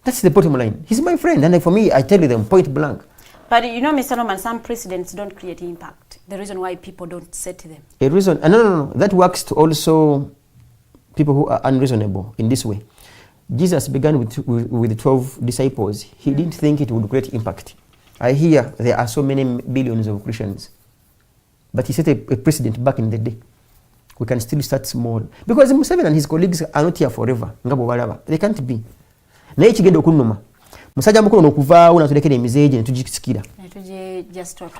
That's the bottom line. He's my friend, and for me, I tell you them point blank. But you know, Mr. Norman, some precedents don't create impact. The reason why people don't set them. A reason? No. That works to also people who are unreasonable in this way. Jesus began with 12 disciples. He didn't think it would create impact. I hear there are so many billions of Christians. But he set a precedent back in the day. We can still start small. Because Museveni and his colleagues are not here forever. They can't be. Naye kigenda okunuma. Musajja mukulu n'okuvaawo natulekera emizeeje ne tugisikira.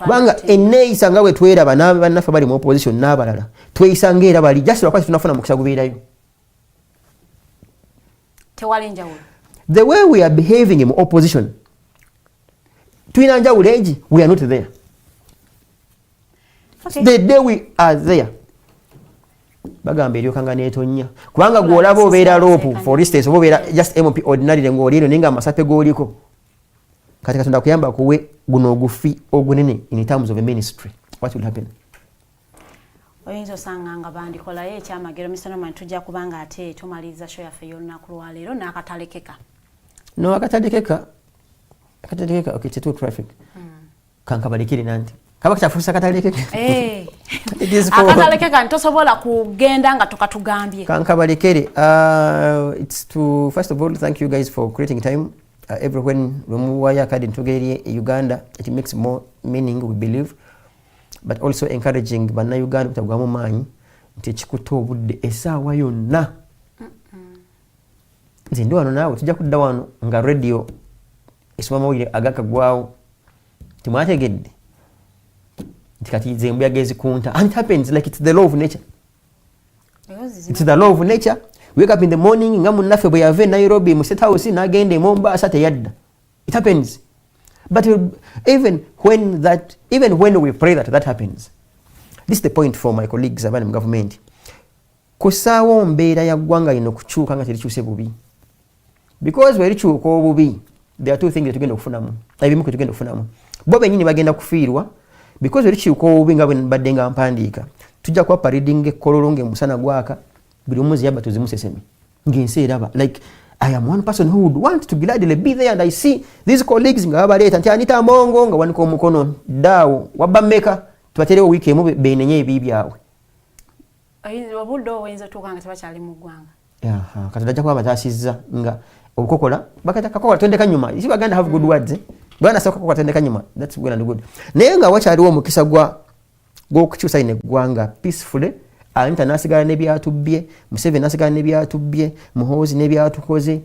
Kubanga enneeyisa nga bwe tweraba n'abannaffe bali mu opposition n'abalala tweyisanga era bali just lwakwati tunafuna mukisa gubeerayo. Tewali njawulo. The way we are behaving in opposition, tulina njawulo egi, we are not there. Okay. The day we are there, bagamba eryokanga neetonya kubanga gwolaba obeera lopu for instance obeera just MP ordinary ng'oliino ninga amasape g'oliko kati Katonda kuyamba kuwe guno ogufi ogunene in terms of a ministry. What will happen? Oyinza osanga nga bandikolayo ekyamagero Mr. Norman tujja kubanga ate tumaliriza show yaffe y'olunaku lwaleero n'akatalekeka. No, akatalekeka okay, chetu traffic. Kankabalekire nanti kaba kitafuusa katalekeka. Akatalekeka ntosobola kugenda nga tukatugambye. Kankabalekere, it's to first of all thank you guys for creating time. Everywhere Rumuwaya kadi ntugeri Uganda, it makes more meaning we believe, but also encouraging bana Uganda kutagwamu manyi nti ekikuta obudde essaawa yonna. Nze ndi wano naawe tujja kudda wano nga radio esoma mawulire agakagwawo timwategedde nti kati nze embuyaga ezikunta, and it happens like it's the law of nature. It's the law of nature. Wake up in the morning nga munnaffe bwe yava Nairobi mu State House n'agenda e Mombasa teyadda. It happens. But even when we pray that happens, this is the point for my colleagues abali mu government. Kusaawo mbeera ya ggwanga lino kukyuka nga terikyuse bubi. Because we rikyuka obubi, there are two things tugenda okufunamu. Ebimu kwe tugenda okufunamu. Bo bennyini bagenda kufiirwa because we rikyuka obubi nga bwe mbadde nga mpandiika. Tujja kuba parading ekkololo ng'emusana gwaka buli omuzi yabba tuzimusesemi ng'ensi eraba. Like I am one person who would want to gladly be there, and I see these colleagues nga babaleeta nti Anita Mongo nga wanika omukono daawo wabba mmeka tubaterewo wiiki emu beenenye ebibi byabwe. Obudde oyinza tuukanga tebakyali mu ggwanga. Katonda ajja kuba bataasizza nga obukokola bakata kakokola tondeka nyuma. Isi Baganda have good words. Bwana sooka kakokola tondeka nyuma. That's well and good. Naye nga wakyaliwo omukisa gw'okukyusa ine eggwanga peacefully Anita nasigala ne byatubbye, Museveni nasigala ne byatubbye, Muhoozi ne byatukoze.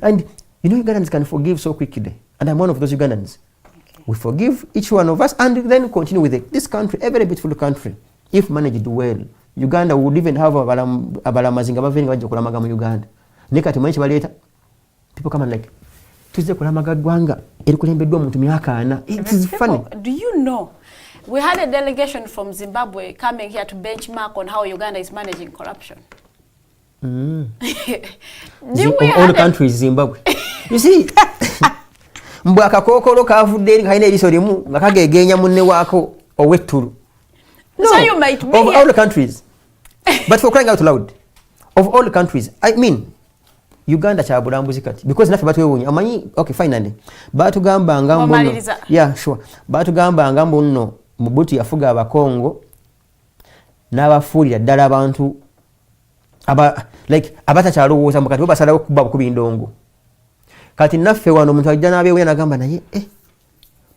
And you know, Ugandans can forgive so quickly. And I'm one of those Ugandans. Okay. We forgive each one of us and then continue with it. This country, a very beautiful country, if managed well. Uganda would even have abalamazinga bavenga bajja kulamaga mu Uganda. Nekati mwenchi baleta. People come and like, tuze kulamaga gwanga, erikulembeddwa omuntu myaka 4. It is funny. Do you know? We had a delegation from Zimbabwe coming here to benchmark on how Uganda is managing corruption. All the countries, Zimbabwe. You see, mbwa akakokolo kavudde eri kalina eriso limu nga kagegenya munne waako owettulu. No, so you might be of all the countries. But for crying out loud, of all the countries, I mean, Uganda kyabulambuzi kati because naffe batwewuunya amanyi. Okay, finally batugambanga mbuno, yeah, sure, batugambanga mbuno Mobutu yafuga abakongo n'abafuulira ddala abantu abatakyalowooza mukati bo basalawo kuba bukubi ndongo. Kati naffe wano omuntu ajja n'abeewuunya n'agamba naye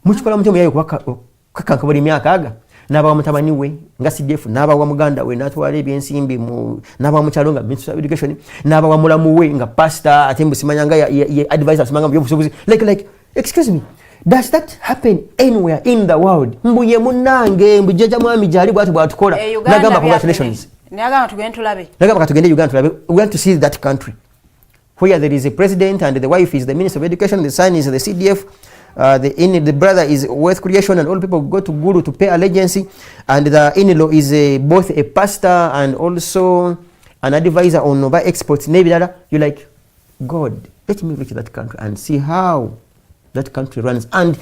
mukikola mutya muyayo kukakanka buli myaka aga. N'abawa mutabani we nga CDF, n'abawa muganda we n'atwala ebyensimbi n'abawa mukyalo nga Minister of Education, n'abawa mulamu we nga pastor ate mbusimanya nga ye advisor asimanga mu byobusuubuzi. Like, excuse me, does that happen anywhere in the world? Mbuye munange mbujjaja mwami jali bwatu bwatukola n'agamba congratulations. N'agamba tugende tulabe. N'agamba katugende Uganda tulabe. We want to see that country where there is a president and the wife is the Minister of Education, the son is the CDF. The brother is wealth creation and all people go to Guru to pay allegiance, and the in-law is both a pastor and also an advisor on Nova exports. You're like, God, let me reach that country and see how that country runs. And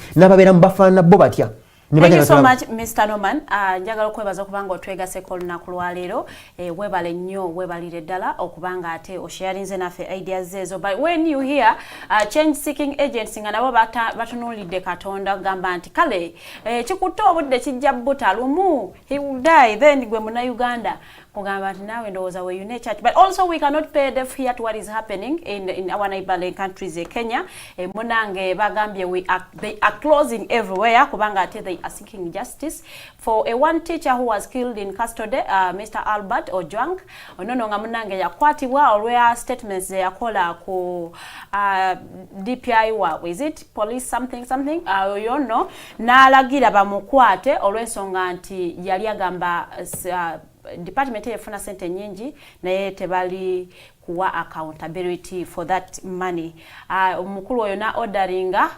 thank you so much, Mr. Norman. Njagala okwebaza okubanga otwegase ko lunaku lwaleero. Webale nnyo, webalire ddala okubanga ate osharinze naffe ideas zezo. But when you hear change seeking agents nga nabo batunulidde Katonda gamba nti kale kikutte obudde kijja buta lumu, he will die, then gwe muna Uganda. Kugamba nti nawe ndowooza we une church. But also we cannot pay deaf ear to what is happening in our neighboring countries, Kenya. Munange bagambye they are closing everywhere kubanga ate they are seeking justice for one teacher who was killed in custody, Mr. Albert Ojwang. Onono nga munange yakwatibwa olwa statements ze yakola ku DPI wa, is it police something yono n'alagira bamukwate olw'ensonga nti yali agamba department efuna sente nyingi naye tebali kuwa accountability for that money. Omukulu oyo na orderinga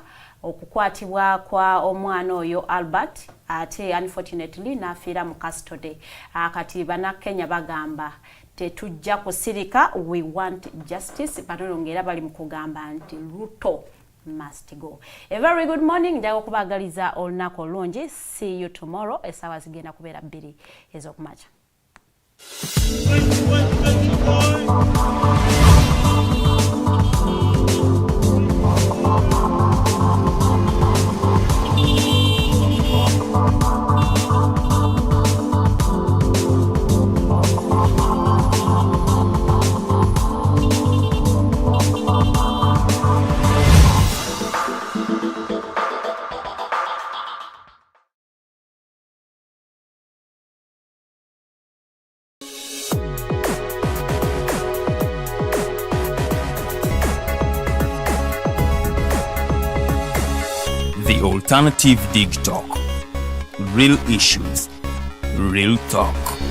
okukwatibwa kwa omwana oyo Albert ate unfortunately nafiira mu custody. Kati bana Kenya bagamba tetujja kusirika, we want justice. Banongera bali mukugamba nti Ruto must go. A very good morning. Njaga okubagaliza olunaku olungi. See you tomorrow. Esawa zigenda kubeera 2 ez'okumakya. The Alternative Dig Talk. Real issues, real talk.